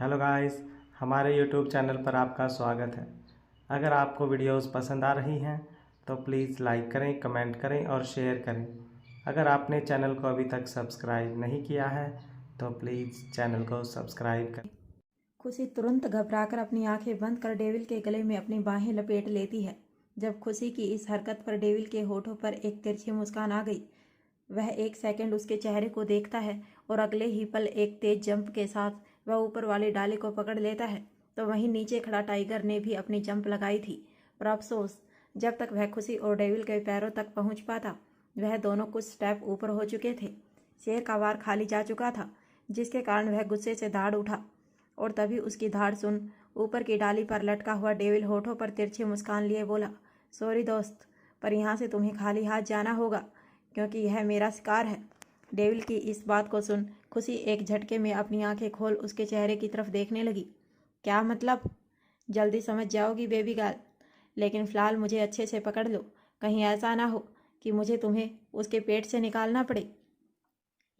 Hello guys, हमारे YouTube channel पर आपका स्वागत है। अगर आपको वीडियोस पसंद आ रही हैं तो प्लीज़ लाइक करें, कमेंट करें और शेयर करें। अगर आपने चैनल को अभी तक सब्सक्राइब नहीं किया है तो प्लीज़ चैनल को सब्सक्राइब करें। खुशी तुरंत घबराकर अपनी आंखें बंद कर डेविल के गले में अपनी बाहें लपेट लेती है। जब खुशी की इस हरकत पर डेविल के होठों पर एक तिरछी मुस्कान आ गई। वह एक सेकंड उसके चेहरे को देखता है और अगले ही पल एक तेज जंप के साथ वह ऊपर वाली डाली को पकड़ लेता है। तो वहीं नीचे खड़ा टाइगर ने भी अपनी जंप लगाई थी, पर अफसोस जब तक वह खुशी और डेविल के पैरों तक पहुंच पाता वह दोनों कुछ स्टेप ऊपर हो चुके थे। शेर का वार खाली जा चुका था, जिसके कारण वह गुस्से से दाड़ उठा और तभी उसकी धाड़ सुन ऊपर की डाली पर लटका हुआ डेविल होठों पर तिरछी मुस्कान लिए बोला, सॉरी दोस्त, पर यहाँ से तुम्हें खाली हाथ जाना होगा क्योंकि यह मेरा शिकार है। डेविल की इस बात को सुन खुशी एक झटके में अपनी आंखें खोल उसके चेहरे की तरफ देखने लगी। क्या मतलब? जल्दी समझ जाओगी बेबी गर्ल, लेकिन फ़िलहाल मुझे अच्छे से पकड़ लो, कहीं ऐसा ना हो कि मुझे तुम्हें उसके पेट से निकालना पड़े।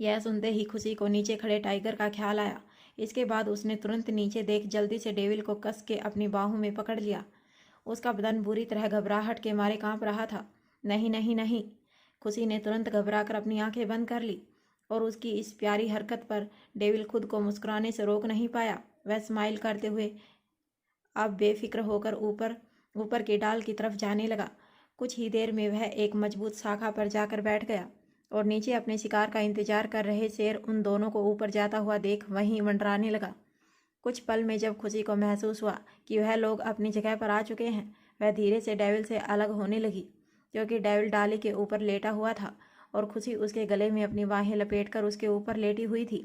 यह सुनते ही खुशी को नीचे खड़े टाइगर का ख्याल आया। इसके बाद उसने तुरंत नीचे देख जल्दी से डेविल को कस के अपनी बाहों में पकड़ लिया। उसका बदन बुरी तरह घबराहट के मारे कांप रहा था। नहीं नहीं नहीं, खुशी ने तुरंत घबराकर अपनी आंखें बंद कर ली और उसकी इस प्यारी हरकत पर डेविल खुद को मुस्कुराने से रोक नहीं पाया। वह स्माइल करते हुए अब बेफिक्र होकर ऊपर ऊपर की डाल की तरफ जाने लगा। कुछ ही देर में वह एक मजबूत शाखा पर जाकर बैठ गया और नीचे अपने शिकार का इंतजार कर रहे शेर उन दोनों को ऊपर जाता हुआ देख वहीं मंडराने लगा। कुछ पल में जब खुशी को महसूस हुआ कि वह लोग अपनी जगह पर आ चुके हैं, वह धीरे से डेविल से अलग होने लगी, क्योंकि डेविल डाली के ऊपर लेटा हुआ था और खुशी उसके गले में अपनी बाहें लपेटकर उसके ऊपर लेटी हुई थी।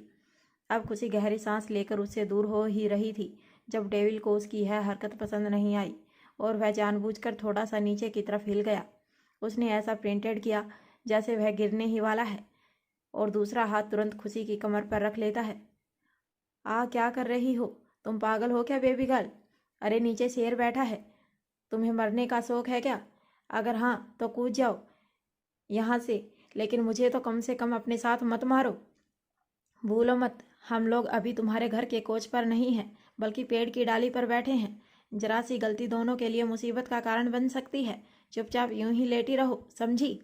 अब खुशी गहरी सांस लेकर उससे दूर हो ही रही थी जब डेविल को उसकी यह हरकत पसंद नहीं आई और वह जानबूझकर थोड़ा सा नीचे की तरफ हिल गया। उसने ऐसा प्रिंटेड किया जैसे वह गिरने ही वाला है और दूसरा हाथ तुरंत खुशी की कमर पर रख लेता है। क्या कर रही हो? तुम पागल हो क्या बेबी गर्ल? अरे नीचे शेर बैठा है, तुम्हें मरने का शौक है क्या? अगर हाँ तो कूद जाओ यहाँ से, लेकिन मुझे तो कम से कम अपने साथ मत मारो। भूलो मत, हम लोग अभी तुम्हारे घर के कोच पर नहीं हैं, बल्कि पेड़ की डाली पर बैठे हैं। जरा सी गलती दोनों के लिए मुसीबत का कारण बन सकती है। चुपचाप यूं ही लेटी रहो, समझी?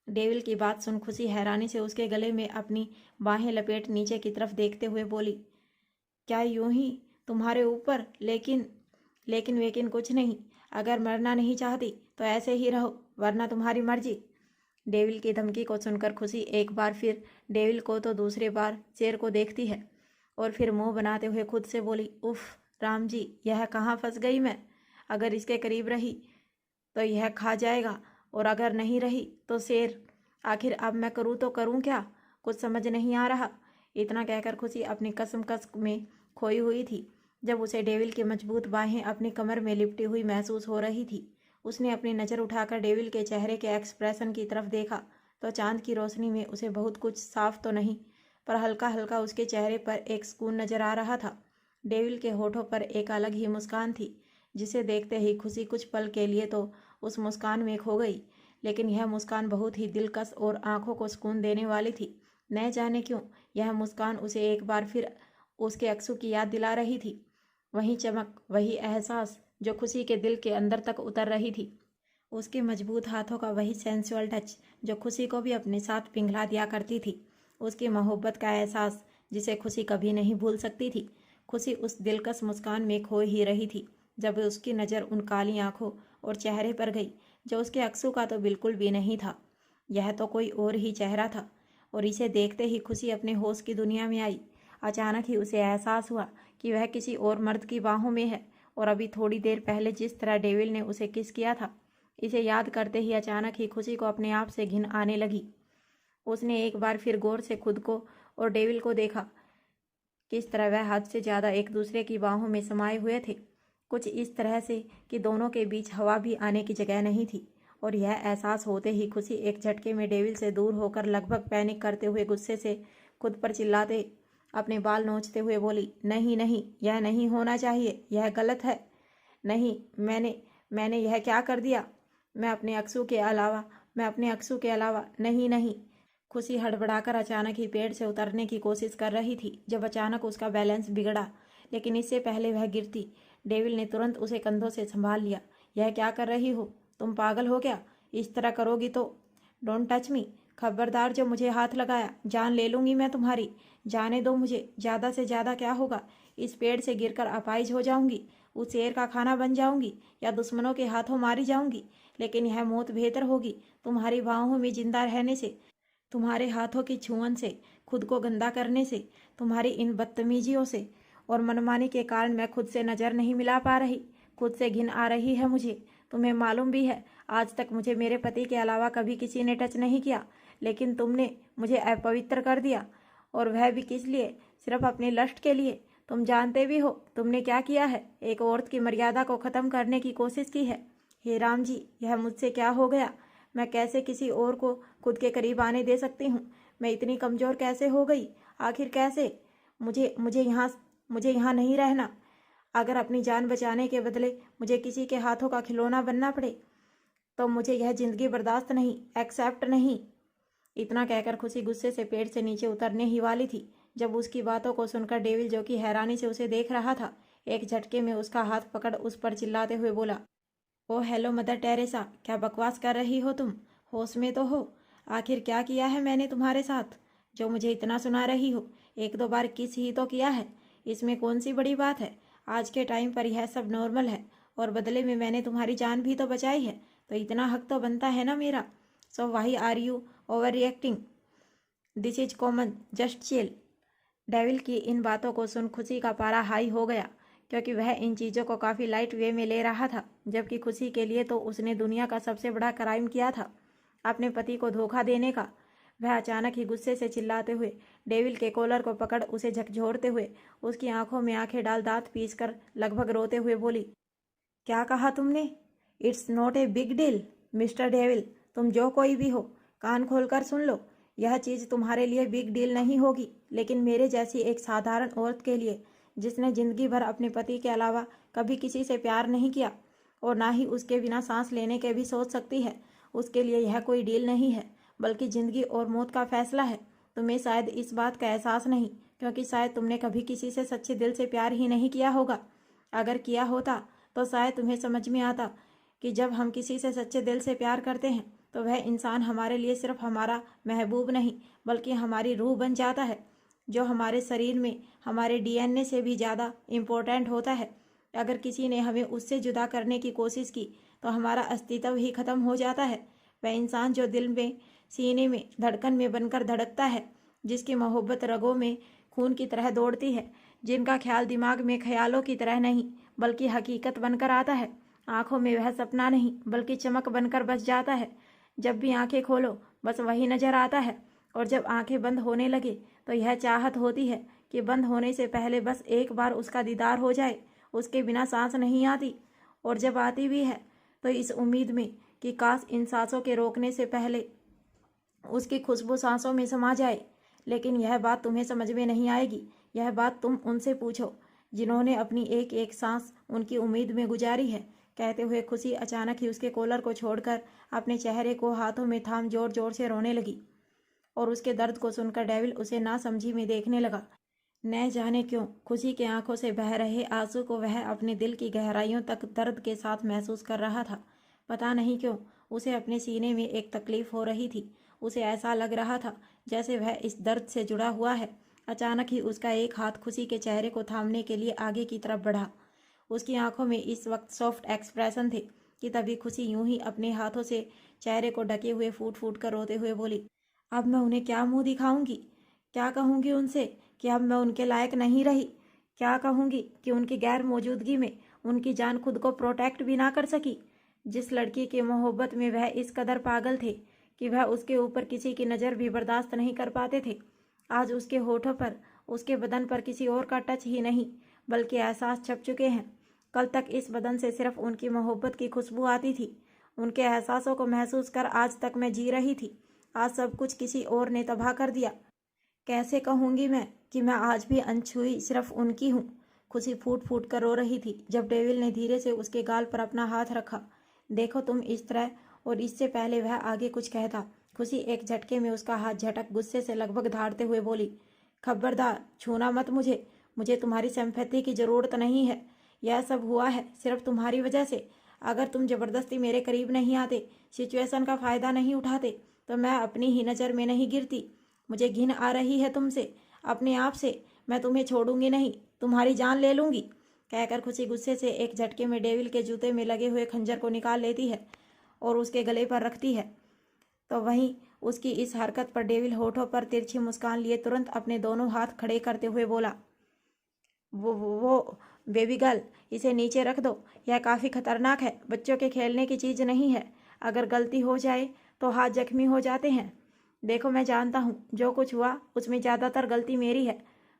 डेविल की बात सुन खुशी हैरानी से उसके गले में अपनी बाहें लपेट नीचे की तरफ देखते हुए बोली, क्या यूं ही तुम्हारे ऊपर? लेकिन वेकिन कुछ नहीं। अगर मरना नहीं चाहती तो ऐसे ही रहो, वरना तुम्हारी मर्जी। डेविल की धमकी को सुनकर खुशी एक बार फिर डेविल को तो दूसरी बार शेर को देखती है और फिर मुंह बनाते हुए खुद से बोली, उफ राम जी, यह कहाँ फंस गई मैं। अगर इसके करीब रही तो यह खा जाएगा और अगर नहीं रही तो शेर। आखिर अब मैं करूँ तो करूँ क्या? कुछ समझ नहीं आ रहा। इतना कहकर खुशी अपनी कसमकस में खोई हुई थी जब उसे डेविल की मजबूत बाहें अपनी कमर में लिपटी हुई महसूस हो रही थी। उसने अपनी नज़र उठाकर डेविल के चेहरे के एक्सप्रेशन की तरफ देखा तो चांद की रोशनी में उसे बहुत कुछ साफ तो नहीं, पर हल्का हल्का उसके चेहरे पर एक सुकून नजर आ रहा था। डेविल के होठों पर एक अलग ही मुस्कान थी, जिसे देखते ही खुशी कुछ पल के लिए तो उस मुस्कान में खो गई, लेकिन यह मुस्कान बहुत ही दिलकश और आंखों को सुकून देने वाली थी। न जाने क्यों यह मुस्कान उसे एक बार फिर उसके अक्सू की याद दिला रही थी। वही चमक, वही एहसास जो खुशी के दिल के अंदर तक उतर रही थी। उसके मजबूत हाथों का वही सेंसुअल टच जो खुशी को भी अपने साथ पिघला दिया करती थी। उसकी मोहब्बत का एहसास जिसे खुशी कभी नहीं भूल सकती थी। खुशी उस दिलकश मुस्कान में खो ही रही थी जब उसकी नज़र उन काली आंखों और चेहरे पर गई जो उसके अक्सू का तो बिल्कुल भी नहीं था। यह तो कोई और ही चेहरा था और इसे देखते ही खुशी अपने होश की दुनिया में आई। अचानक ही उसे एहसास हुआ कि वह किसी और मर्द की बाहों में है और अभी थोड़ी देर पहले जिस तरह डेविल ने उसे किस किया था, इसे याद करते ही अचानक ही खुशी को अपने आप से घिन आने लगी। उसने एक बार फिर गौर से खुद को और डेविल को देखा, किस तरह वह हद से ज़्यादा एक दूसरे की बाहों में समाये हुए थे, कुछ इस तरह से कि दोनों के बीच हवा भी आने की जगह नहीं थी। और यह एहसास होते ही खुशी एक झटके में डेविल से दूर होकर लगभग पैनिक करते हुए गुस्से से खुद पर चिल्लाते अपने बाल नोचते हुए बोली, नहीं नहीं, यह नहीं होना चाहिए, यह गलत है। नहीं, मैंने यह क्या कर दिया? मैं अपने अक्सू के अलावा नहीं नहीं। खुशी हड़बड़ाकर अचानक ही पेड़ से उतरने की कोशिश कर रही थी जब अचानक उसका बैलेंस बिगड़ा। लेकिन इससे पहले वह गिरती, डेविल ने तुरंत उसे कंधों से संभाल लिया। यह क्या कर रही हो? तुम पागल हो क्या? इस तरह करोगी तो। Don't touch me. खबरदार जो मुझे हाथ लगाया, जान ले लूंगी मैं तुम्हारी। जाने दो मुझे। ज़्यादा से ज़्यादा क्या होगा? इस पेड़ से गिरकर अपाहिज हो जाऊंगी, उस शेर का खाना बन जाऊंगी, या दुश्मनों के हाथों मारी जाऊंगी, लेकिन यह मौत बेहतर होगी तुम्हारी बाहों में जिंदा रहने से, तुम्हारे हाथों की छुअन से, खुद को गंदा करने से, तुम्हारी इन बदतमीजियों से। और मनमानी के कारण मैं खुद से नज़र नहीं मिला पा रही। खुद से घिन आ रही है मुझे। तुम्हें मालूम भी है, आज तक मुझे मेरे पति के अलावा कभी किसी ने टच नहीं किया, लेकिन तुमने मुझे अपवित्र कर दिया, और वह भी किस लिए? सिर्फ अपनी लस्ट के लिए। तुम जानते भी हो तुमने क्या किया है। एक औरत की मर्यादा को ख़त्म करने की कोशिश की है। हे राम जी, यह मुझसे क्या हो गया? मैं कैसे किसी और को खुद के करीब आने दे सकती हूँ? मैं इतनी कमज़ोर कैसे हो गई? आखिर कैसे? मुझे यहाँ नहीं रहना। अगर अपनी जान बचाने के बदले मुझे किसी के हाथों का खिलौना बनना पड़े, तो मुझे यह ज़िंदगी बर्दाश्त नहीं, एक्सेप्ट नहीं। इतना कहकर खुशी गुस्से से पेड़ से नीचे उतरने ही वाली थी, जब उसकी बातों को सुनकर डेविल, जो कि हैरानी से उसे देख रहा था, एक झटके में उसका हाथ पकड़ उस पर चिल्लाते हुए बोला, ओ हेलो मदर टेरेसा, क्या बकवास कर रही हो तुम? होश में तो हो? आखिर क्या किया है मैंने तुम्हारे साथ जो मुझे इतना सुना रही हो? एक दो बार किस ही तो किया है, इसमें कौन सी बड़ी बात है? आज के टाइम पर यह सब नॉर्मल है, और बदले में मैंने तुम्हारी जान भी तो बचाई है, तो इतना हक तो बनता है ना मेरा। So why are you overreacting? This is common, just chill. Devil की इन बातों को सुन खुशी का पारा हाई हो गया, क्योंकि वह इन चीज़ों को काफ़ी लाइट वे में ले रहा था, जबकि खुशी के लिए तो उसने दुनिया का सबसे बड़ा क्राइम किया था, अपने पति को धोखा देने का। वह अचानक ही गुस्से से चिल्लाते हुए डेविल के कॉलर को पकड़ उसे झकझोरते हुए उसकी आंखों में आंखें डाल दांत पीस कर लगभग रोते हुए बोली, क्या कहा तुमने? It's not a big deal mister devil. तुम जो कोई भी हो, कान खोलकर सुन लो। यह चीज़ तुम्हारे लिए बिग डील नहीं होगी, लेकिन मेरे जैसी एक साधारण औरत के लिए, जिसने ज़िंदगी भर अपने पति के अलावा कभी किसी से प्यार नहीं किया और ना ही उसके बिना सांस लेने के भी सोच सकती है, उसके लिए यह कोई डील नहीं है, बल्कि ज़िंदगी और मौत का फैसला है। तुम्हें शायद इस बात का एहसास नहीं, क्योंकि शायद तुमने कभी किसी से सच्चे दिल से प्यार ही नहीं किया होगा। अगर किया होता तो शायद तुम्हें समझ में आता कि जब हम किसी से सच्चे दिल से प्यार करते हैं, तो वह इंसान हमारे लिए सिर्फ हमारा महबूब नहीं, बल्कि हमारी रूह बन जाता है, जो हमारे शरीर में हमारे डीएनए से भी ज़्यादा इम्पोर्टेंट होता है। अगर किसी ने हमें उससे जुदा करने की कोशिश की, तो हमारा अस्तित्व ही खत्म हो जाता है। वह इंसान जो दिल में, सीने में, धड़कन में बनकर धड़कता है, जिसकी मोहब्बत रगों में खून की तरह दौड़ती है, जिनका ख्याल दिमाग में ख्यालों की तरह नहीं बल्कि हकीकत बनकर आता है। आंखों में वह सपना नहीं बल्कि चमक बनकर बस जाता है। जब भी आंखें खोलो बस वही नजर आता है, और जब आंखें बंद होने लगे तो यह चाहत होती है कि बंद होने से पहले बस एक बार उसका दीदार हो जाए। उसके बिना सांस नहीं आती, और जब आती भी है तो इस उम्मीद में कि काश इन सांसों के रोकने से पहले उसकी खुशबू सांसों में समा जाए। लेकिन यह बात तुम्हें समझ में नहीं आएगी। यह बात तुम उनसे पूछो जिन्होंने अपनी एक एक सांस उनकी उम्मीद में गुजारी है। कहते हुए खुशी अचानक ही उसके कॉलर को छोड़कर अपने चेहरे को हाथों में थाम जोर जोर से रोने लगी, और उसके दर्द को सुनकर डेविल उसे नासमझी में देखने लगा। न जाने क्यों खुशी की आंखों से बह रहे आंसू को वह अपने दिल की गहराइयों तक दर्द के साथ महसूस कर रहा था। पता नहीं क्यों उसे अपने सीने में एक तकलीफ हो रही थी। उसे ऐसा लग रहा था जैसे वह इस दर्द से जुड़ा हुआ है। अचानक ही उसका एक हाथ खुशी के चेहरे को थामने के लिए आगे की तरफ बढ़ा। उसकी आंखों में इस वक्त सॉफ्ट एक्सप्रेशन थे कि तभी खुशी यूं ही अपने हाथों से चेहरे को ढके हुए फूट फूट कर रोते हुए बोली, अब मैं उन्हें क्या मुंह दिखाऊंगी? क्या कहूंगी उनसे कि अब मैं उनके लायक नहीं रही? क्या कहूंगी कि उनकी गैर मौजूदगी में उनकी जान खुद को प्रोटेक्ट भी ना कर सकी? जिस लड़की की मोहब्बत में वह इस कदर पागल थे कि वह उसके ऊपर किसी की नज़र भी बर्दाश्त नहीं कर पाते थे, आज उसके होठों पर, उसके बदन पर किसी और का टच ही नहीं बल्कि एहसास छप चुके हैं। कल तक इस बदन से सिर्फ उनकी मोहब्बत की खुशबू आती थी। उनके एहसासों को महसूस कर आज तक मैं जी रही थी। आज सब कुछ किसी और ने तबाह कर दिया। कैसे कहूँगी मैं कि मैं आज भी अनछुई सिर्फ उनकी हूँ? खुशी फूट फूट कर रो रही थी जब डेविल ने धीरे से उसके गाल पर अपना हाथ रखा। देखो तुम इस तरह, और इससे पहले वह आगे कुछ कहता, खुशी एक झटके में उसका हाथ झटक गुस्से से लगभग धाड़ते हुए बोली, खबरदार छूना मत मुझे। मुझे तुम्हारी सिंपैथी की ज़रूरत नहीं है। यह सब हुआ है सिर्फ तुम्हारी वजह से। अगर तुम ज़बरदस्ती मेरे करीब नहीं आते, सिचुएशन का फ़ायदा नहीं उठाते, तो मैं अपनी ही नज़र में नहीं गिरती। मुझे घिन आ रही है तुमसे, अपने आप से। मैं तुम्हें छोड़ूंगी नहीं, तुम्हारी जान ले लूँगी। कहकर खुशी गुस्से से एक झटके में डेविल के जूते में लगे हुए खंजर को निकाल लेती है और उसके गले पर रखती है। तो वहीं उसकी इस हरकत पर डेविल होठों पर तिरछी मुस्कान लिए तुरंत अपने दोनों हाथ खड़े करते हुए बोला, वो बेबी गर्ल, इसे नीचे रख दो। यह काफ़ी खतरनाक है, बच्चों के खेलने की चीज़ नहीं है। अगर गलती हो जाए तो हाथ जख्मी हो जाते हैं। देखो, मैं जानता हूँ जो कुछ हुआ उसमें ज़्यादातर गलती मेरी है,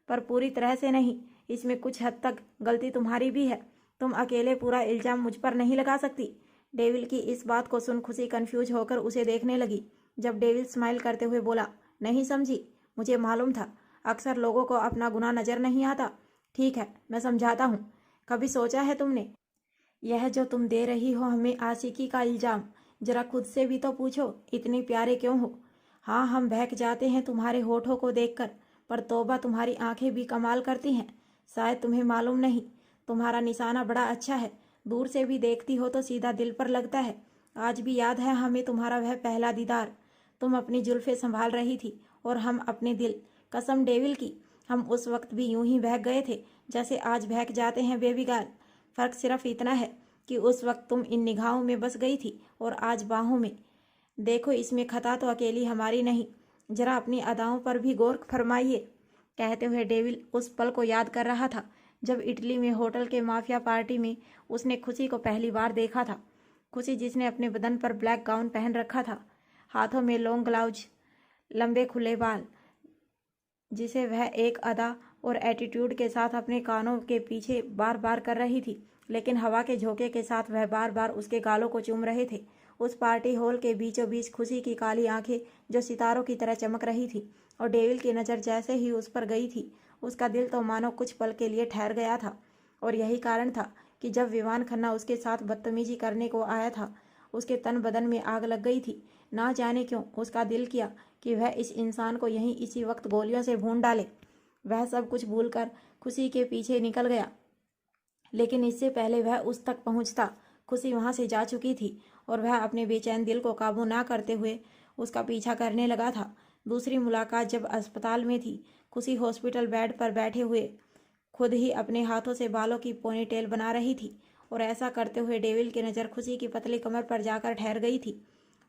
पर पूरी तरह से नहीं। इसमें कुछ हद तक गलती तुम्हारी भी है। तुम अकेले पूरा इल्ज़ाम मुझ पर नहीं लगा सकती। डेविल की इस बात को सुन खुशी कंफ्यूज होकर उसे देखने लगी। जब डेविल स्माइल करते हुए बोला, नहीं समझी, मुझे मालूम था। अक्सर लोगों को अपना गुनाह नज़र नहीं आता। ठीक है, मैं समझाता हूँ। कभी सोचा है तुमने, यह जो तुम दे रही हो हमें आशिकी का इल्ज़ाम, जरा खुद से भी तो पूछो, इतने प्यारे क्यों हो? हाँ, हम बहक जाते हैं तुम्हारे होठों को देखकर, पर तौबा तुम्हारी आंखें भी कमाल करती हैं। शायद तुम्हें मालूम नहीं, तुम्हारा निशाना बड़ा अच्छा है। दूर से भी देखती हो तो सीधा दिल पर लगता है। आज भी याद है हमें तुम्हारा वह पहला दीदार। तुम अपनी जुल्फ़ें संभाल रही थी और हम अपने दिल। कसम डेविल की, हम उस वक्त भी यूं ही बहक गए थे जैसे आज बहक जाते हैं बेबी गर्ल। फ़र्क सिर्फ इतना है कि उस वक्त तुम इन निगाहों में बस गई थी और आज बाहों में। देखो, इसमें खता तो अकेली हमारी नहीं। जरा अपनी अदाओं पर भी गौर फरमाइए। कहते हुए डेविल उस पल को याद कर रहा था जब इटली में होटल के माफिया पार्टी में उसने खुशी को पहली बार देखा था। खुशी जिसने अपने बदन पर ब्लैक गाउन पहन रखा था, हाथों में लॉन्ग ग्लव्स, लंबे खुले बाल, जिसे वह एक अदा और एटीट्यूड के साथ अपने कानों के पीछे बार बार कर रही थी, लेकिन हवा के झोंके के साथ वह बार बार उसके गालों को चूम रहे थे। उस पार्टी हॉल के बीचों बीच खुशी की काली आंखें जो सितारों की तरह चमक रही थी, और डेविल की नज़र जैसे ही उस पर गई थी, उसका दिल तो मानो कुछ पल के लिए ठहर गया था। और यही कारण था कि जब विवान खन्ना उसके साथ बदतमीजी करने को आया था, उसके तन बदन में आग लग गई थी। ना जाने क्यों उसका दिल किया कि वह इस इंसान को यहीं इसी वक्त गोलियों से भून डाले। वह सब कुछ भूलकर खुशी के पीछे निकल गया, लेकिन इससे पहले वह उस तक पहुंचता, खुशी वहां से जा चुकी थी और वह अपने बेचैन दिल को काबू ना करते हुए उसका पीछा करने लगा था। दूसरी मुलाकात जब अस्पताल में थी। खुशी हॉस्पिटल बेड पर बैठे हुए खुद ही अपने हाथों से बालों की पोनीटेल बना रही थी, और ऐसा करते हुए डेविल की नज़र खुशी की पतली कमर पर जाकर ठहर गई थी,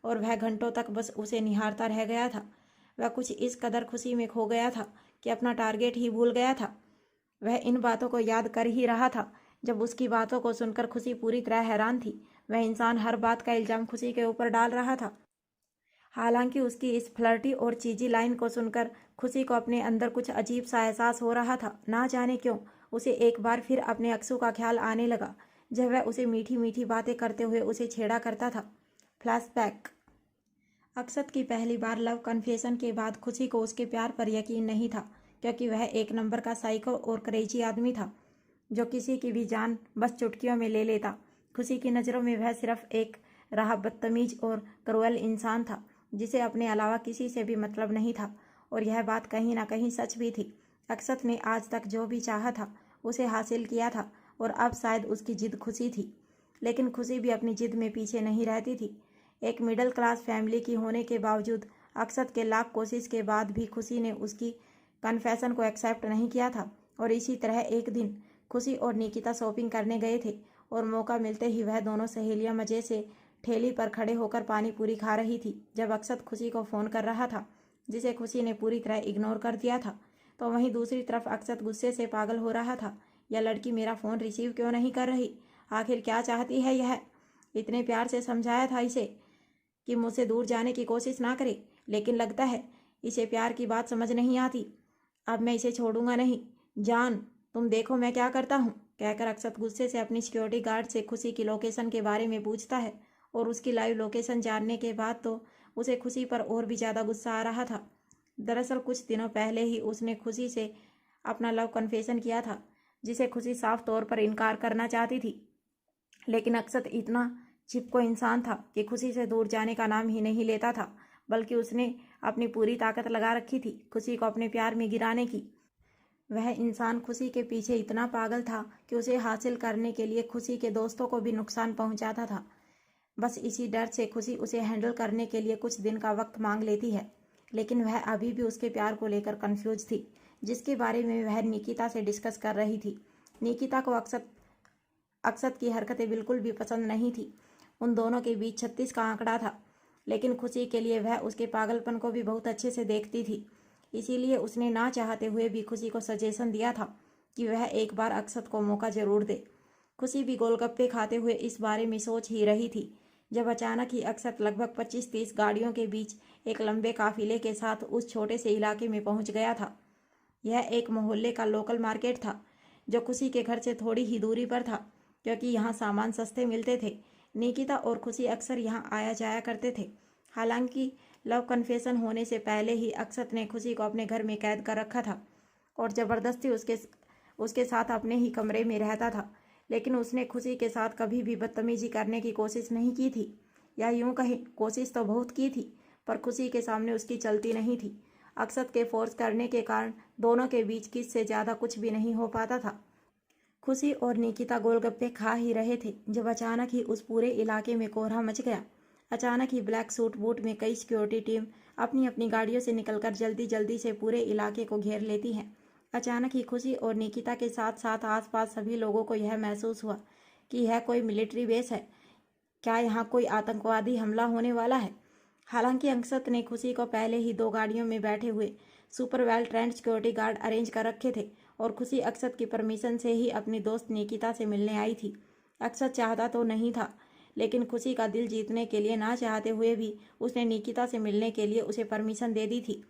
और वह घंटों तक बस उसे निहारता रह गया था। वह कुछ इस कदर खुशी में खो गया था कि अपना टारगेट ही भूल गया था। वह इन बातों को याद कर ही रहा था जब उसकी बातों को सुनकर खुशी पूरी तरह हैरान थी। वह इंसान हर बात का इल्ज़ाम खुशी के ऊपर डाल रहा था। हालांकि उसकी इस फ्लर्टी और चीजी लाइन को सुनकर खुशी को अपने अंदर कुछ अजीब सा एहसास हो रहा था। ना जाने क्यों उसे एक बार फिर अपने अक्सू का ख्याल आने लगा, जब वह उसे मीठी मीठी बातें करते हुए उसे छेड़ा करता था। फ्लैशबैक। अक्षत की पहली बार लव कन्फेशन के बाद खुशी को उसके प्यार पर यकीन नहीं था, क्योंकि वह एक नंबर का साइको और क्रेजी आदमी था जो किसी की भी जान बस चुटकियों में ले लेता। खुशी की नज़रों में वह सिर्फ एक रहा बदतमीज और क्रूएल इंसान था जिसे अपने अलावा किसी से भी मतलब नहीं था, और यह बात कहीं ना कहीं सच भी थी। अक्षत ने आज तक जो भी चाहा था उसे हासिल किया था, और अब शायद उसकी जिद खुशी थी। लेकिन खुशी भी अपनी जिद में पीछे नहीं रहती थी। एक मिडिल क्लास फैमिली की होने के बावजूद अक्षत के लाख कोशिश के बाद भी खुशी ने उसकी कन्फेशन को एक्सेप्ट नहीं किया था। और इसी तरह एक दिन खुशी और निकिता शॉपिंग करने गए थे, और मौका मिलते ही वह दोनों सहेलियां मज़े से ठेली पर खड़े होकर पानी पूरी खा रही थी। जब अक्षत खुशी को फ़ोन कर रहा था, जिसे खुशी ने पूरी तरह इग्नोर कर दिया था, तो वहीं दूसरी तरफ अक्षत गुस्से से पागल हो रहा था। यह लड़की मेरा फ़ोन रिसीव क्यों नहीं कर रही? आखिर क्या चाहती है यह? इतने प्यार से समझाया था इसे कि मुझसे दूर जाने की कोशिश ना करे, लेकिन लगता है इसे प्यार की बात समझ नहीं आती। अब मैं इसे छोड़ूंगा नहीं। जान, तुम देखो मैं क्या करता हूँ, कहकर अक्षत गुस्से से अपनी सिक्योरिटी गार्ड से खुशी की लोकेशन के बारे में पूछता है, और उसकी लाइव लोकेशन जानने के बाद तो उसे खुशी पर और भी ज़्यादा गुस्सा आ रहा था। दरअसल कुछ दिनों पहले ही उसने खुशी से अपना लव कन्फेशन किया था, जिसे खुशी साफ तौर पर इनकार करना चाहती थी। लेकिन अक्षत इतना चिपको इंसान था कि खुशी से दूर जाने का नाम ही नहीं लेता था, बल्कि उसने अपनी पूरी ताकत लगा रखी थी खुशी को अपने प्यार में गिराने की। वह इंसान खुशी के पीछे इतना पागल था कि उसे हासिल करने के लिए खुशी के दोस्तों को भी नुकसान पहुंचाता था। बस इसी डर से खुशी उसे हैंडल करने के लिए कुछ दिन का वक्त मांग लेती है, लेकिन वह अभी भी उसके प्यार को लेकर कंफ्यूज थी, जिसके बारे में वह निकिता से डिस्कस कर रही थी। निकिता को अक्षत की हरकतें बिल्कुल भी पसंद नहीं थी। उन दोनों के बीच 36 का आंकड़ा था, लेकिन खुशी के लिए वह उसके पागलपन को भी बहुत अच्छे से देखती थी। इसीलिए उसने ना चाहते हुए भी खुशी को सजेशन दिया था कि वह एक बार अक्षत को मौका जरूर दे। खुशी भी गोलगप्पे खाते हुए इस बारे में सोच ही रही थी, जब अचानक ही अक्षत लगभग 25-30 गाड़ियों के बीच एक लंबे काफिले के साथ उस छोटे से इलाके में पहुंच गया था। यह एक मोहल्ले का लोकल मार्केट था, जो खुशी के घर से थोड़ी ही दूरी पर था, क्योंकि यहाँ सामान सस्ते मिलते थे। निकिता और खुशी अक्सर यहाँ आया जाया करते थे। हालांकि लव कन्फेशन होने से पहले ही अक्षत ने खुशी को अपने घर में कैद कर रखा था और ज़बरदस्ती उसके साथ अपने ही कमरे में रहता था, लेकिन उसने खुशी के साथ कभी भी बदतमीजी करने की कोशिश नहीं की थी, या यूं कहें कोशिश तो बहुत की थी, पर खुशी के सामने उसकी चलती नहीं थी। अक्षत के फोर्स करने के कारण दोनों के बीच किस से ज़्यादा कुछ भी नहीं हो पाता था। खुशी और निकिता गोलगप्पे खा ही रहे थे जब अचानक ही उस पूरे इलाके में कोहरा मच गया। अचानक ही ब्लैक सूट बूट में कई सिक्योरिटी टीम अपनी अपनी गाड़ियों से निकलकर जल्दी जल्दी से पूरे इलाके को घेर लेती हैं। अचानक ही खुशी और निकिता के साथ साथ आसपास सभी लोगों को यह महसूस हुआ कि यह कोई मिलिट्री बेस है। क्या यहाँ कोई आतंकवादी हमला होने वाला है? हालांकि अक्षत ने खुशी को पहले ही 2 गाड़ियों में बैठे हुए super well trained security guard arrange कर रखे थे और खुशी अक्षत की परमिशन से ही अपनी दोस्त निकिता से मिलने आई थी। अक्षत चाहता तो नहीं था, लेकिन खुशी का दिल जीतने के लिए ना चाहते हुए भी उसने निकिता से मिलने के लिए उसे परमिशन दे दी थी।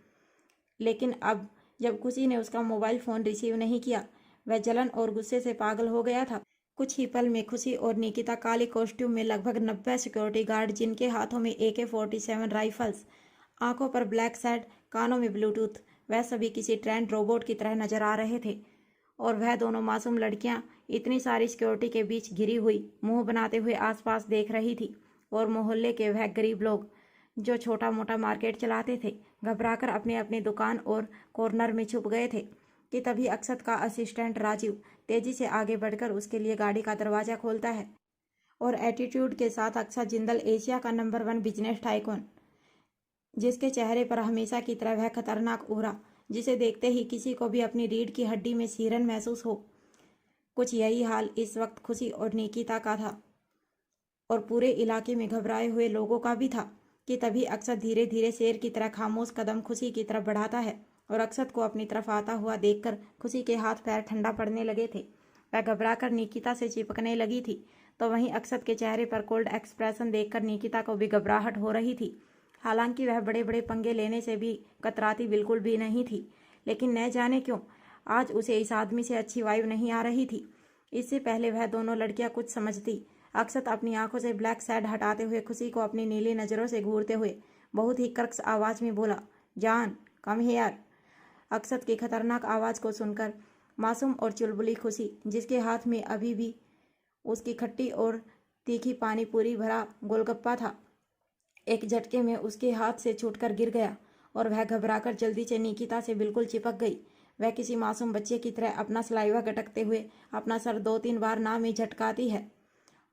लेकिन अब जब खुशी ने उसका मोबाइल फ़ोन रिसीव नहीं किया, वह जलन और गुस्से से पागल हो गया था। कुछ ही पल में खुशी और निकिता काले कॉस्ट्यूम में लगभग 90 सिक्योरिटी गार्ड, जिनके हाथों में AK-47 राइफल्स, आंखों पर ब्लैक सेट, कानों में ब्लूटूथ, वह सभी किसी ट्रेंड रोबोट की तरह नजर आ रहे थे। और वह दोनों मासूम लड़कियां इतनी सारी सिक्योरिटी के बीच घिरी हुई मुंह बनाते हुए आसपास देख रही थी। और मोहल्ले के वह गरीब लोग जो छोटा मोटा मार्केट चलाते थे, घबराकर अपने अपने दुकान और कॉर्नर में छुप गए थे कि तभी अक्षत का असिस्टेंट राजीव तेजी से आगे बढ़कर उसके लिए गाड़ी का दरवाजा खोलता है। और एटीट्यूड के साथ अक्षत जिंदल, एशिया का नंबर 1 बिजनेस टाइकून, जिसके चेहरे पर हमेशा की तरह वह खतरनाक उहरा, जिसे देखते ही किसी को भी अपनी रीढ़ की हड्डी में सीरन महसूस हो। कुछ यही हाल इस वक्त खुशी और निकिता का था और पूरे इलाके में घबराए हुए लोगों का भी था कि तभी अक्षत धीरे धीरे शेर की तरह खामोश कदम खुशी की तरफ बढ़ाता है। और अक्षत को अपनी तरफ आता हुआ देखकर खुशी के हाथ पैर ठंडा पड़ने लगे थे। वह घबराकर निकिता से चिपकने लगी थी, तो वहीं अक्षत के चेहरे पर कोल्ड एक्सप्रेशन देखकर निकिता को भी घबराहट हो रही थी। हालांकि वह बड़े बड़े पंगे लेने से भी कतराती बिल्कुल भी नहीं थी, लेकिन न जाने क्यों आज उसे इस आदमी से अच्छी वाइब नहीं आ रही थी। इससे पहले वह दोनों लड़कियां कुछ समझती, अक्षत अपनी आंखों से ब्लैक सैड हटाते हुए खुशी को अपनी नीली नज़रों से घूरते हुए बहुत ही कर्कश आवाज में बोला, जान कम हियर। अक्षत की खतरनाक आवाज़ को सुनकर मासूम और चुलबुली खुशी, जिसके हाथ में अभी भी उसकी खट्टी और तीखी पानी पूरी भरा गोलगप्पा था, एक झटके में उसके हाथ से छूटकर गिर गया और वह घबराकर जल्दी से निकिता से बिल्कुल चिपक गई। वह किसी मासूम बच्चे की तरह अपना सलाइवा गटकते हुए अपना सर 2-3 बार नाम में झटकाती है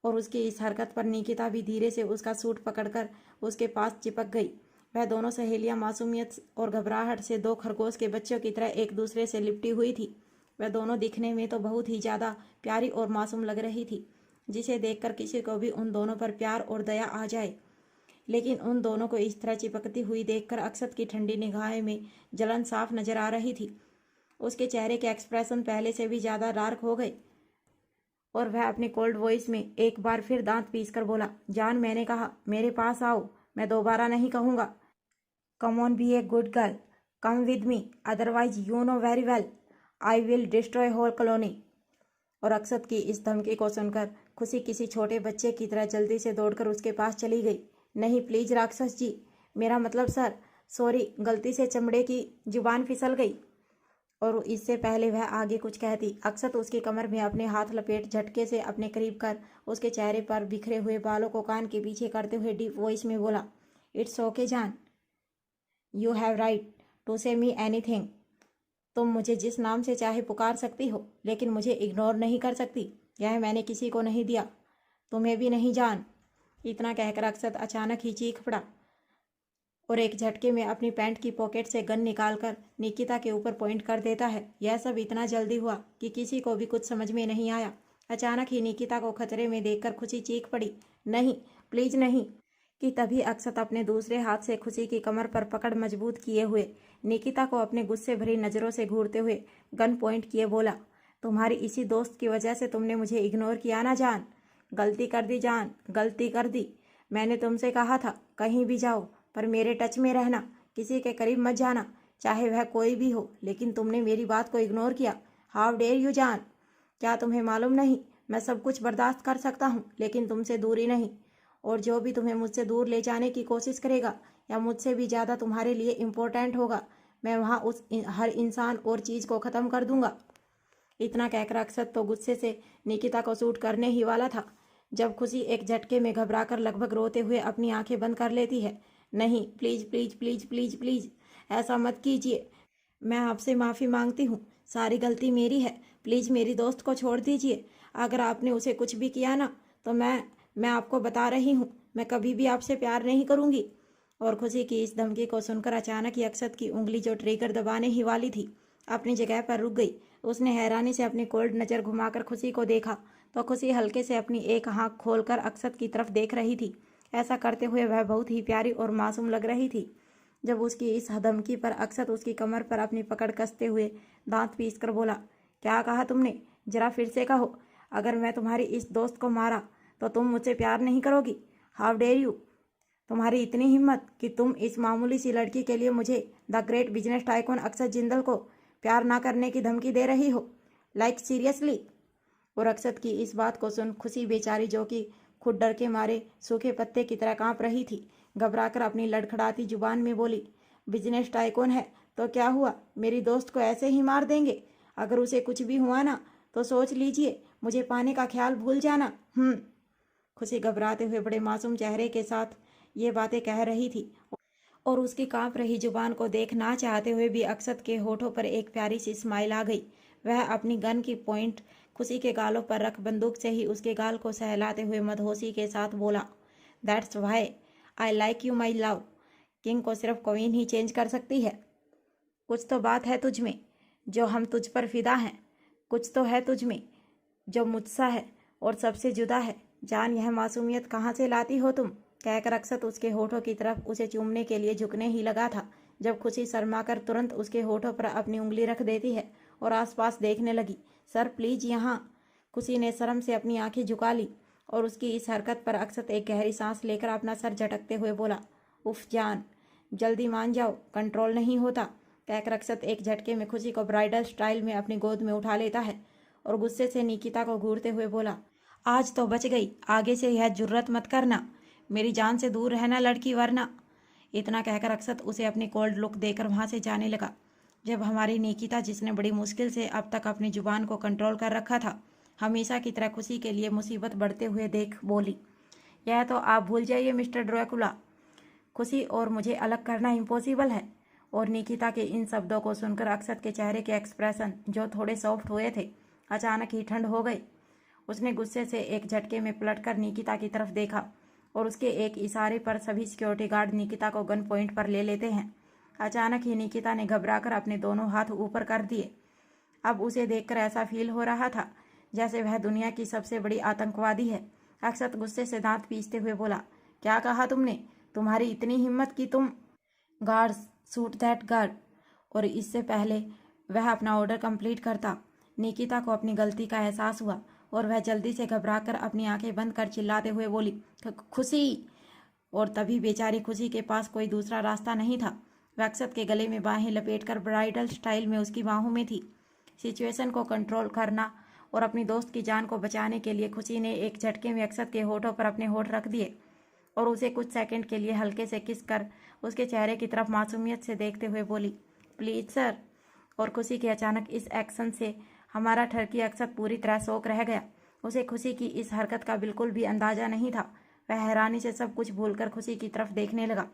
और उसकी इस हरकत पर निकिता भी धीरे से उसका सूट पकड़कर उसके पास चिपक गई। वह दोनों सहेलियां मासूमियत और घबराहट से 2 खरगोश के बच्चों की तरह एक दूसरे से लिपटी हुई थी। वह दोनों दिखने में तो बहुत ही ज़्यादा प्यारी और मासूम लग रही थी, जिसे देखकर किसी को भी उन दोनों पर प्यार और दया आ जाए। लेकिन उन दोनों को इस तरह चिपकती हुई देखकर अक्षत की ठंडी निगाहें में जलन साफ नजर आ रही थी। उसके चेहरे के एक्सप्रेशन पहले से भी ज़्यादा डार्क हो गए और वह अपने कोल्ड वॉइस में एक बार फिर दांत पीसकर बोला, जान मैंने कहा मेरे पास आओ, मैं दोबारा नहीं कहूँगा। Come on be a good girl, come with me, otherwise you know very well I will destroy whole colony. और अक्षत की इस धमकी को सुनकर खुशी किसी छोटे बच्चे की तरह जल्दी से दौड़कर उसके पास चली गई। नहीं प्लीज राक्षस जी, मेरा मतलब सर, सॉरी, गलती से चमड़े की जुबान फिसल गई। और इससे पहले वह आगे कुछ कहती, अक्षत उसकी कमर में अपने हाथ लपेट झटके से अपने करीब कर उसके चेहरे पर बिखरे हुए बालों को कान के पीछे करते हुए डीप वॉइस में बोला, इट्स ओके जान, यू हैव राइट टू से मी एनीथिंग। तुम मुझे जिस नाम से चाहे पुकार सकती हो, लेकिन मुझे इग्नोर नहीं कर सकती। यह मैंने किसी को नहीं दिया, तुम्हें भी नहीं जान। इतना कहकर अक्षत अचानक ही चीख पड़ा और एक झटके में अपनी पैंट की पॉकेट से गन निकालकर निकिता के ऊपर पॉइंट कर देता है। यह सब इतना जल्दी हुआ कि किसी को भी कुछ समझ में नहीं आया। अचानक ही निकिता को खतरे में देखकर खुशी चीख पड़ी, नहीं, प्लीज नहीं। कि तभी अक्षत अपने दूसरे हाथ से खुशी की कमर पर पकड़ मजबूत किए हुए निकिता को अपने गुस्से भरी नज़रों से घूरते हुए गन पॉइंट किए बोला, तुम्हारी इसी दोस्त की वजह से तुमने मुझे इग्नोर किया ना जान। गलती कर दी जान, गलती कर दी। मैंने तुमसे कहा था कहीं भी जाओ पर मेरे टच में रहना, किसी के करीब मत जाना, चाहे वह कोई भी हो, लेकिन तुमने मेरी बात को इग्नोर किया। हाउ डेयर यू जान। क्या तुम्हें मालूम नहीं, मैं सब कुछ बर्दाश्त कर सकता हूँ, लेकिन तुमसे दूरी नहीं। और जो भी तुम्हें मुझसे दूर ले जाने की कोशिश करेगा या मुझसे भी ज़्यादा तुम्हारे लिए इम्पोर्टेंट होगा, मैं वहाँ उस हर इंसान और चीज़ को ख़त्म कर दूंगा। इतना कहकर अक्षत तो गुस्से से निकिता को शूट करने ही वाला था, जब खुशी एक झटके में घबराकर लगभग रोते हुए अपनी आंखें बंद कर लेती है। नहीं, please please please please please ऐसा मत कीजिए। मैं आपसे माफ़ी मांगती हूँ, सारी गलती मेरी है। प्लीज़ मेरी दोस्त को छोड़ दीजिए। अगर आपने उसे कुछ भी किया ना, तो मैं आपको बता रही हूँ, मैं कभी भी आपसे प्यार नहीं करूँगी। और खुशी की इस धमकी को सुनकर अचानक ही अक्षत की उंगली जो ट्रिगर दबाने ही वाली थी, अपनी जगह पर रुक गई। उसने हैरानी से अपनी कोल्ड नज़र घुमाकर खुशी को देखा तो खुशी हल्के से अपनी एक आंख खोलकर अक्षत की तरफ देख रही थी। ऐसा करते हुए वह बहुत ही प्यारी और मासूम लग रही थी। जब उसकी इस धमकी पर अक्षत उसकी कमर पर अपनी पकड़ कसते हुए दांत पीसकर बोला, क्या कहा तुमने? जरा फिर से कहो। अगर मैं तुम्हारी इस दोस्त को मारा तो तुम मुझसे प्यार नहीं करोगी? How dare you. तुम्हारी इतनी हिम्मत कि तुम इस मामूली सी लड़की के लिए मुझे, द ग्रेट बिजनेस टाइकून अक्षत जिंदल को, प्यार ना करने की धमकी दे रही हो? Like seriously. और अक्षत की इस बात को सुन खुशी बेचारी, जो कि खुद डर के मारे सूखे पत्ते की तरह कांप रही थी, घबराकर अपनी लड़खड़ाती जुबान में बोली, बिजनेस टाइकून है तो क्या हुआ? मेरी दोस्त को ऐसे ही मार देंगे? अगर उसे कुछ भी हुआ ना तो सोच लीजिए मुझे पाने का ख्याल भूल जाना। खुशी घबराते हुए बड़े मासूम चेहरे के साथ ये बातें कह रही थी और उसकी कांप रही जुबान को देख ना चाहते हुए भी अक्षत के होठों पर एक प्यारी सी स्माइल आ गई। वह अपनी गन की पॉइंट खुशी के गालों पर रख बंदूक से ही उसके गाल को सहलाते हुए मदहोशी के साथ बोला, that's why I like you my love. King को सिर्फ क्वीन ही चेंज कर सकती है। कुछ तो बात है तुझ में जो हम तुझ पर फिदा हैं, कुछ तो है तुझ में जो मुझसा है और सबसे जुदा है। जान, यह मासूमियत कहाँ से लाती हो तुम? कहकर अक्षत उसके होठों की तरफ उसे चूमने के लिए झुकने ही लगा था, जब खुशी शर्माकर तुरंत उसके होठों पर अपनी उंगली रख देती है और आसपास देखने लगी। सर प्लीज यहाँ। खुशी ने शर्म से अपनी आंखें झुका ली और उसकी इस हरकत पर अक्षत एक गहरी सांस लेकर अपना सर झटकते हुए बोला, उफ जान, जल्दी मान जाओ, कंट्रोल नहीं होता। कहकर अक्षत एक झटके में खुशी को ब्राइडल स्टाइल में अपनी गोद में उठा लेता है और गुस्से से निकिता को घूरते हुए बोला, आज तो बच गई, आगे से यह जुर्रत मत करना, मेरी जान से दूर रहना लड़की, वरना। इतना कहकर अक्षत उसे अपनी कोल्ड लुक देकर वहां से जाने लगा। जब हमारी निकिता, जिसने बड़ी मुश्किल से अब तक अपनी जुबान को कंट्रोल कर रखा था, हमेशा की तरह खुशी के लिए मुसीबत बढ़ते हुए देख बोली, यह तो आप भूल जाइए मिस्टर ड्रैकुला, खुशी और मुझे अलग करना इम्पॉसिबल है। और निकिता के इन शब्दों को सुनकर अक्षत के चेहरे के एक्सप्रेशन, जो थोड़े सॉफ्ट हुए थे, अचानक ही ठंड हो गए। उसने गुस्से से एक झटके में पलटकर निकिता की तरफ देखा और उसके एक इशारे पर सभी सिक्योरिटी गार्ड निकिता को गन पॉइंट पर ले लेते हैं। अचानक ही निकिता ने घबराकर अपने दोनों हाथ ऊपर कर दिए। अब उसे देखकर ऐसा फील हो रहा था जैसे वह दुनिया की सबसे बड़ी आतंकवादी है। अक्षत गुस्से से दांत पीसते हुए बोला, क्या कहा तुमने? तुम्हारी इतनी हिम्मत कि तुम? Guards, shoot that guard. और इससे पहले वह अपना ऑर्डर कंप्लीट करता, निकिता को अपनी गलती का एहसास हुआ और वह जल्दी से घबराकर अपनी आंखें बंद कर चिल्लाते हुए बोली, खुशी। और तभी बेचारी खुशी के पास कोई दूसरा रास्ता नहीं था। वह अक्षत के गले में बाहें लपेटकर ब्राइडल स्टाइल में उसकी बाहों में थी। सिचुएशन को कंट्रोल करना और अपनी दोस्त की जान को बचाने के लिए खुशी ने एक झटके में अक्षत के होठों पर अपने होठ रख दिए और उसे कुछ सेकंड के लिए हल्के से किस कर उसके चेहरे की तरफ मासूमियत से देखते हुए बोली, प्लीज सर। और खुशी के अचानक इस एक्शन से हमारा ठरकी अक्षत पूरी तरह शॉक रह गया। उसे खुशी की इस हरकत का बिल्कुल भी अंदाजा नहीं था। वह हैरानी से सब कुछ भूलकर खुशी की तरफ देखने लगा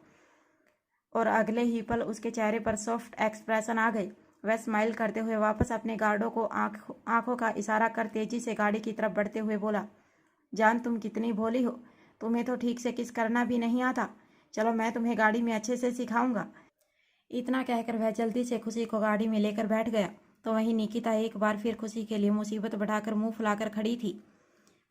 और अगले ही पल उसके चेहरे पर सॉफ्ट एक्सप्रेशन आ गए वह स्माइल करते हुए वापस अपने गार्डों को आंखों का इशारा कर तेजी से गाड़ी की तरफ बढ़ते हुए बोला, जान तुम कितनी भोली हो, तुम्हें तो ठीक से किस करना भी नहीं आता। चलो मैं तुम्हें गाड़ी में अच्छे से सिखाऊंगा। इतना कहकर वह जल्दी से खुशी को गाड़ी में लेकर बैठ गया। तो वहीं निकिता एक बार फिर खुशी के लिए मुसीबत बढ़ाकर मुंह फुलाकर खड़ी थी।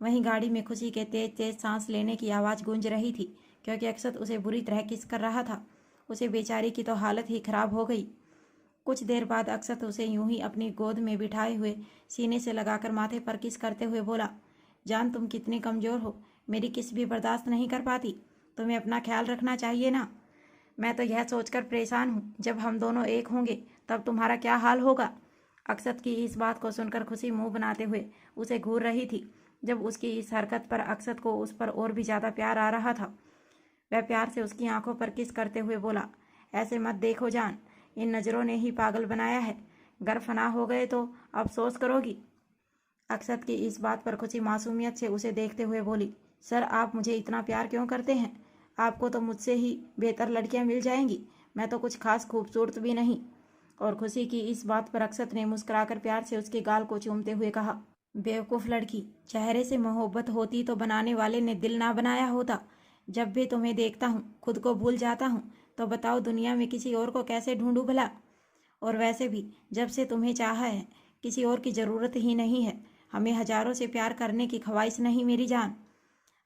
वहीं गाड़ी में खुशी के तेज तेज सांस लेने की आवाज़ गूंज रही थी, क्योंकि अक्षत उसे बुरी तरह किस कर रहा था। उसे बेचारी की तो हालत ही खराब हो गई। कुछ देर बाद अक्षत उसे यूं ही अपनी गोद में बिठाए हुए सीने से लगाकर माथे पर किस करते हुए बोला, जान तुम कितनी कमज़ोर हो, मेरी किस भी बर्दाश्त नहीं कर पाती। तुम्हें अपना ख्याल रखना चाहिए ना। मैं तो यह सोचकर परेशान हूँ, जब हम दोनों एक होंगे तब तुम्हारा क्या हाल होगा। अक्षत की इस बात को सुनकर खुशी मुंह बनाते हुए उसे घूर रही थी। जब उसकी इस हरकत पर अक्षत को उस पर और भी ज़्यादा प्यार आ रहा था। वह प्यार से उसकी आंखों पर किस करते हुए बोला, ऐसे मत देखो जान, इन नज़रों ने ही पागल बनाया है। घर फना हो गए तो अफसोस करोगी। अक्षत की इस बात पर खुशी मासूमियत से उसे देखते हुए बोली, सर आप मुझे इतना प्यार क्यों करते हैं? आपको तो मुझसे ही बेहतर लड़कियां मिल जाएंगी, मैं तो कुछ खास खूबसूरत भी नहीं। और खुशी की इस बात पर अक्षत ने मुस्कुराकर प्यार से उसके गाल को चूमते हुए कहा, बेवकूफ़ लड़की, चेहरे से मोहब्बत होती तो बनाने वाले ने दिल ना बनाया होता। जब भी तुम्हें देखता हूँ खुद को भूल जाता हूँ, तो बताओ दुनिया में किसी और को कैसे ढूंढूं भला। और वैसे भी जब से तुम्हें चाहा है किसी और की ज़रूरत ही नहीं है। हमें हजारों से प्यार करने की ख्वाहिश नहीं मेरी जान,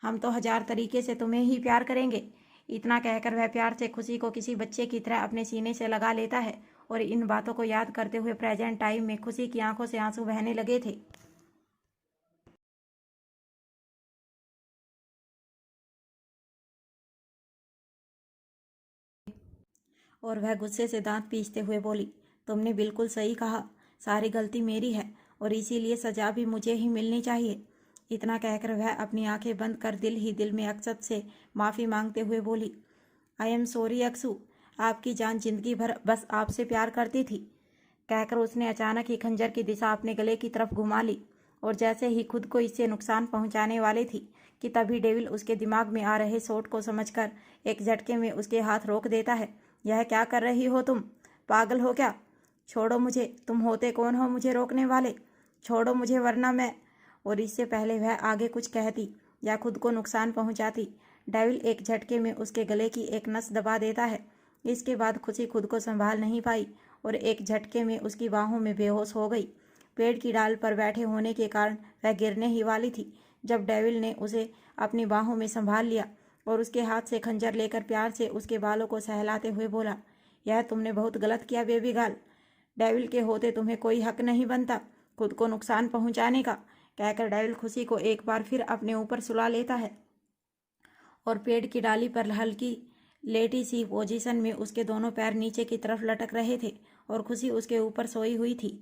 हम तो हजार तरीके से तुम्हें ही प्यार करेंगे। इतना कहकर वह प्यार से खुशी को किसी बच्चे की तरह अपने सीने से लगा लेता है। और इन बातों को याद करते हुए प्रेजेंट टाइम में खुशी की आंखों से आंसू बहने लगे थे। और वह गुस्से से दांत पीसते हुए बोली, तुमने बिल्कुल सही कहा, सारी गलती मेरी है और इसीलिए सजा भी मुझे ही मिलनी चाहिए। इतना कहकर वह अपनी आंखें बंद कर दिल ही दिल में अक्षत से माफ़ी मांगते हुए बोली, आई एम सॉरी अक्षु, आपकी जान जिंदगी भर बस आपसे प्यार करती थी। कहकर उसने अचानक ही खंजर की दिशा अपने गले की तरफ घुमा ली। और जैसे ही खुद को इससे नुकसान पहुंचाने वाली थी कि तभी डेविल उसके दिमाग में आ रहे शॉट को समझकर एक झटके में उसके हाथ रोक देता है। यह क्या कर रही हो तुम? पागल हो क्या? छोड़ो मुझे, तुम होते कौन हो मुझे रोकने वाले? छोड़ो मुझे वरना मैं। और इससे पहले वह आगे कुछ कहती या खुद को नुकसान पहुंचाती, डेविल एक झटके में उसके गले की एक नस दबा देता है। इसके बाद खुशी खुद को संभाल नहीं पाई और एक झटके में उसकी बाहों में बेहोश हो गई। पेड़ की डाल पर बैठे होने के कारण वह गिरने ही वाली थी जब डेविल ने उसे अपनी बाहों में संभाल लिया और उसके हाथ से खंजर लेकर प्यार से उसके बालों को सहलाते हुए बोला, यह तुमने बहुत गलत किया बेबी गर्ल। डेविल के होते तुम्हें कोई हक नहीं बनता खुद को नुकसान पहुंचाने का। कहकर डेविल खुशी को एक बार फिर अपने ऊपर सुला लेता है और पेड़ की डाली पर हल्की लेटी सी पोजीशन में उसके दोनों पैर नीचे की तरफ लटक रहे थे और खुशी उसके ऊपर सोई हुई थी।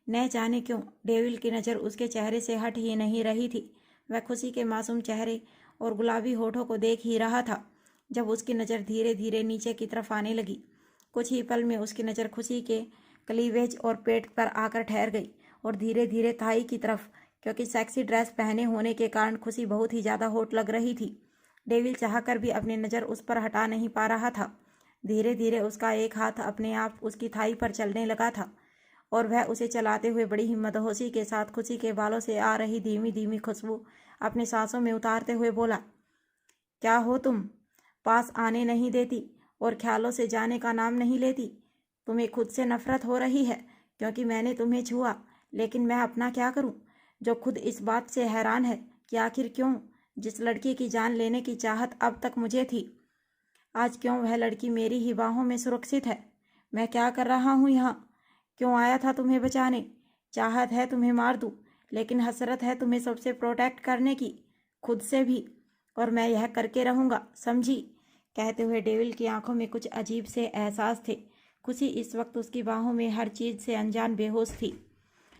न जाने क्यों डेविल की नज़र उसके चेहरे से हट ही नहीं रही थी। वह खुशी के मासूम चेहरे और गुलाबी होठों को देख ही रहा था जब उसकी नज़र धीरे धीरे नीचे की तरफ आने लगी। कुछ ही पल में उसकी नज़र खुशी के क्लीवेज और पेट पर आकर ठहर गई और धीरे धीरे थाई की तरफ, क्योंकि सेक्सी ड्रेस पहने होने के कारण खुशी बहुत ही ज़्यादा हॉट लग रही थी। डेविल चाहकर भी अपनी नज़र उस पर हटा नहीं पा रहा था। धीरे धीरे उसका एक हाथ अपने आप उसकी थाई पर चलने लगा था और वह उसे चलाते हुए बड़ी ही मदहोशी के साथ खुशी के बालों से आ रही धीमी धीमी खुशबू अपने सांसों में उतारते हुए बोला, क्या हो तुम? पास आने नहीं देती और ख्यालों से जाने का नाम नहीं लेती। तुम्हें खुद से नफरत हो रही है क्योंकि मैंने तुम्हें छुआ, लेकिन मैं अपना क्या करूं जो खुद इस बात से हैरान है कि आखिर क्यों जिस लड़की की जान लेने की चाहत अब तक मुझे थी, आज क्यों वह लड़की मेरी ही बाहों में सुरक्षित है। मैं क्या कर रहा हूँ यहाँ? क्यों आया था तुम्हें बचाने? चाहत है तुम्हें मार दूँ, लेकिन हसरत है तुम्हें सबसे प्रोटेक्ट करने की, खुद से भी, और मैं यह करके रहूँगा, समझी? कहते हुए डेविल की आंखों में कुछ अजीब से एहसास थे। खुशी इस वक्त उसकी बाहों में हर चीज़ से अनजान बेहोश थी,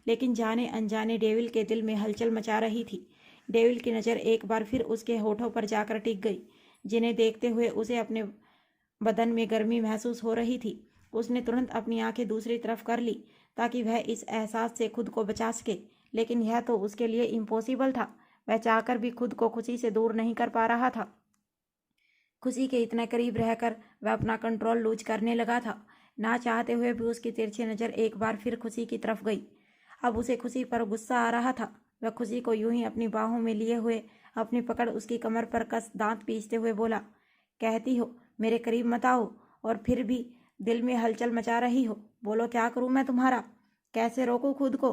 लेकिन जाने अनजाने डेविल के दिल में हलचल मचा रही थी। डेविल की नज़र एक बार फिर उसके होठों पर जाकर टिक गई, जिन्हें देखते हुए उसे अपने बदन में गर्मी महसूस हो रही थी। उसने तुरंत अपनी आंखें दूसरी तरफ कर ली ताकि वह इस एहसास से खुद को बचा सके, लेकिन यह तो उसके लिए इम्पॉसिबल था। वह चाहकर भी खुद को खुशी से दूर नहीं कर पा रहा था। खुशी के इतने करीब रहकर वह अपना कंट्रोल लूज करने लगा था। ना चाहते हुए भी उसकी तिरछी नज़र एक बार फिर खुशी की तरफ गई। अब उसे खुशी पर गुस्सा आ रहा था। वह खुशी को यूं ही अपनी बाहों में लिए हुए अपनी पकड़ उसकी कमर पर कस दांत पीसते हुए बोला, कहती हो मेरे करीब मत आओ और फिर भी दिल में हलचल मचा रही हो। बोलो क्या करूं मैं तुम्हारा, कैसे रोकूं खुद को।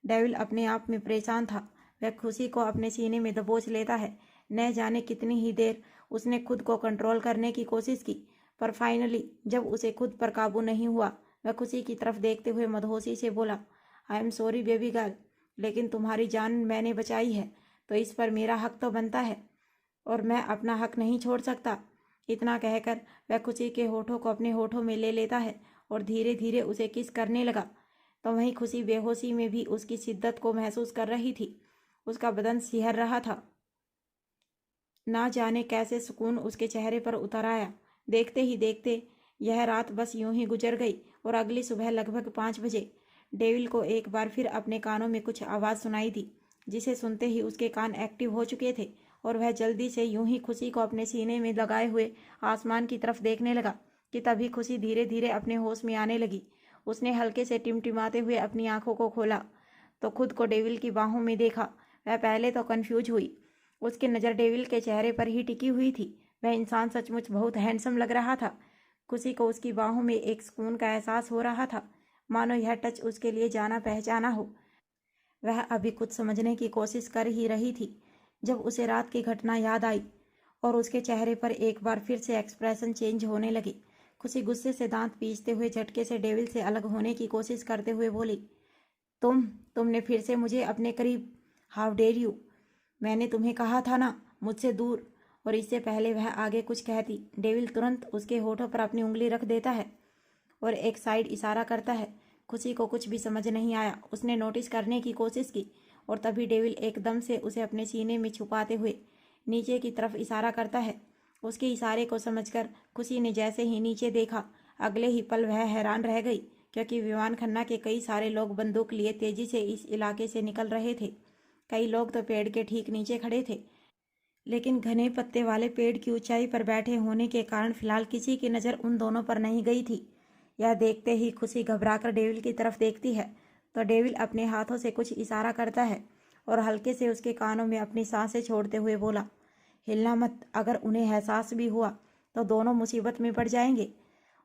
डेविल अपने आप में परेशान था। वह खुशी को अपने सीने में दबोच लेता है। न जाने कितनी ही देर उसने खुद को कंट्रोल करने की कोशिश की, पर फाइनली जब उसे खुद पर काबू नहीं हुआ, वह खुशी की तरफ देखते हुए मदहोशी से बोला, I am sorry baby girl, लेकिन तुम्हारी जान मैंने बचाई है तो इस पर मेरा हक तो बनता है और मैं अपना हक नहीं छोड़ सकता। इतना कहकर वह खुशी के होठों को अपने होठों में ले लेता है और धीरे धीरे उसे किस करने लगा। तो वहीं खुशी बेहोशी में भी उसकी शिद्दत को महसूस कर रही थी। उसका बदन सिहर रहा था। ना जाने कैसे सुकून उसके चेहरे पर उतर आया। देखते ही देखते यह रात बस यूं ही गुजर गई और अगली सुबह लगभग 5 बजे डेविल को एक बार फिर अपने कानों में कुछ आवाज़ सुनाई दी, जिसे सुनते ही उसके कान एक्टिव हो चुके थे और वह जल्दी से यूं ही खुशी को अपने सीने में लगाए हुए आसमान की तरफ देखने लगा कि तभी खुशी धीरे धीरे अपने होश में आने लगी। उसने हल्के से टिमटिमाते हुए अपनी आंखों को खोला तो खुद को डेविल की बाहों में देखा। वह पहले तो कन्फ्यूज हुई। उसकी नज़र डेविल के चेहरे पर ही टिकी हुई थी। वह इंसान सचमुच बहुत हैंडसम लग रहा था। खुशी को उसकी बाहों में एक सुकून का एहसास हो रहा था, मानो यह टच उसके लिए जाना पहचाना हो। वह अभी कुछ समझने की कोशिश कर ही रही थी जब उसे रात की घटना याद आई और उसके चेहरे पर एक बार फिर से एक्सप्रेशन चेंज होने लगे। खुशी गुस्से से दांत पीसते हुए झटके से डेविल से अलग होने की कोशिश करते हुए बोली, तुमने फिर से मुझे अपने करीब, हाउ डेयर यू। मैंने तुम्हें कहा था ना मुझसे दूर। और इससे पहले वह आगे कुछ कहती, डेविल तुरंत उसके होठों पर अपनी उंगली रख देता है और एक साइड इशारा करता है। खुशी को कुछ भी समझ नहीं आया। उसने नोटिस करने की कोशिश की और तभी डेविल एकदम से उसे अपने सीने में छुपाते हुए नीचे की तरफ इशारा करता है। उसके इशारे को समझकर खुशी ने जैसे ही नीचे देखा, अगले ही पल वह हैरान रह गई, क्योंकि विमान खन्ना के कई सारे लोग बंदूक लिए तेजी से इस इलाके से निकल रहे थे। कई लोग तो पेड़ के ठीक नीचे खड़े थे, लेकिन घने पत्ते वाले पेड़ की ऊंचाई पर बैठे होने के कारण फिलहाल किसी की नज़र उन दोनों पर नहीं गई थी। यह देखते ही खुशी घबराकर डेविल की तरफ देखती है तो डेविल अपने हाथों से कुछ इशारा करता है और हल्के से उसके कानों में अपनी सांसें छोड़ते हुए बोला, हिलना मत, अगर उन्हें एहसास भी हुआ तो दोनों मुसीबत में पड़ जाएंगे।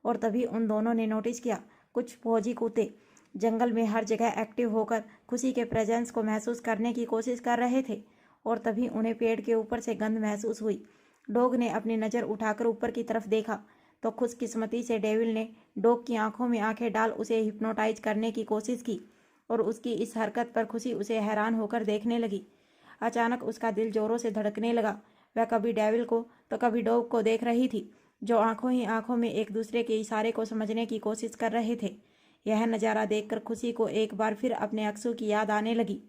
और तभी उन दोनों ने नोटिस किया कुछ फौजी कुत्ते जंगल में हर जगह एक्टिव होकर खुशी के प्रेजेंस को महसूस करने की कोशिश कर रहे थे। और तभी उन्हें पेड़ के ऊपर से गंध महसूस हुई। डॉग ने अपनी नज़र उठाकर ऊपर की तरफ देखा तो खुशकिस्मती से डेविल ने डॉग की आंखों में आंखें डाल उसे हिप्नोटाइज करने की कोशिश की और उसकी इस हरकत पर खुशी उसे हैरान होकर देखने लगी। अचानक उसका दिल जोरों से धड़कने लगा। वह कभी डेविल को तो कभी डॉग को देख रही थी, जो आंखों ही आंखों में एक दूसरे के इशारे को समझने की कोशिश कर रहे थे। यह नज़ारा देखकर खुशी को एक बार फिर अपने अक्सू की याद आने लगी।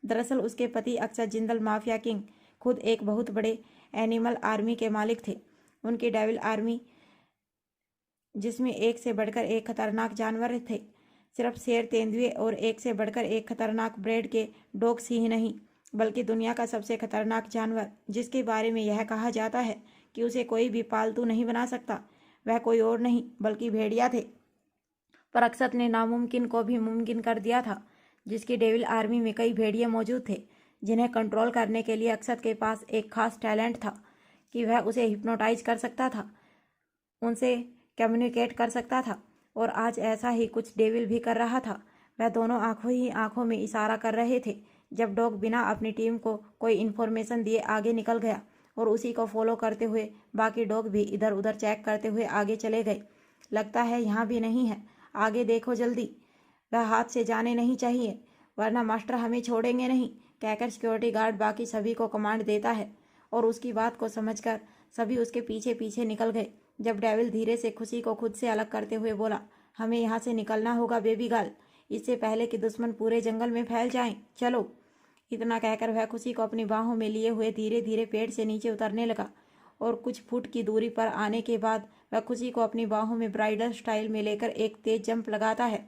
दरअसल उसके पति अक्सर जिंदल माफिया किंग खुद एक बहुत बड़े एनिमल आर्मी के मालिक थे। उनकी डेविल आर्मी, जिसमें एक से बढ़कर एक खतरनाक जानवर थे, सिर्फ शेर, तेंदुए और एक से बढ़कर एक खतरनाक ब्रीड के डॉग्स ही नहीं, बल्कि दुनिया का सबसे खतरनाक जानवर, जिसके बारे में यह कहा जाता है कि उसे कोई भी पालतू नहीं बना सकता, वह कोई और नहीं बल्कि भेड़िया थे। पर अक्षत ने नामुमकिन को भी मुमकिन कर दिया था। जिसकी डेविल आर्मी में कई भेड़िए मौजूद थे, जिन्हें कंट्रोल करने के लिए अक्षत के पास एक खास टैलेंट था कि वह उसे हिप्नोटाइज कर सकता था, उनसे कम्युनिकेट कर सकता था। और आज ऐसा ही कुछ डेविल भी कर रहा था। वह दोनों आंखों ही आंखों में इशारा कर रहे थे जब डॉग बिना अपनी टीम को कोई इन्फॉर्मेशन दिए आगे निकल गया और उसी को फॉलो करते हुए बाकी डॉग भी इधर उधर चेक करते हुए आगे चले गए। लगता है यहाँ भी नहीं है, आगे देखो जल्दी, वह हाथ से जाने नहीं चाहिए वरना मास्टर हमें छोड़ेंगे नहीं, कहकर सिक्योरिटी गार्ड बाकी सभी को कमांड देता है। और उसकी बात को समझकर सभी उसके पीछे पीछे निकल गए। जब डेविल धीरे से खुशी को खुद से अलग करते हुए बोला, हमें यहाँ से निकलना होगा बेबी गर्ल, इससे पहले कि दुश्मन पूरे जंगल में फैल जाएं, चलो। इतना कहकर वह खुशी को अपनी बाहों में लिए हुए धीरे धीरे पेड़ से नीचे उतरने लगा और कुछ फुट की दूरी पर आने के बाद वह खुशी को अपनी बाहों में ब्राइडल स्टाइल में लेकर एक तेज जंप लगाता है।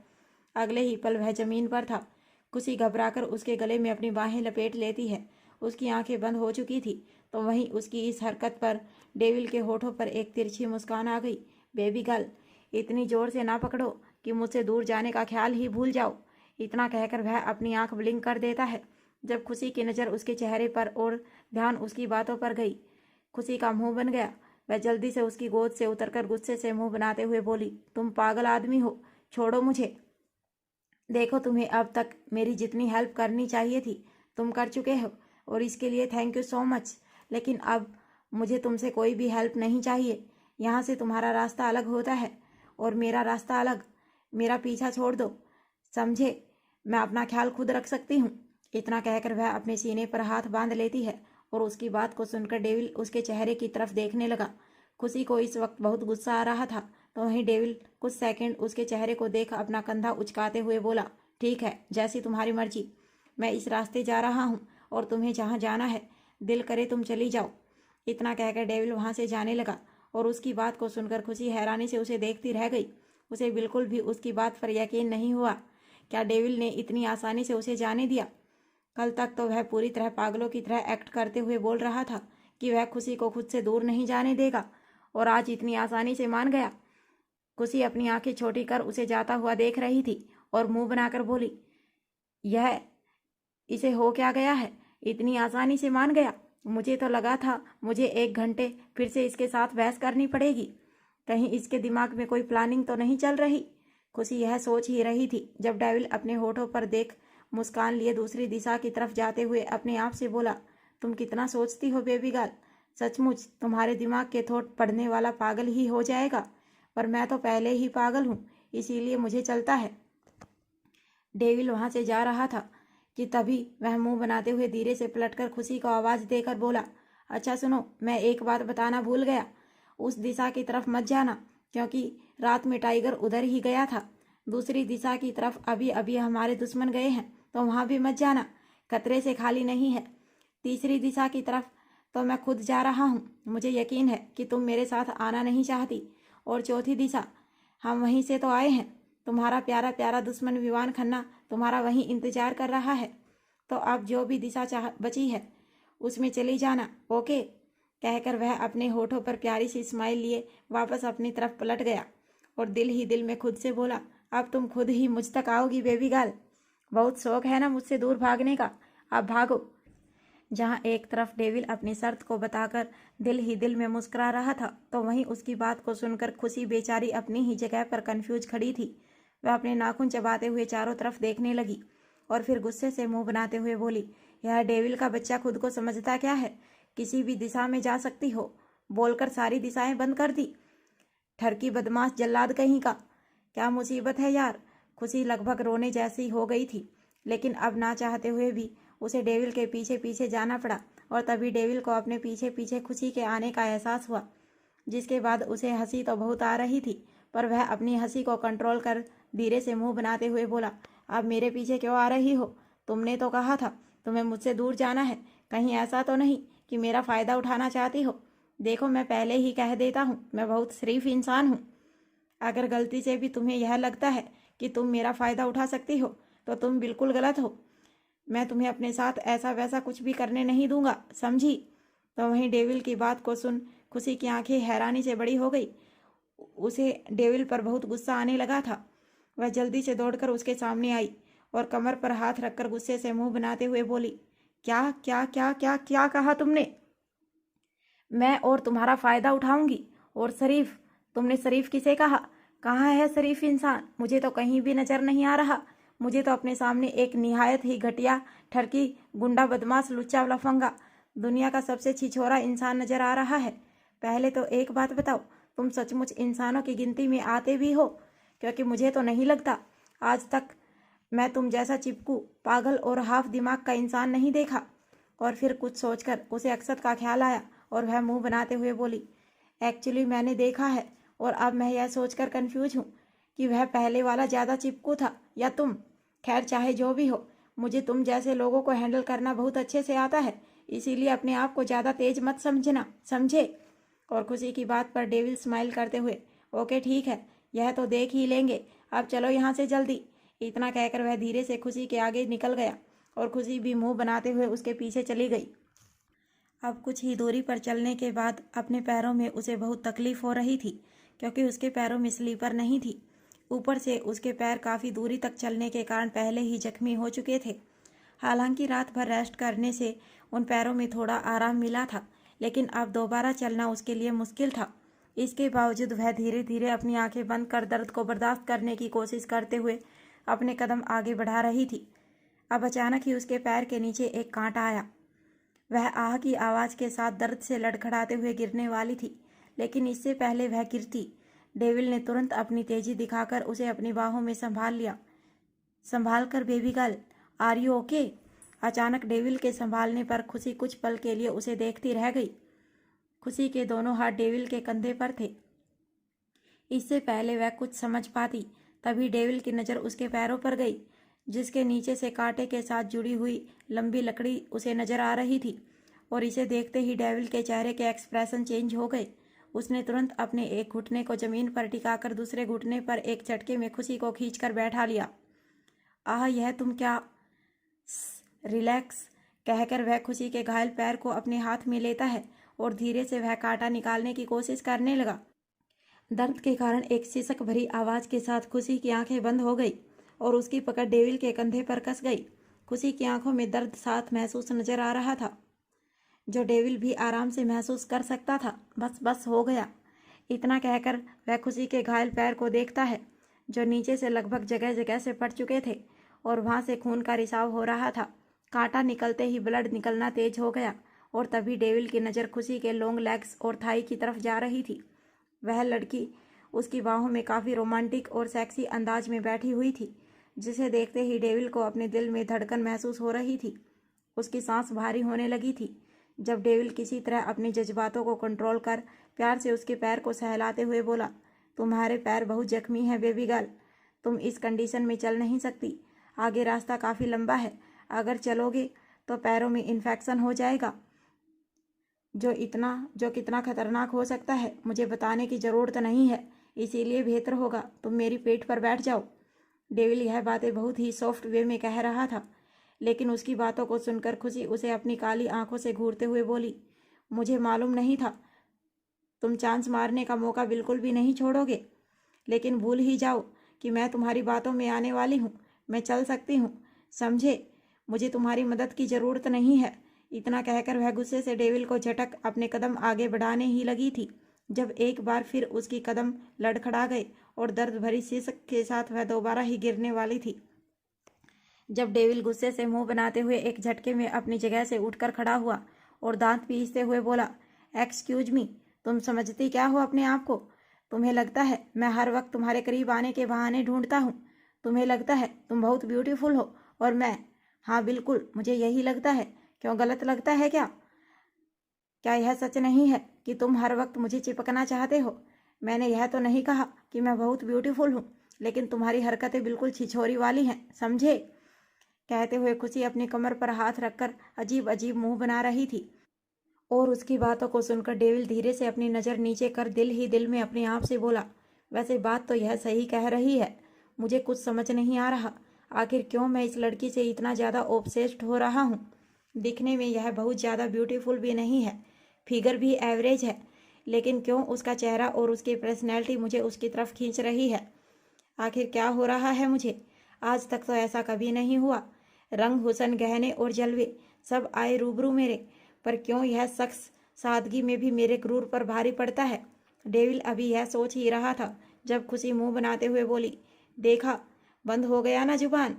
अगले ही पल वह जमीन पर था। खुशी घबराकर उसके गले में अपनी बाहें लपेट लेती है। उसकी आंखें बंद हो चुकी थी तो वहीं उसकी इस हरकत पर डेविल के होठों पर एक तिरछी मुस्कान आ गई। बेबी गर्ल, इतनी जोर से ना पकड़ो कि मुझसे दूर जाने का ख्याल ही भूल जाओ। इतना कहकर वह अपनी आंख ब्लिंक कर देता है। जब खुशी की नज़र उसके चेहरे पर और ध्यान उसकी बातों पर गई, खुशी का मुंह बन गया। वह जल्दी से उसकी गोद से उतरकर गुस्से से मुंह बनाते हुए बोली, तुम पागल आदमी हो, छोड़ो मुझे। देखो, तुम्हें अब तक मेरी जितनी हेल्प करनी चाहिए थी तुम कर चुके हो और इसके लिए थैंक यू सो मच। लेकिन अब मुझे तुमसे कोई भी हेल्प नहीं चाहिए। यहाँ से तुम्हारा रास्ता अलग होता है और मेरा रास्ता अलग। मेरा पीछा छोड़ दो, समझे? मैं अपना ख्याल खुद रख सकती हूँ। इतना कहकर वह अपने सीने पर हाथ बांध लेती है और उसकी बात को सुनकर डेविल उसके चेहरे की तरफ देखने लगा। खुशी को इस वक्त बहुत गुस्सा आ रहा था, तो वहीं डेविल कुछ सेकंड उसके चेहरे को देख अपना कंधा उचकाते हुए बोला, ठीक है, जैसी तुम्हारी मर्जी। मैं इस रास्ते जा रहा हूँ और तुम्हें जहाँ जाना है दिल करे तुम चली जाओ। इतना कहकर डेविल वहाँ से जाने लगा और उसकी बात को सुनकर खुशी हैरानी से उसे देखती रह गई। उसे बिल्कुल भी उसकी बात पर यकीन नहीं हुआ। क्या डेविल ने इतनी आसानी से उसे जाने दिया? कल तक तो वह पूरी तरह पागलों की तरह एक्ट करते हुए बोल रहा था कि वह खुशी को खुद से दूर नहीं जाने देगा, और आज इतनी आसानी से मान गया। खुशी अपनी आंखें छोटी कर उसे जाता हुआ देख रही थी और मुंह बनाकर बोली, यह इसे हो क्या गया है? इतनी आसानी से मान गया? मुझे तो लगा था मुझे 1 घंटे फिर से इसके साथ बहस करनी पड़ेगी। कहीं इसके दिमाग में कोई प्लानिंग तो नहीं चल रही। खुशी यह सोच ही रही थी जब डेविल अपने होठों पर देख मुस्कान लिए दूसरी दिशा की तरफ जाते हुए अपने आप से बोला, तुम कितना सोचती हो बेबी गर्ल। सचमुच तुम्हारे दिमाग के थॉट पढ़ने वाला पागल ही हो जाएगा, पर मैं तो पहले ही पागल हूँ, इसीलिए मुझे चलता है। डेविल वहां से जा रहा था कि तभी वह मुंह बनाते हुए धीरे से पलटकर खुशी को आवाज़ देकर बोला, अच्छा सुनो, मैं एक बात बताना भूल गया। उस दिशा की तरफ मत जाना, क्योंकि रात में टाइगर उधर ही गया था। दूसरी दिशा की तरफ अभी अभी हमारे दुश्मन गए हैं, तो वहाँ भी मत जाना, खतरे से खाली नहीं है। तीसरी दिशा की तरफ तो मैं खुद जा रहा हूँ, मुझे यकीन है कि तुम मेरे साथ आना नहीं चाहती। और चौथी दिशा, हम वहीं से तो आए हैं। तुम्हारा प्यारा प्यारा दुश्मन विवान खन्ना तुम्हारा वहीं इंतजार कर रहा है। तो अब जो भी दिशा बची है उसमें चली जाना, ओके? कहकर वह अपने होठों पर प्यारी सी स्माइल लिए वापस अपनी तरफ पलट गया और दिल ही दिल में खुद से बोला, अब तुम खुद ही मुझ तक आओगी बेबी गर्ल। बहुत शौक है ना मुझसे दूर भागने का, अब भागो। जहाँ एक तरफ डेविल अपनी शर्त को बताकर दिल ही दिल में मुस्कुरा रहा था, तो वहीं उसकी बात को सुनकर खुशी बेचारी अपनी ही जगह पर कंफ्यूज खड़ी थी। वह अपने नाखून चबाते हुए चारों तरफ देखने लगी और फिर गुस्से से मुंह बनाते हुए बोली, यह डेविल का बच्चा खुद को समझता क्या है? किसी भी दिशा में जा सकती हो बोलकर सारी दिशाएं बंद कर दी। ठरकी बदमाश जल्लाद कहीं का, क्या मुसीबत है यार। खुशी लगभग रोने जैसी हो गई थी, लेकिन अब ना चाहते हुए भी उसे डेविल के पीछे पीछे जाना पड़ा और तभी डेविल को अपने पीछे पीछे खुशी के आने का एहसास हुआ, जिसके बाद उसे हंसी तो बहुत आ रही थी, पर वह अपनी हंसी को कंट्रोल कर धीरे से मुंह बनाते हुए बोला, अब मेरे पीछे क्यों आ रही हो? तुमने तो कहा था तुम्हें मुझसे दूर जाना है, कहीं ऐसा तो नहीं कि मेरा फ़ायदा उठाना चाहती हो? देखो, मैं पहले ही कह देता हूँ, मैं बहुत शरीफ इंसान हूँ। अगर गलती से भी तुम्हें यह लगता है कि तुम मेरा फ़ायदा उठा सकती हो तो तुम बिल्कुल गलत हो। मैं तुम्हें अपने साथ ऐसा वैसा कुछ भी करने नहीं दूंगा, समझी? तो वहीं डेविल की बात को सुन खुशी की आंखें हैरानी से बड़ी हो गई। उसे डेविल पर बहुत गुस्सा आने लगा था। वह जल्दी से दौड़कर उसके सामने आई और कमर पर हाथ रखकर गुस्से से मुंह बनाते हुए बोली, क्या क्या क्या क्या क्या कहा तुमने? मैं और तुम्हारा फ़ायदा उठाऊंगी? और शरीफ? तुमने शरीफ किसे कहा? कहाँ है शरीफ इंसान? मुझे तो कहीं भी नज़र नहीं आ रहा। मुझे तो अपने सामने एक निहायत ही घटिया, ठरकी, गुंडा, बदमाश, लुच्चा, लफंगा, दुनिया का सबसे छिछोरा इंसान नज़र आ रहा है। पहले तो एक बात बताओ, तुम सचमुच इंसानों की गिनती में आते भी हो? क्योंकि मुझे तो नहीं लगता। आज तक मैं तुम जैसा चिपकू, पागल और हाफ दिमाग का इंसान नहीं देखा। और फिर कुछ सोचकर उसे अक्षत का ख्याल आया और वह मुंह बनाते हुए बोली, एक्चुअली मैंने देखा है और अब मैं यह सोचकर कंफ्यूज हूँ कि वह पहले वाला ज़्यादा चिपकू था या तुम। खैर, चाहे जो भी हो, मुझे तुम जैसे लोगों को हैंडल करना बहुत अच्छे से आता है, इसीलिए अपने आप को ज़्यादा तेज मत समझना, समझे? और खुशी की बात पर डेविल स्माइल करते हुए, ओके ठीक है, यह तो देख ही लेंगे, अब चलो यहाँ से जल्दी। इतना कहकर वह धीरे से खुशी के आगे निकल गया और खुशी भी मुंह बनाते हुए उसके पीछे चली गई। अब कुछ ही दूरी पर चलने के बाद अपने पैरों में उसे बहुत तकलीफ हो रही थी, क्योंकि उसके पैरों में स्लीपर नहीं थी। ऊपर से उसके पैर काफ़ी दूरी तक चलने के कारण पहले ही जख्मी हो चुके थे। हालांकि रात भर रेस्ट करने से उन पैरों में थोड़ा आराम मिला था, लेकिन अब दोबारा चलना उसके लिए मुश्किल था। इसके बावजूद वह धीरे धीरे अपनी आंखें बंद कर दर्द को बर्दाश्त करने की कोशिश करते हुए अपने कदम आगे बढ़ा रही थी। अब अचानक ही उसके पैर के नीचे एक कांटा आया। वह आह की आवाज़ के साथ दर्द से लड़खड़ाते हुए गिरने वाली थी, लेकिन इससे पहले वह गिरती, डेविल ने तुरंत अपनी तेजी दिखाकर उसे अपनी बाहों में संभाल लिया। संभाल कर baby girl, are you okay? अचानक डेविल के संभालने पर खुशी कुछ पल के लिए उसे देखती रह गई। खुशी के दोनों हाथ डेविल के कंधे पर थे। इससे पहले वह कुछ समझ पाती, तभी डेविल की नज़र उसके पैरों पर गई, जिसके नीचे से कांटे के साथ जुड़ी हुई लंबी लकड़ी उसे नजर आ रही थी। और इसे देखते ही डेविल के चेहरे के एक्सप्रेशन चेंज हो गए। उसने तुरंत अपने एक घुटने को जमीन पर टिकाकर दूसरे घुटने पर एक झटके में खुशी को खींचकर बैठा लिया। आह, यह तुम क्या? रिलैक्स, कहकर वह खुशी के घायल पैर को अपने हाथ में लेता है और धीरे से वह कांटा निकालने की कोशिश करने लगा। दर्द के कारण एक सिसक भरी आवाज़ के साथ खुशी की आंखें बंद हो गई और उसकी पकड़ डेविल के कंधे पर कस गई। खुशी की आंखों में दर्द साथ महसूस नजर आ रहा था, जो डेविल भी आराम से महसूस कर सकता था। बस बस हो गया, इतना कहकर वह खुशी के घायल पैर को देखता है, जो नीचे से लगभग जगह जगह से फट चुके थे और वहां से खून का रिसाव हो रहा था। कांटा निकलते ही ब्लड निकलना तेज हो गया और तभी डेविल की नज़र खुशी के लॉन्ग लेग्स और थाई की तरफ जा रही थी। वह लड़की उसकी बाहों में काफ़ी रोमांटिक और सेक्सी अंदाज में बैठी हुई थी, जिसे देखते ही डेविल को अपने दिल में धड़कन महसूस हो रही थी। उसकी सांस भारी होने लगी थी जब डेविल किसी तरह अपने जज्बातों को कंट्रोल कर प्यार से उसके पैर को सहलाते हुए बोला, तुम्हारे पैर बहुत जख्मी हैं बेबी गर्ल, तुम इस कंडीशन में चल नहीं सकती। आगे रास्ता काफ़ी लंबा है, अगर चलोगे तो पैरों में इन्फेक्शन हो जाएगा, जो कितना खतरनाक हो सकता है मुझे बताने की ज़रूरत नहीं है, इसीलिए बेहतर होगा तुम मेरी पेट पर बैठ जाओ। डेविल यह बातें बहुत ही सॉफ्ट वे में कह रहा था, लेकिन उसकी बातों को सुनकर खुशी उसे अपनी काली आंखों से घूरते हुए बोली, मुझे मालूम नहीं था तुम चांस मारने का मौका बिल्कुल भी नहीं छोड़ोगे, लेकिन भूल ही जाओ कि मैं तुम्हारी बातों में आने वाली हूँ। मैं चल सकती हूँ, समझे? मुझे तुम्हारी मदद की ज़रूरत नहीं है। इतना कहकर वह गुस्से से डेविल को झटक अपने कदम आगे बढ़ाने ही लगी थी, जब एक बार फिर उसकी कदम लड़खड़ा गए और दर्द भरी सिसक के साथ वह दोबारा ही गिरने वाली थी। जब डेविल गुस्से से मुंह बनाते हुए एक झटके में अपनी जगह से उठकर खड़ा हुआ और दांत पीसते हुए बोला, एक्सक्यूज मी, तुम समझती क्या हो अपने आप को? तुम्हें लगता है मैं हर वक्त तुम्हारे करीब आने के बहाने ढूंढता हूँ? तुम्हें लगता है तुम बहुत ब्यूटीफुल हो और मैं, हाँ बिल्कुल मुझे यही लगता है। क्यों, गलत लगता है क्या? क्या यह सच नहीं है कि तुम हर वक्त मुझे चिपकना चाहते हो? मैंने यह तो नहीं कहा कि मैं बहुत ब्यूटीफुल हूँ, लेकिन तुम्हारी हरकतें बिल्कुल छिछोरी वाली हैं, समझे? कहते हुए खुशी अपनी कमर पर हाथ रखकर अजीब अजीब मुंह बना रही थी और उसकी बातों को सुनकर डेविल धीरे से अपनी नज़र नीचे कर दिल ही दिल में अपने आप से बोला, वैसे बात तो यह सही कह रही है, मुझे कुछ समझ नहीं आ रहा, आखिर क्यों मैं इस लड़की से इतना ज़्यादा ऑब्सेस्ड हो रहा हूँ। दिखने में यह बहुत ज़्यादा ब्यूटीफुल भी नहीं है, फिगर भी एवरेज है, लेकिन क्यों उसका चेहरा और उसकी पर्सनैलिटी मुझे उसकी तरफ खींच रही है। आखिर क्या हो रहा है मुझे? आज तक तो ऐसा कभी नहीं हुआ। रंग, हुस्न, गहने और जलवे सब आए रूबरू मेरे, पर क्यों यह शख्स सादगी में भी मेरे क्रूर पर भारी पड़ता है। डेविल अभी यह सोच ही रहा था जब खुशी मुंह बनाते हुए बोली, देखा, बंद हो गया ना जुबान?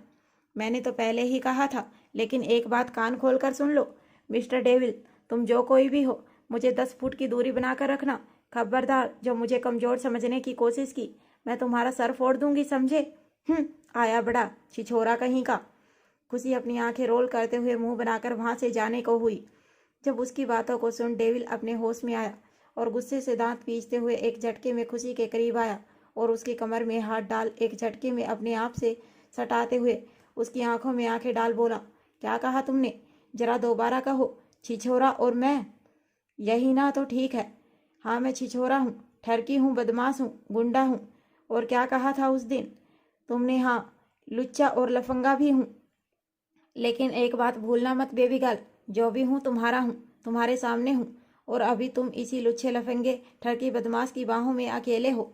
मैंने तो पहले ही कहा था, लेकिन एक बात कान खोल कर सुन लो मिस्टर डेविल, तुम जो कोई भी हो, मुझे 10 फुट की दूरी बनाकर रखना। खबरदार जो मुझे कमज़ोर समझने की कोशिश की, मैं तुम्हारा सर फोड़ दूंगी, समझे? आया बड़ा छिछोरा कहीं का। खुशी अपनी आंखें रोल करते हुए मुंह बनाकर वहां से जाने को हुई। जब उसकी बातों को सुन डेविल अपने होश में आया और गुस्से से दांत पीसते हुए एक झटके में खुशी के करीब आया और उसकी कमर में हाथ डाल एक झटके में अपने आप से सटाते हुए उसकी आंखों में आंखें डाल बोला, क्या कहा तुमने? जरा दोबारा कहो। छिछोरा और मैं? यही ना, तो ठीक है। हाँ, मैं छिछोरा हूँ, ठरकी हूँ, बदमाश हूँ, गुंडा हूँ। और क्या कहा था उस दिन तुमने? हाँ, लुच्चा और लफंगा भी हूँ। लेकिन एक बात भूलना मत बेबी गर्ल, जो भी हूँ तुम्हारा हूँ, तुम्हारे सामने हूँ और अभी तुम इसी लुच्छे लफंगे ठरकी बदमाश की बाहों में अकेले हो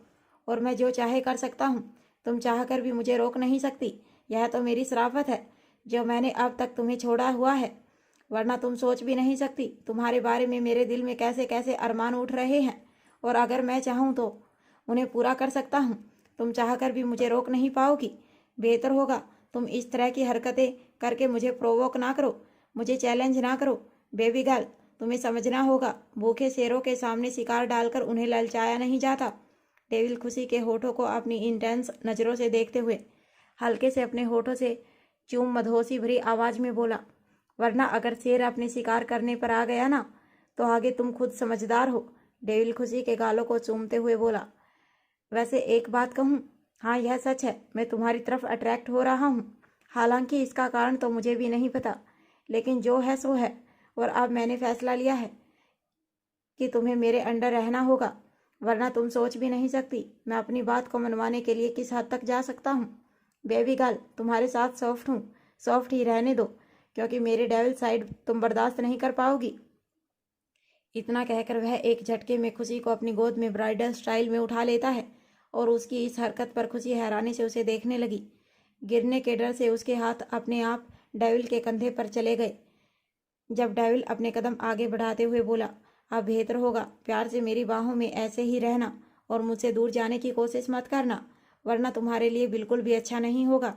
और मैं जो चाहे कर सकता हूँ। तुम चाह कर भी मुझे रोक नहीं सकती। यह तो मेरी शराफत है जो मैंने अब तक तुम्हें छोड़ा हुआ है, वरना तुम सोच भी नहीं सकती तुम्हारे बारे में मेरे दिल में कैसे कैसे अरमान उठ रहे हैं, और अगर मैं चाहूँ तो उन्हें पूरा कर सकता हूँ। तुम चाह कर भी मुझे रोक नहीं पाओगी। बेहतर होगा तुम इस तरह की हरकतें करके मुझे प्रोवोक ना करो, मुझे चैलेंज ना करो। बेबी गर्ल, तुम्हें समझना होगा, भूखे शेरों के सामने शिकार डालकर उन्हें ललचाया नहीं जाता। डेविल खुशी के होठों को अपनी इंटेंस नज़रों से देखते हुए हल्के से अपने होठों से चूम मधोसी भरी आवाज में बोला, वरना अगर शेर अपने शिकार करने पर आ गया ना तो आगे तुम खुद समझदार हो। डेविल खुशी के गालों को चूमते हुए बोला, वैसे एक बात कहूँ, हाँ यह सच है, मैं तुम्हारी तरफ अट्रैक्ट हो रहा हूँ। हालांकि इसका कारण तो मुझे भी नहीं पता, लेकिन जो है सो है, और अब मैंने फैसला लिया है कि तुम्हें मेरे अंडर रहना होगा, वरना तुम सोच भी नहीं सकती मैं अपनी बात को मनवाने के लिए किस हद तक जा सकता हूँ। बेबी गर्ल, तुम्हारे साथ सॉफ्ट हूँ, सॉफ्ट ही रहने दो, क्योंकि मेरे डेविल साइड तुम बर्दाश्त नहीं कर पाओगी। इतना कहकर वह एक झटके में खुशी को अपनी गोद में ब्राइडल स्टाइल में उठा लेता है और उसकी इस हरकत पर खुशी हैरानी से उसे देखने लगी। गिरने के डर से उसके हाथ अपने आप डेविल के कंधे पर चले गए। जब डेविल अपने कदम आगे बढ़ाते हुए बोला, अब बेहतर होगा प्यार से मेरी बाहों में ऐसे ही रहना और मुझसे दूर जाने की कोशिश मत करना, वरना तुम्हारे लिए बिल्कुल भी अच्छा नहीं होगा।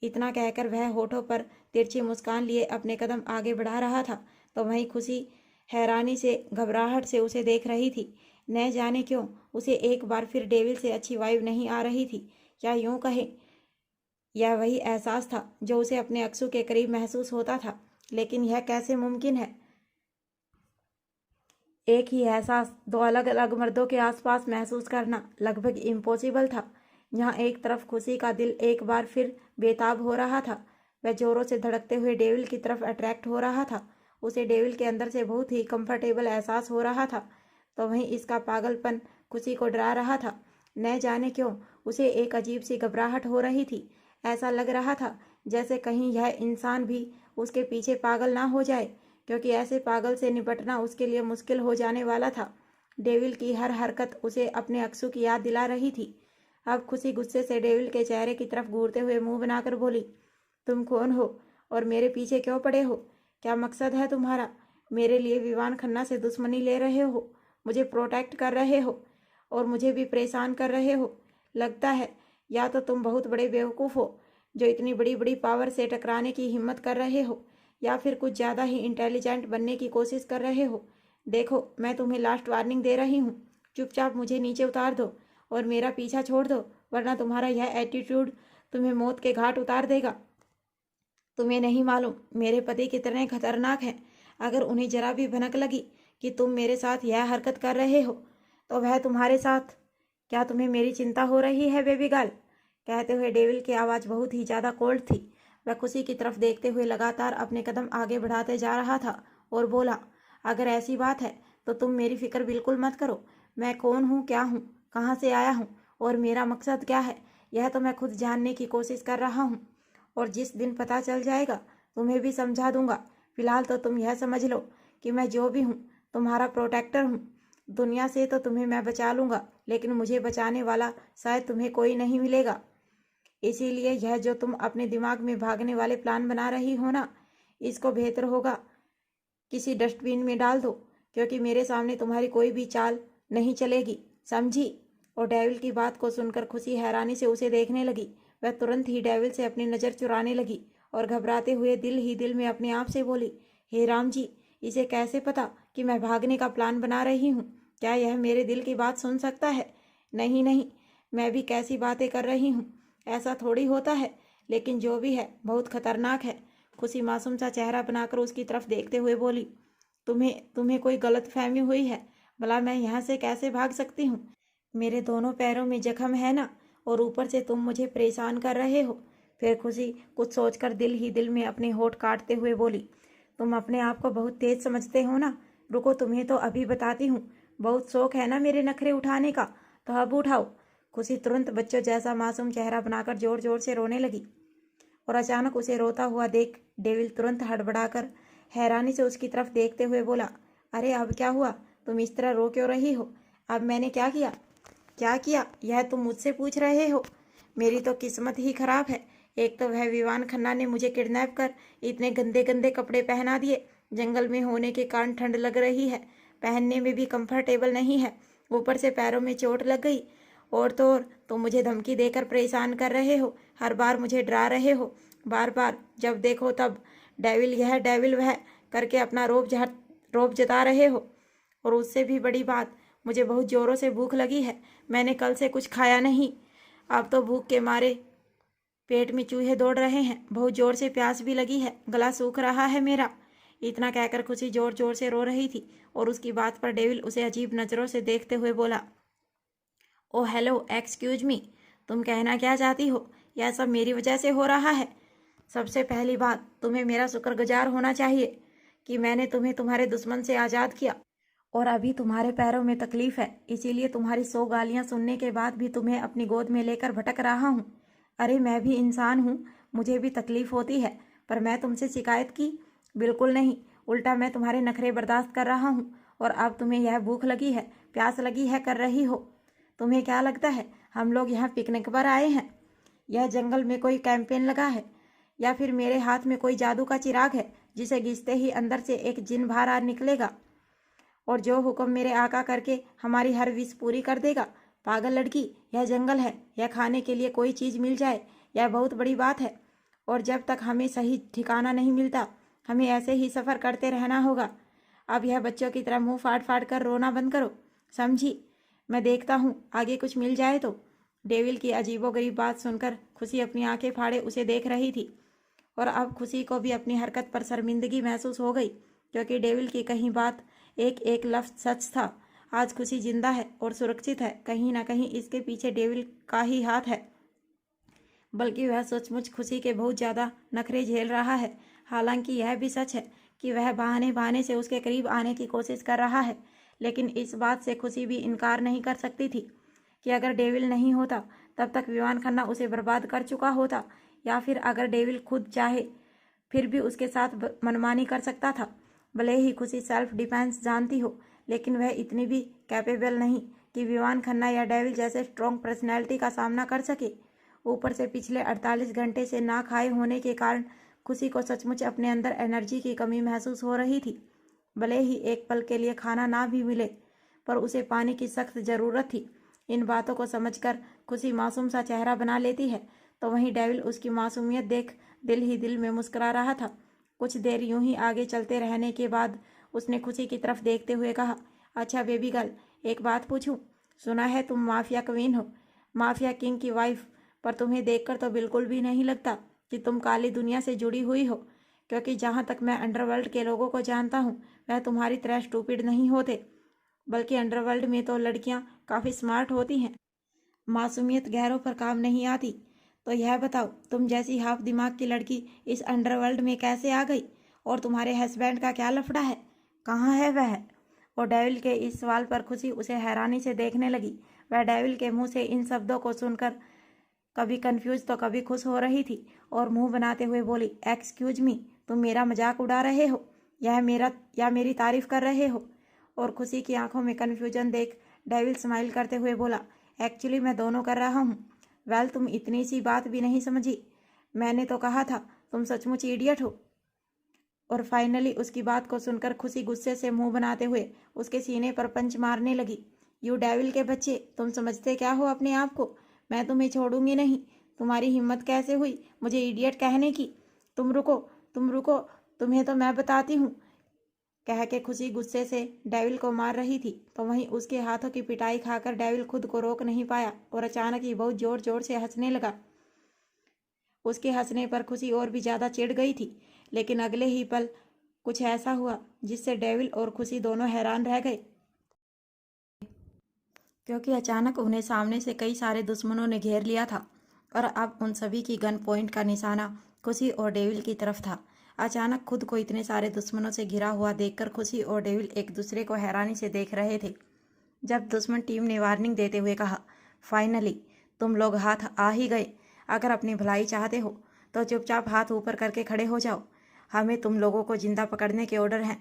इतना कहकर वह होठों पर तिरछी मुस्कान लिए अपने कदम आगे बढ़ा रहा था, तो वहीं खुशी हैरानी से घबराहट से उसे देख रही थी। न जाने क्यों उसे एक बार फिर डेविल से अच्छी वाइब नहीं आ रही थी, या यूं कहे यह वही एहसास था जो उसे अपने अक्सू के करीब महसूस होता था। लेकिन यह कैसे मुमकिन है? एक ही एहसास दो अलग अलग मर्दों के आसपास महसूस करना लगभग इम्पॉसिबल था। जहाँ एक तरफ खुशी का दिल एक बार फिर बेताब हो रहा था, वह जोरों से धड़कते हुए डेविल की तरफ अट्रैक्ट हो रहा था। उसे डेविल के अंदर से बहुत ही कंफर्टेबल एहसास हो रहा था, तो वहीं इसका पागलपन खुशी को डरा रहा था। न जाने क्यों उसे एक अजीब सी घबराहट हो रही थी। ऐसा लग रहा था जैसे कहीं यह इंसान भी उसके पीछे पागल ना हो जाए, क्योंकि ऐसे पागल से निपटना उसके लिए मुश्किल हो जाने वाला था। डेविल की हर हरकत उसे अपने अक्सू की याद दिला रही थी। अब खुशी गुस्से से डेविल के चेहरे की तरफ घूरते हुए मुंह बनाकर बोली, तुम कौन हो और मेरे पीछे क्यों पड़े हो? क्या मकसद है तुम्हारा? मेरे लिए विवान खन्ना से दुश्मनी ले रहे हो, मुझे प्रोटेक्ट कर रहे हो और मुझे भी परेशान कर रहे हो। लगता है या तो तुम बहुत बड़े बेवकूफ़ हो जो इतनी बड़ी बड़ी पावर से टकराने की हिम्मत कर रहे हो, या फिर कुछ ज़्यादा ही इंटेलिजेंट बनने की कोशिश कर रहे हो। देखो, मैं तुम्हें लास्ट वार्निंग दे रही हूँ, चुपचाप मुझे नीचे उतार दो और मेरा पीछा छोड़ दो, वरना तुम्हारा यह एटीट्यूड तुम्हें मौत के घाट उतार देगा। तुम्हें नहीं मालूम मेरे पति कितने खतरनाक हैं। अगर उन्हें जरा भी भनक लगी कि तुम मेरे साथ यह हरकत कर रहे हो तो वह तुम्हारे साथ। क्या तुम्हें मेरी चिंता हो रही है बेबी गर्ल? कहते हुए डेविल की आवाज़ बहुत ही ज़्यादा कोल्ड थी। वह खुशी की तरफ देखते हुए लगातार अपने कदम आगे बढ़ाते जा रहा था और बोला, अगर ऐसी बात है तो तुम मेरी फिक्र बिल्कुल मत करो। मैं कौन हूँ, क्या हूँ, कहाँ से आया हूँ और मेरा मकसद क्या है, यह तो मैं खुद जानने की कोशिश कर रहा हूँ, और जिस दिन पता चल जाएगा तुम्हें भी समझा दूंगा। फिलहाल तो तुम यह समझ लो कि मैं जो भी हूँ तुम्हारा प्रोटेक्टर हूँ। दुनिया से तो तुम्हें मैं बचा लूँगा, लेकिन मुझे बचाने वाला शायद तुम्हें कोई नहीं मिलेगा। इसीलिए यह जो तुम अपने दिमाग में भागने वाले प्लान बना रही हो ना, इसको बेहतर होगा किसी डस्टबिन में डाल दो, क्योंकि मेरे सामने तुम्हारी कोई भी चाल नहीं चलेगी, समझी? और डेविल की बात को सुनकर खुशी हैरानी से उसे देखने लगी। वह तुरंत ही डेविल से अपनी नज़र चुराने लगी और घबराते हुए दिल ही दिल में अपने आप से बोली, हे राम जी, इसे कैसे पता कि मैं भागने का प्लान बना रही हूँ? क्या यह मेरे दिल की बात सुन सकता है? नहीं नहीं, मैं भी कैसी बातें कर रही हूँ, ऐसा थोड़ी होता है। लेकिन जो भी है बहुत खतरनाक है। खुशी मासूम सा चेहरा बनाकर उसकी तरफ देखते हुए बोली, तुम्हें कोई गलत फहमी हुई है? भला मैं यहाँ से कैसे भाग सकती हूँ? मेरे दोनों पैरों में जख्म है ना, और ऊपर से तुम मुझे परेशान कर रहे हो। फिर खुशी कुछ सोचकर दिल ही दिल में अपने होठ काटते हुए बोली, तुम अपने आप को बहुत तेज समझते हो ना। रुको, तुम्हें तो अभी बताती हूँ। बहुत शौक है ना मेरे नखरे उठाने का, तो अब उठाओ। खुशी तुरंत बच्चों जैसा मासूम चेहरा बनाकर जोर जोर से रोने लगी, और अचानक उसे रोता हुआ देख डेविल तुरंत हड़बड़ाकर हैरानी से उसकी तरफ देखते हुए बोला, अरे अब क्या हुआ? तुम इस तरह रो क्यों रही हो? अब मैंने क्या किया? क्या किया यह तुम मुझसे पूछ रहे हो? मेरी तो किस्मत ही खराब है। एक तो वह विवान खन्ना ने मुझे किडनैप कर इतने गंदे गंदे कपड़े पहना दिए। जंगल में होने के कारण ठंड लग रही है, पहनने में भी कंफर्टेबल नहीं है। ऊपर से पैरों में चोट लग गई। और तो और तुम मुझे धमकी देकर परेशान कर रहे हो, हर बार मुझे डरा रहे हो। बार बार जब देखो तब डेविल यह डेविल वह करके अपना रोब जता रहे हो। और उससे भी बड़ी बात, मुझे बहुत ज़ोरों से भूख लगी है। मैंने कल से कुछ खाया नहीं। अब तो भूख के मारे पेट में चूहे दौड़ रहे हैं। बहुत ज़ोर से प्यास भी लगी है, गला सूख रहा है मेरा। इतना कहकर खुशी ज़ोर ज़ोर से रो रही थी और उसकी बात पर डेविल उसे अजीब नज़रों से देखते हुए बोला, ओ हेलो, एक्सक्यूज मी, तुम कहना क्या चाहती हो? यह सब मेरी वजह से हो रहा है। सबसे पहली बात, तुम्हें मेरा शुक्रगुजार होना चाहिए कि मैंने तुम्हें तुम्हारे दुश्मन से आज़ाद किया। और अभी तुम्हारे पैरों में तकलीफ है, इसीलिए तुम्हारी 100 गालियां सुनने के बाद भी तुम्हें अपनी गोद में लेकर भटक रहा हूँ। अरे मैं भी इंसान हूँ, मुझे भी तकलीफ होती है, पर मैं तुमसे शिकायत की? बिल्कुल नहीं, उल्टा मैं तुम्हारे नखरे बर्दाश्त कर रहा हूँ। और अब तुम्हें यह भूख लगी है, प्यास लगी है कर रही हो। तुम्हें क्या लगता है हम लोग यहाँ पिकनिक पर आए हैं? यह जंगल में कोई कैंपेन लगा है? या फिर मेरे हाथ में कोई जादू का चिराग है जिसे घिसते ही अंदर से एक जिन बाहर आ निकलेगा और जो हुक्म मेरे आका करके हमारी हर विश पूरी कर देगा? पागल लड़की, यह जंगल है, यह खाने के लिए कोई चीज़ मिल जाए यह बहुत बड़ी बात है। और जब तक हमें सही ठिकाना नहीं मिलता, हमें ऐसे ही सफ़र करते रहना होगा। अब यह बच्चों की तरह मुंह फाड़ फाड़ कर रोना बंद करो, समझी? मैं देखता हूँ आगे कुछ मिल जाए तो। डेविल की अजीबोगरीब बात सुनकर खुशी अपनी आंखें फाड़े उसे देख रही थी। और अब खुशी को भी अपनी हरकत पर शर्मिंदगी महसूस हो गई, क्योंकि डेविल की कहीं बात एक एक लफ्ज़ सच था। आज खुशी जिंदा है और सुरक्षित है, कहीं ना कहीं इसके पीछे डेविल का ही हाथ है। बल्कि वह सचमुच खुशी के बहुत ज़्यादा नखरे झेल रहा है। हालांकि यह भी सच है कि वह बहाने बहाने से उसके करीब आने की कोशिश कर रहा है, लेकिन इस बात से खुशी भी इनकार नहीं कर सकती थी कि अगर डेविल नहीं होता तब तक विवान खन्ना उसे बर्बाद कर चुका होता, या फिर अगर डेविल खुद चाहे फिर भी उसके साथ मनमानी कर सकता था। भले ही खुशी सेल्फ डिफेंस जानती हो, लेकिन वह इतनी भी कैपेबल नहीं कि विवान खन्ना या डेविल जैसे स्ट्रॉन्ग पर्सनैलिटी का सामना कर सके। ऊपर से पिछले 48 घंटे से ना खाए होने के कारण खुशी को सचमुच अपने अंदर एनर्जी की कमी महसूस हो रही थी। भले ही एक पल के लिए खाना ना भी मिले, पर उसे पानी की सख्त ज़रूरत थी। इन बातों को समझकर खुशी मासूम सा चेहरा बना लेती है, तो वहीं डेविल उसकी मासूमियत देख दिल ही दिल में मुस्कुरा रहा था। कुछ देर यूं ही आगे चलते रहने के बाद उसने खुशी की तरफ देखते हुए कहा, अच्छा बेबी गर्ल, एक बात पूछूं? सुना है तुम माफिया क्वीन हो, माफिया किंग की वाइफ, पर तुम्हें देखकर तो बिल्कुल भी नहीं लगता कि तुम काली दुनिया से जुड़ी हुई हो। क्योंकि जहाँ तक मैं अंडरवर्ल्ड के लोगों को जानता हूँ, वह तुम्हारी तरह स्टूपिड नहीं होते, बल्कि अंडरवर्ल्ड में तो लड़कियाँ काफ़ी स्मार्ट होती हैं। मासूमियत गैरों पर काम नहीं आती। तो यह बताओ, तुम जैसी हाफ दिमाग की लड़की इस अंडरवर्ल्ड में कैसे आ गई? और तुम्हारे हस्बैंड का क्या लफड़ा है? कहाँ है वह? और डेविल के इस सवाल पर खुशी उसे हैरानी से देखने लगी। वह डेविल के मुंह से इन शब्दों को सुनकर कभी कंफ्यूज तो कभी खुश हो रही थी और मुंह बनाते हुए बोली, एक्सक्यूज मी, तुम मेरा मजाक उड़ा रहे हो या मेरी तारीफ कर रहे हो? और खुशी की आंखों में कन्फ्यूजन देख डेविल स्माइल करते हुए बोला, एक्चुअली मैं दोनों कर रहा हूँ। वेल, तुम इतनी सी बात भी नहीं समझी। मैंने तो कहा था तुम सचमुच इडियट हो। और फाइनली उसकी बात को सुनकर खुशी गुस्से से मुंह बनाते हुए उसके सीने पर पंच मारने लगी। यू डेविल के बच्चे, तुम समझते क्या हो अपने आप को? मैं तुम्हें छोड़ूंगी नहीं। तुम्हारी हिम्मत कैसे हुई मुझे इडियट कहने की? तुम रुको, तुम रुको, तुम्हें तो मैं बताती हूँ, कह के खुशी गुस्से से डेविल को मार रही थी। तो वहीं उसके हाथों की पिटाई खाकर डेविल खुद को रोक नहीं पाया और अचानक ही बहुत जोर जोर से हंसने लगा। उसके हंसने पर खुशी और भी ज़्यादा चिढ़ गई थी, लेकिन अगले ही पल कुछ ऐसा हुआ जिससे डेविल और खुशी दोनों हैरान रह गए, क्योंकि अचानक उन्हें सामने से कई सारे दुश्मनों ने घेर लिया था और अब उन सभी की गन पॉइंट का निशाना खुशी और डेविल की तरफ था। अचानक खुद को इतने सारे दुश्मनों से घिरा हुआ देखकर खुशी और डेविल एक दूसरे को हैरानी से देख रहे थे। जब दुश्मन टीम ने वार्निंग देते हुए कहा, फाइनली तुम लोग हाथ आ ही गए। अगर अपनी भलाई चाहते हो तो चुपचाप हाथ ऊपर करके खड़े हो जाओ, हमें तुम लोगों को जिंदा पकड़ने के ऑर्डर हैं।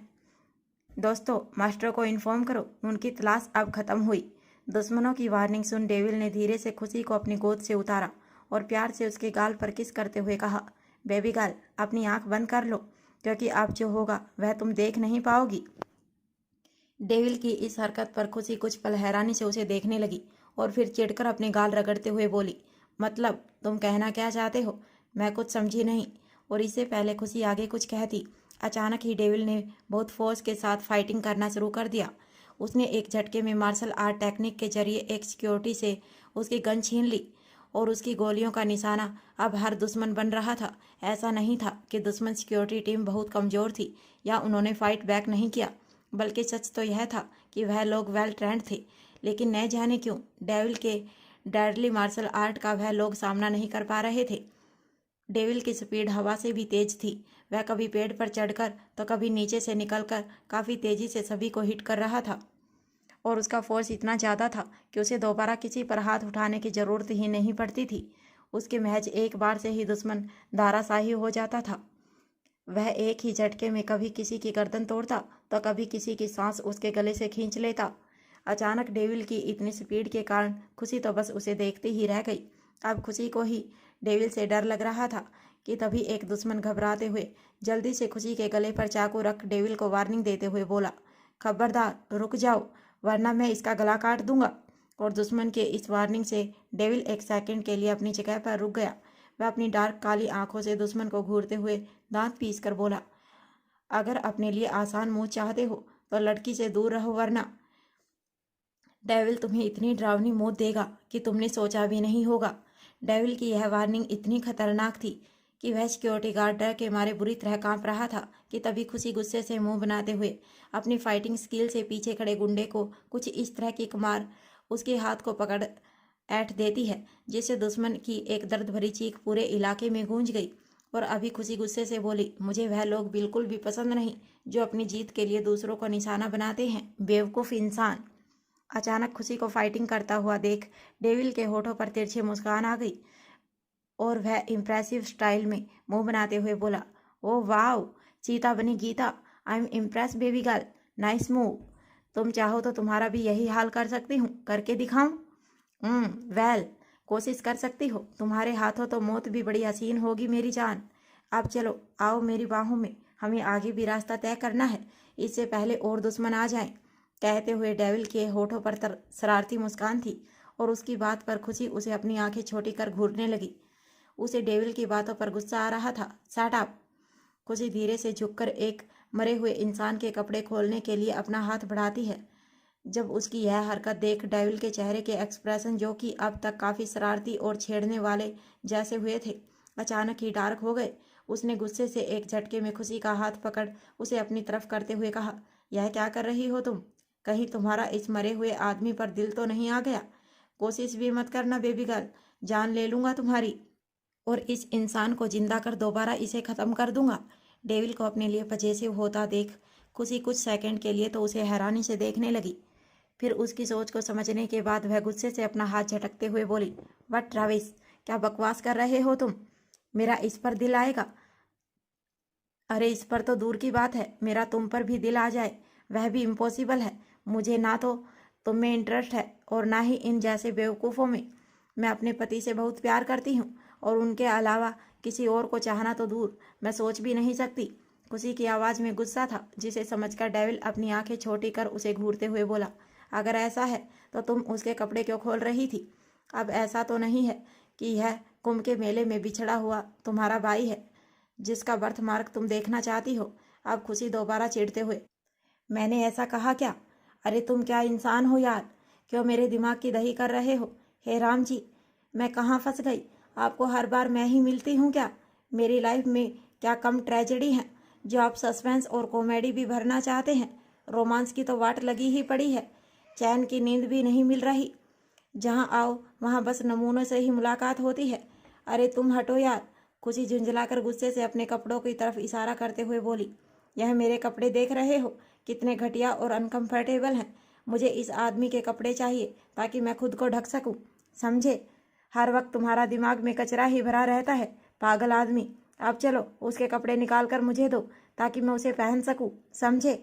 दोस्तों, मास्टर को इन्फॉर्म करो, उनकी तलाश अब खत्म हुई। दुश्मनों की वार्निंग सुन डेविल ने धीरे से खुशी को अपनी गोद से उतारा और प्यार से उसके गाल पर किस करते हुए कहा, बेबी गर्ल, अपनी आंख बंद कर लो, क्योंकि अब जो होगा वह तुम देख नहीं पाओगी। डेविल की इस हरकत पर खुशी कुछ पल हैरानी से उसे देखने लगी और फिर चिढ़कर अपने गाल रगड़ते हुए बोली, मतलब तुम कहना क्या चाहते हो? मैं कुछ समझी नहीं। और इससे पहले खुशी आगे कुछ कहती, अचानक ही डेविल ने बहुत फोर्स के साथ फाइटिंग करना शुरू कर दिया। उसने एक झटके में मार्शल आर्ट टेक्निक के जरिए एक सिक्योरिटी से उसकी गन छीन ली और उसकी गोलियों का निशाना अब हर दुश्मन बन रहा था। ऐसा नहीं था कि दुश्मन सिक्योरिटी टीम बहुत कमज़ोर थी या उन्होंने फाइट बैक नहीं किया, बल्कि सच तो यह था कि वह लोग वेल ट्रेंड थे, लेकिन न जाने क्यों डेविल के डेडली मार्शल आर्ट का वह लोग सामना नहीं कर पा रहे थे। डेविल की स्पीड हवा से भी तेज थी। वह कभी पेड़ पर चढ़कर तो कभी नीचे से निकलकर काफ़ी तेजी से सभी को हिट कर रहा था और उसका फोर्स इतना ज़्यादा था कि उसे दोबारा किसी पर हाथ उठाने की ज़रूरत ही नहीं पड़ती थी। उसके महज एक बार से ही दुश्मन धाराशाही हो जाता था। वह एक ही झटके में कभी किसी की गर्दन तोड़ता तो कभी किसी की सांस उसके गले से खींच लेता। अचानक डेविल की इतनी स्पीड के कारण खुशी तो बस उसे देखती ही रह गई। अब खुशी को ही डेविल से डर लग रहा था कि तभी एक दुश्मन घबराते हुए जल्दी से खुशी के गले पर चाकू रख डेविल को वार्निंग देते हुए बोला, खबरदार रुक जाओ, वरना मैं इसका गला काट दूंगा। और दुश्मन के इस वार्निंग से डेविल एक सेकंड के लिए अपनी जगह पर रुक गया। वह अपनी डार्क काली आंखों से दुश्मन को घूरते हुए दांत पीस कर बोला, अगर अपने लिए आसान मौत चाहते हो तो लड़की से दूर रहो, वरना डेविल तुम्हें इतनी डरावनी मौत देगा कि तुमने सोचा भी नहीं होगा। डेविल की यह वार्निंग इतनी खतरनाक थी कि वह सिक्योरिटी गार्ड डर के मारे बुरी तरह कांप रहा था कि तभी खुशी गुस्से से मुंह बनाते हुए अपनी फाइटिंग स्किल से पीछे खड़े गुंडे को कुछ इस तरह की मार उसके हाथ को पकड़ ऐंठ देती है जिससे दुश्मन की एक दर्द भरी चीख पूरे इलाके में गूंज गई। और अभी खुशी गुस्से से बोली, मुझे वह लोग बिल्कुल भी पसंद नहीं जो अपनी जीत के लिए दूसरों को निशाना बनाते हैं, बेवकूफ़ इंसान। अचानक खुशी को फाइटिंग करता हुआ देख डेविल के होठों पर तिरछी मुस्कान आ गई और वह इम्प्रेसिव स्टाइल में मुंह बनाते हुए बोला, ओ वाओ, चीता बनी Geeta, I am impress baby girl, nice move. तुम चाहो तो तुम्हारा भी यही हाल कर सकती हूँ, करके दिखाऊं? वेल, कोशिश कर सकती हो, तुम्हारे हाथों तो मौत भी बड़ी हसीन होगी मेरी जान। अब चलो आओ मेरी बाहों में, हमें आगे भी रास्ता तय करना है, इससे पहले और दुश्मन आ जाएं। कहते हुए डेविल के होठों पर शरारती मुस्कान थी और उसकी बात पर खुशी उसे अपनी आंखें छोटी कर घूरने लगी। उसे डेविल की बातों पर गुस्सा आ रहा था। Shut up. खुशी धीरे से झुककर एक मरे हुए इंसान के कपड़े खोलने के लिए अपना हाथ बढ़ाती है। जब उसकी यह हरकत देख डेविल के चेहरे के एक्सप्रेशन, जो कि अब तक काफ़ी शरारती और छेड़ने वाले जैसे हुए थे, अचानक ही डार्क हो गए। उसने गुस्से से एक झटके में खुशी का हाथ पकड़ उसे अपनी तरफ करते हुए कहा, यह क्या कर रही हो तुम? कहीं तुम्हारा इस मरे हुए आदमी पर दिल तो नहीं आ गया? कोशिश भी मत करना बेबी गर्ल, जान ले लूँगा तुम्हारी और इस इंसान को जिंदा कर दोबारा इसे ख़त्म कर दूंगा। डेविल को अपने लिए पजेसिव होता देख खुशी कुछ सेकंड के लिए तो उसे हैरानी से देखने लगी। फिर उसकी सोच को समझने के बाद वह गुस्से से अपना हाथ झटकते हुए बोली, व्हाट ट्रैविस, क्या बकवास कर रहे हो तुम? मेरा इस पर दिल आएगा? अरे इस पर तो दूर की बात है, मेरा तुम पर भी दिल आ जाए वह भी इम्पॉसिबल है। मुझे ना तो तुम में इंटरेस्ट है और ना ही इन जैसे बेवकूफ़ों में। मैं अपने पति से बहुत प्यार करती हूँ और उनके अलावा किसी और को चाहना तो दूर, मैं सोच भी नहीं सकती। खुशी की आवाज़ में गुस्सा था, जिसे समझकर डेविल अपनी आंखें छोटी कर उसे घूरते हुए बोला, अगर ऐसा है तो तुम उसके कपड़े क्यों खोल रही थी? अब ऐसा तो नहीं है कि यह कुंभ के मेले में बिछड़ा हुआ तुम्हारा भाई है जिसका बर्थ मार्क तुम देखना चाहती हो? अब खुशी दोबारा चिढ़ते हुए, मैंने ऐसा कहा क्या? अरे तुम क्या इंसान हो यार, क्यों मेरे दिमाग की दही कर रहे हो? हे राम जी, मैं कहाँ फंस गई? आपको हर बार मैं ही मिलती हूँ क्या? मेरी लाइफ में क्या कम ट्रेजेडी है जो आप सस्पेंस और कॉमेडी भी भरना चाहते हैं? रोमांस की तो वाट लगी ही पड़ी है, चैन की नींद भी नहीं मिल रही। जहाँ आओ वहाँ बस नमूनों से ही मुलाकात होती है। अरे तुम हटो यार। खुशी झुंझलाकर गुस्से से अपने कपड़ों की तरफ इशारा करते हुए बोली, यह मेरे कपड़े देख रहे हो कितने घटिया और अनकंफर्टेबल हैं? मुझे इस आदमी के कपड़े चाहिए ताकि मैं खुद को ढक सकूं, समझे? हर वक्त तुम्हारा दिमाग में कचरा ही भरा रहता है, पागल आदमी। अब चलो उसके कपड़े निकाल कर मुझे दो ताकि मैं उसे पहन सकूं, समझे?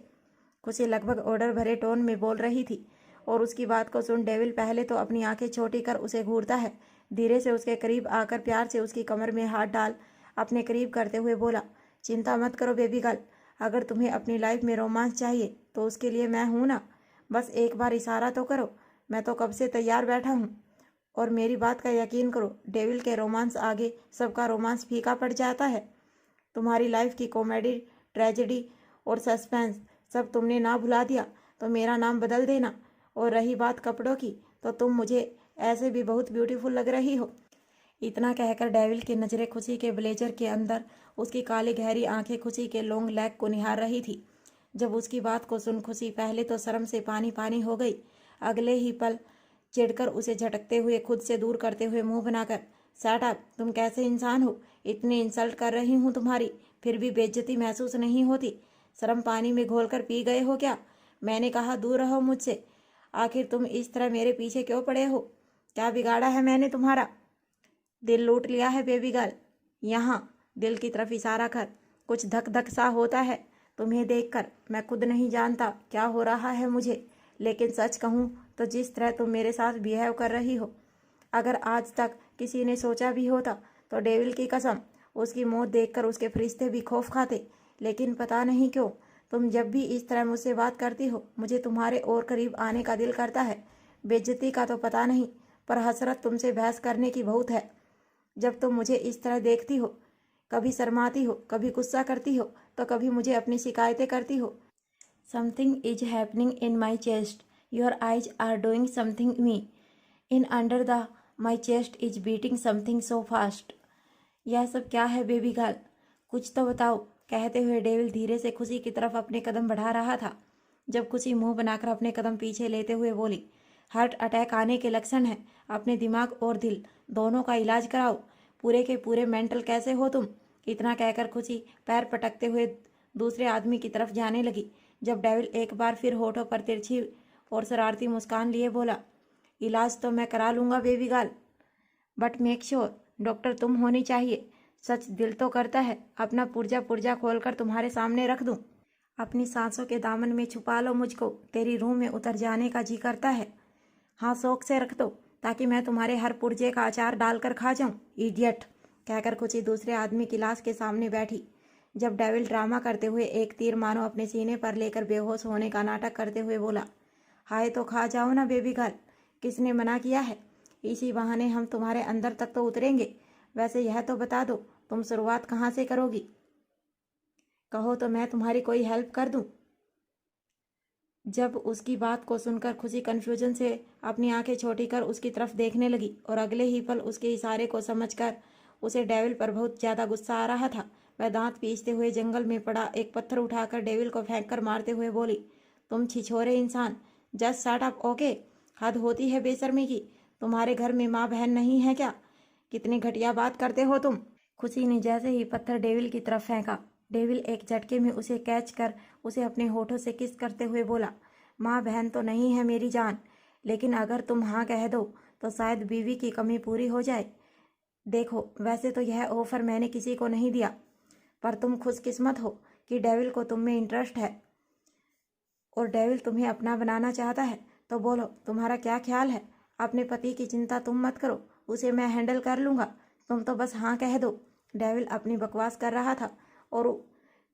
खुशी लगभग ऑर्डर भरे टोन में बोल रही थी और उसकी बात को सुन डेविल पहले तो अपनी आंखें छोटी कर उसे घूरता है, धीरे से उसके करीब आकर प्यार से उसकी कमर में हाथ डाल अपने करीब करते हुए बोला, चिंता मत करो बेबी गर्ल, अगर तुम्हें अपनी लाइफ में रोमांस चाहिए तो उसके लिए मैं हूँ ना। बस एक बार इशारा तो करो, मैं तो कब से तैयार बैठा हूँ। और मेरी बात का यकीन करो, डेविल के रोमांस आगे सबका रोमांस फीका पड़ जाता है। तुम्हारी लाइफ की कॉमेडी, ट्रेजेडी और सस्पेंस सब तुमने ना भुला दिया तो मेरा नाम बदल देना। और रही बात कपड़ों की, तो तुम मुझे ऐसे भी बहुत ब्यूटीफुल लग रही हो। इतना कहकर डेविल की नज़रें खुशी के ब्लेजर के अंदर उसकी काली गहरी आंखें खुशी के लॉन्ग लेग को निहार रही थी। जब उसकी बात को सुन खुशी पहले तो शर्म से पानी पानी हो गई, अगले ही पल चिढ़कर उसे झटकते हुए खुद से दूर करते हुए मुंह बनाकर, शट अप, तुम कैसे इंसान हो, इतनी इंसल्ट कर रही हूँ तुम्हारी, फिर भी बेइज्जती महसूस नहीं होती। शर्म पानी में घोलकर पी गए हो क्या? मैंने कहा दूर रहो मुझसे। आखिर तुम इस तरह मेरे पीछे क्यों पड़े हो? क्या बिगाड़ा है मैंने तुम्हारा? दिल लूट लिया है बेबी गर्ल। यहाँ दिल की तरफ इशारा कर। कुछ धक धक सा होता है तुम्हें देखकर। मैं खुद नहीं जानता क्या हो रहा है मुझे, लेकिन सच कहूँ तो जिस तरह तुम मेरे साथ बिहेव कर रही हो, अगर आज तक किसी ने सोचा भी होता तो डेविल की कसम उसकी मौत देखकर उसके फरिश्ते भी खौफ खाते। लेकिन पता नहीं क्यों तुम जब भी इस तरह मुझसे बात करती हो मुझे तुम्हारे और करीब आने का दिल करता है। बेइज्जती का तो पता नहीं, पर हसरत तुमसे बहस करने की बहुत है। जब तुम मुझे इस तरह देखती हो, कभी शर्माती हो, कभी गुस्सा करती हो, तो कभी मुझे अपनी शिकायतें करती हो। Something is happening in my chest, your eyes are doing something me, in under the my chest is beating something so fast. यह सब क्या है बेबी गर्ल, कुछ तो बताओ, कहते हुए डेविल धीरे से खुशी की तरफ अपने कदम बढ़ा रहा था। जब खुशी मुंह बनाकर अपने कदम पीछे लेते हुए बोली, हार्ट अटैक आने के लक्षण हैं, अपने दिमाग और दिल दोनों का इलाज कराओ, पूरे के पूरे मेंटल कैसे हो तुम। इतना कहकर खुशी पैर पटकते हुए दूसरे आदमी की तरफ जाने लगी, जब डेविल एक बार फिर होठों पर तिरछी और शरारती मुस्कान लिए बोला, इलाज तो मैं करा लूँगा baby girl, but make sure doctor तुम होनी चाहिए। सच दिल तो करता है अपना पुर्जा पुर्जा खोलकर तुम्हारे सामने रख दूं, अपनी सांसों के दामन में छुपा लो मुझको, तेरी रूह में उतर जाने का जी करता है। हाँ, शौक से रख दो ताकि मैं तुम्हारे हर पुर्जे का अचार डालकर खा जाऊं, इडियट, कहकर खुशी दूसरे आदमी की लाश के सामने बैठी। जब डेविल ड्रामा करते हुए एक तीर मानो अपने सीने पर लेकर बेहोश होने का नाटक करते हुए बोला, हाय तो खा जाओ ना बेबी गर्ल, किसने मना किया है, इसी बहाने हम तुम्हारे अंदर तक तो उतरेंगे। वैसे यह तो बता दो तुम शुरुआत कहाँ से करोगी, कहो तो मैं तुम्हारी कोई हेल्प कर दूं। जब उसकी बात को सुनकर खुशी कन्फ्यूजन से अपनी आंखें छोटी कर उसकी तरफ देखने लगी और अगले ही पल उसके इशारे को समझकर उसे डेविल पर बहुत ज़्यादा गुस्सा आ रहा था। वह दांत पीसते हुए जंगल में पड़ा एक पत्थर उठाकर डेविल को फेंक कर मारते हुए बोली, तुम छिछोरे इंसान, जस्ट शट अप ओके, हद होती है बेशर्मी की, तुम्हारे घर में माँ बहन नहीं है क्या, कितनी घटिया बात करते हो तुम। खुशी ने जैसे ही पत्थर डेविल की तरफ फेंका, डेविल एक झटके में उसे कैच कर उसे अपने होठों से किस करते हुए बोला, माँ बहन तो नहीं है मेरी जान, लेकिन अगर तुम हाँ कह दो तो शायद बीवी की कमी पूरी हो जाए। देखो वैसे तो यह ऑफर मैंने किसी को नहीं दिया, पर तुम खुशकिस्मत हो कि डेविल को तुम में इंटरेस्ट है और डेविल तुम्हें अपना बनाना चाहता है। तो बोलो तुम्हारा क्या ख्याल है। अपने पति की चिंता तुम मत करो, उसे मैं हैंडल कर लूँगा, तुम तो बस हाँ कह दो। डेविल अपनी बकवास कर रहा था और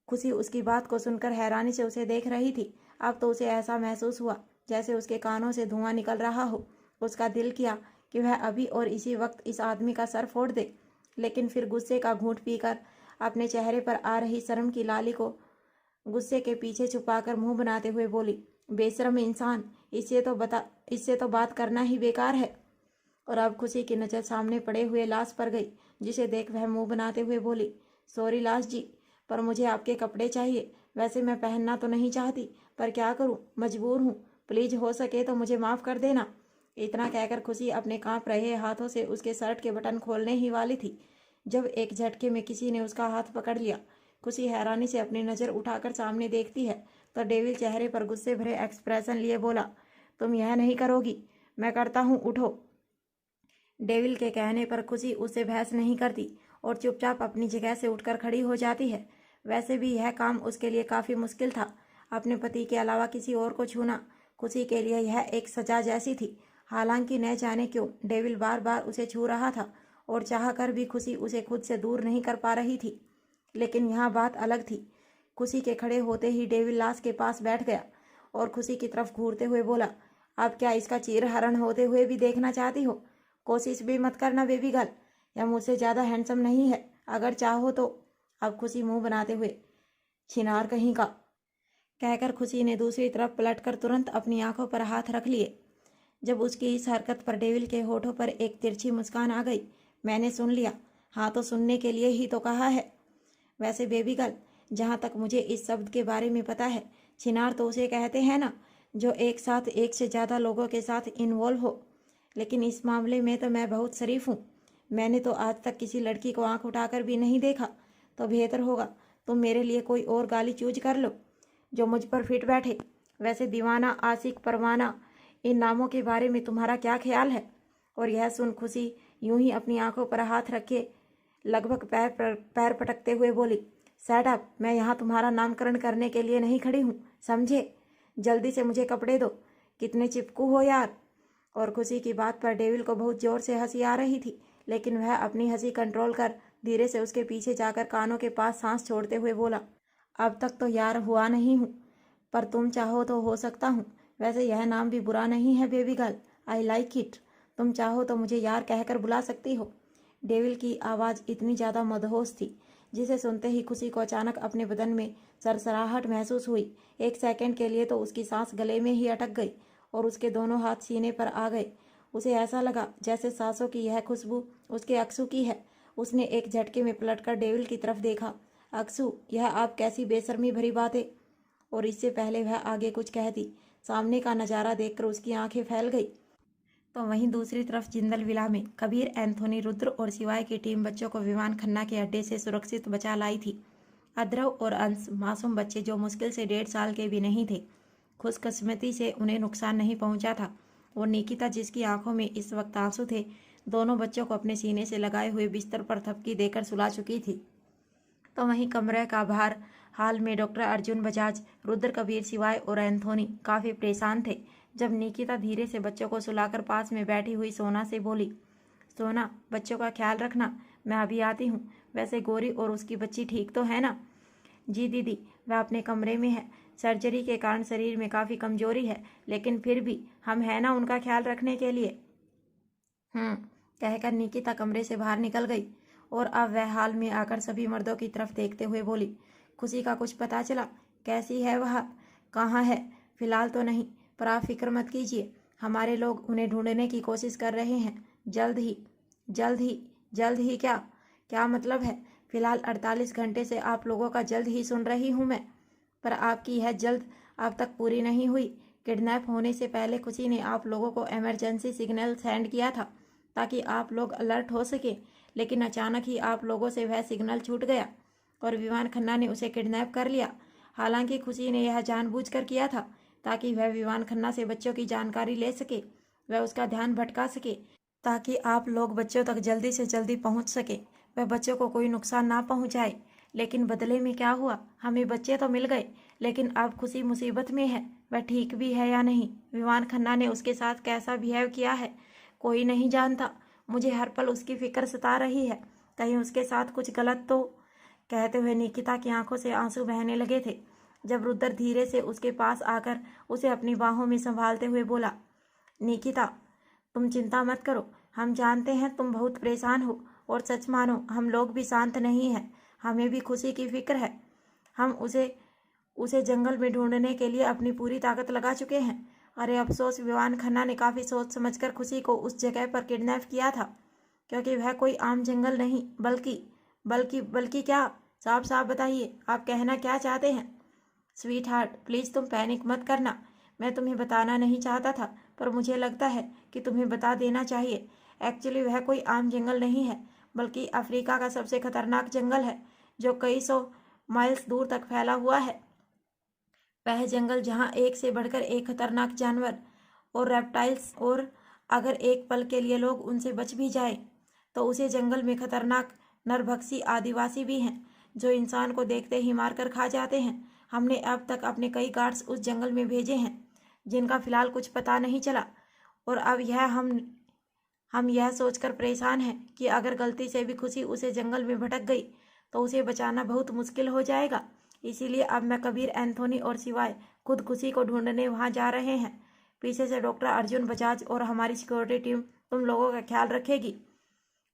खुशी उसकी बात को सुनकर हैरानी से उसे देख रही थी। अब तो उसे ऐसा महसूस हुआ जैसे उसके कानों से धुआं निकल रहा हो। उसका दिल किया कि वह अभी और इसी वक्त इस आदमी का सर फोड़ दे, लेकिन फिर गुस्से का घूंट पीकर अपने चेहरे पर आ रही शर्म की लाली को गुस्से के पीछे छुपाकर मुंह बनाते हुए बोली, बेशर्म इंसान, इससे तो बात करना ही बेकार है। और अब खुशी की नज़र सामने पड़े हुए लाश पर गई, जिसे देख वह मुंह बनाते हुए बोली, सॉरी लाश जी, पर मुझे आपके कपड़े चाहिए। वैसे मैं पहनना तो नहीं चाहती, पर क्या करूं, मजबूर हूं, प्लीज हो सके तो मुझे माफ़ कर देना। इतना कहकर खुशी अपने कांप रहे हाथों से उसके शर्ट के बटन खोलने ही वाली थी, जब एक झटके में किसी ने उसका हाथ पकड़ लिया। खुशी हैरानी से अपनी नज़र उठाकर सामने देखती है तो डेविल चेहरे पर गुस्से भरे एक्सप्रेशन लिए बोला, तुम यह नहीं करोगी, मैं करता हूँ, उठो। डेविल के कहने पर खुशी उससे बहस नहीं करती और चुपचाप अपनी जगह से उठकर खड़ी हो जाती है। वैसे भी यह काम उसके लिए काफ़ी मुश्किल था। अपने पति के अलावा किसी और को छूना खुशी के लिए यह एक सजा जैसी थी। हालांकि न जाने क्यों डेविल बार बार उसे छू रहा था और चाह कर भी खुशी उसे खुद से दूर नहीं कर पा रही थी। लेकिन यहाँ बात अलग थी। खुशी के खड़े होते ही डेविल लाश के पास बैठ गया और खुशी की तरफ घूरते हुए बोला, अब क्या इसका चीरहरण होते हुए भी देखना चाहती हो? कोशिश भी मत करना बेबी गर्ल, यह मुझसे ज़्यादा हैंडसम नहीं है। अगर चाहो तो। अब खुशी मुंह बनाते हुए, छिनार कहीं का, कहकर खुशी ने दूसरी तरफ पलटकर तुरंत अपनी आंखों पर हाथ रख लिए। जब उसकी इस हरकत पर डेविल के होठों पर एक तिरछी मुस्कान आ गई। मैंने सुन लिया। हाँ तो सुनने के लिए ही तो कहा है। वैसे बेबी गर्ल, जहाँ तक मुझे इस शब्द के बारे में पता है, छिनार तो उसे कहते हैं ना, जो एक साथ एक से ज़्यादा लोगों के साथ इन्वॉल्व हो। लेकिन इस मामले में तो मैं बहुत शरीफ हूँ। मैंने तो आज तक किसी लड़की को आंख उठाकर भी नहीं देखा। तो बेहतर होगा तुम मेरे लिए कोई और गाली चूज कर लो जो मुझ पर फिट बैठे। वैसे दीवाना, आशिक, परवाना, इन नामों के बारे में तुम्हारा क्या ख्याल है? और यह सुन खुशी यूं ही अपनी आंखों पर हाथ रखे लगभग पैर पटकते हुए बोली, शट अप, मैं यहाँ तुम्हारा नामकरण करने के लिए नहीं खड़ी हूँ, समझे? जल्दी से मुझे कपड़े दो। कितने चिपकू हो यार। और खुशी की बात पर डेविल को बहुत जोर से हंसी आ रही थी, लेकिन वह अपनी हंसी कंट्रोल कर धीरे से उसके पीछे जाकर कानों के पास सांस छोड़ते हुए बोला, अब तक तो यार हुआ नहीं हूँ, पर तुम चाहो तो हो सकता हूँ। वैसे यह नाम भी बुरा नहीं है baby girl, I like it. तुम चाहो तो मुझे यार कहकर बुला सकती हो। डेविल की आवाज़ इतनी ज़्यादा मदहोश थी, जिसे सुनते ही खुशी को अचानक अपने बदन में सरसराहट महसूस हुई। एक सेकंड के लिए तो उसकी सांस गले में ही अटक गई और उसके दोनों हाथ सीने पर आ गए। उसे ऐसा लगा जैसे सांसों की यह खुशबू उसके अक्सू की है। उसने एक झटके में पलटकर डेविल की तरफ देखा। अक्सू, यह आप कैसी बेशर्मी भरी बातें। और इससे पहले वह आगे कुछ कहती, सामने का नज़ारा देखकर उसकी आंखें फैल गई। तो वहीं दूसरी तरफ जिंदल विला में कबीर, एंथोनी, रुद्र और शिवाय की टीम बच्चों को विमान खन्ना के अड्डे से सुरक्षित बचा लाई थी। अद्रव और अंश, मासूम बच्चे जो मुश्किल से 1.5 साल के भी नहीं थे, खुशकिस्मती से उन्हें नुकसान नहीं पहुंचा था। और निकिता, जिसकी आंखों में इस वक्त आंसू थे, दोनों बच्चों को अपने सीने से लगाए हुए बिस्तर पर थपकी देकर सुला चुकी थी। तो वहीं कमरे का बाहर हाल में डॉक्टर अर्जुन बजाज, रुद्र, कबीर, शिवाय और एंथोनी काफ़ी परेशान थे। जब निकिता धीरे से बच्चों को सुलाकर पास में बैठी हुई सोना से बोली, सोना, बच्चों का ख्याल रखना, मैं अभी आती हूँ। वैसे गौरी और उसकी बच्ची ठीक तो है ना? जी दीदी, वह अपने कमरे में है। सर्जरी के कारण शरीर में काफ़ी कमजोरी है, लेकिन फिर भी हम है ना उनका ख्याल रखने के लिए। कहकर निकिता कमरे से बाहर निकल गई और अब वह हाल में आकर सभी मर्दों की तरफ देखते हुए बोली, खुशी का कुछ पता चला? कैसी है वह? कहाँ है? फिलहाल तो नहीं, पर आप फिक्र मत कीजिए, हमारे लोग उन्हें ढूंढने की कोशिश कर रहे हैं। जल्द ही। जल्द ही? जल्द ही क्या? क्या मतलब है? फिलहाल 48 घंटे से आप लोगों का जल्द ही सुन रही हूँ मैं, पर आपकी यह जल्द अब तक पूरी नहीं हुई। किडनैप होने से पहले खुशी ने आप लोगों को इमरजेंसी सिग्नल सेंड किया था ताकि आप लोग अलर्ट हो सके, लेकिन अचानक ही आप लोगों से वह सिग्नल छूट गया और विमान खन्ना ने उसे किडनैप कर लिया। हालांकि खुशी ने यह जानबूझकर किया था ताकि वह विमान खन्ना से बच्चों की जानकारी ले सके, वह उसका ध्यान भटका सके, ताकि आप लोग बच्चों तक जल्दी से जल्दी पहुंच सके, वह बच्चों को कोई नुकसान ना पहुंचाए। लेकिन बदले में क्या हुआ? हमें बच्चे तो मिल गए, लेकिन अब खुशी मुसीबत में है। वह ठीक भी है या नहीं? विमान खन्ना ने उसके साथ कैसा बिहेव किया है, कोई नहीं जानता। मुझे हर पल उसकी फिक्र सता रही है, कहीं उसके साथ कुछ गलत तो। कहते हुए निकिता की आंखों से आंसू बहने लगे थे जब रुद्र धीरे से उसके पास आकर उसे अपनी बाहों में संभालते हुए बोला, निकिता, तुम चिंता मत करो, हम जानते हैं तुम बहुत परेशान हो, और सच मानो हम लोग भी शांत नहीं हैं। हमें भी खुशी की फिक्र है। हम उसे जंगल में ढूंढने के लिए अपनी पूरी ताकत लगा चुके हैं। अरे अफसोस, विमान खन्ना ने काफ़ी सोच समझकर खुशी को उस जगह पर किडनैप किया था, क्योंकि वह कोई आम जंगल नहीं, बल्कि क्या? साफ साफ बताइए, आप कहना क्या चाहते हैं? स्वीट हार्ट, प्लीज़ तुम पैनिक मत करना। मैं तुम्हें बताना नहीं चाहता था, पर मुझे लगता है कि तुम्हें बता देना चाहिए। एक्चुअली वह कोई आम जंगल नहीं है, बल्कि अफ्रीका का सबसे खतरनाक जंगल है, जो कई 100 माइल्स दूर तक फैला हुआ है। वह जंगल जहाँ एक से बढ़कर एक खतरनाक जानवर और रेप्टाइल्स, और अगर एक पल के लिए लोग उनसे बच भी जाए तो उसे जंगल में खतरनाक नरभक्षी आदिवासी भी हैं, जो इंसान को देखते ही मारकर खा जाते हैं। हमने अब तक अपने कई गार्ड्स उस जंगल में भेजे हैं जिनका फिलहाल कुछ पता नहीं चला, और अब हम यह सोचकर परेशान हैं कि अगर गलती से भी खुशी उसे जंगल में भटक गई तो उसे बचाना बहुत मुश्किल हो जाएगा। इसीलिए अब मैं, कबीर, एंथोनी और सिवाय खुद खुशी को ढूंढने वहां जा रहे हैं। पीछे से डॉक्टर अर्जुन बजाज और हमारी सिक्योरिटी टीम तुम लोगों का ख्याल रखेगी।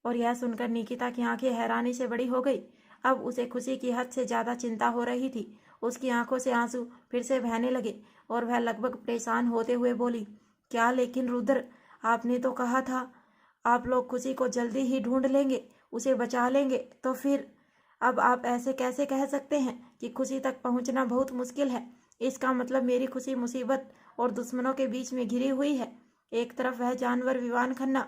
और यह सुनकर निकिता की आंखें हैरानी से बड़ी हो गई। अब उसे खुशी की हद से ज्यादा चिंता हो रही थी। उसकी आंखों से आंसू फिर से बहने लगे और वह लगभग परेशान होते हुए बोली, क्या? लेकिन रुद्र, आपने तो कहा था आप लोग खुशी को जल्दी ही ढूंढ लेंगे, उसे बचा लेंगे, तो फिर अब आप ऐसे कैसे कह सकते हैं कि खुशी तक पहुंचना बहुत मुश्किल है? इसका मतलब मेरी खुशी मुसीबत और दुश्मनों के बीच में घिरी हुई है। एक तरफ वह जानवर विवान खन्ना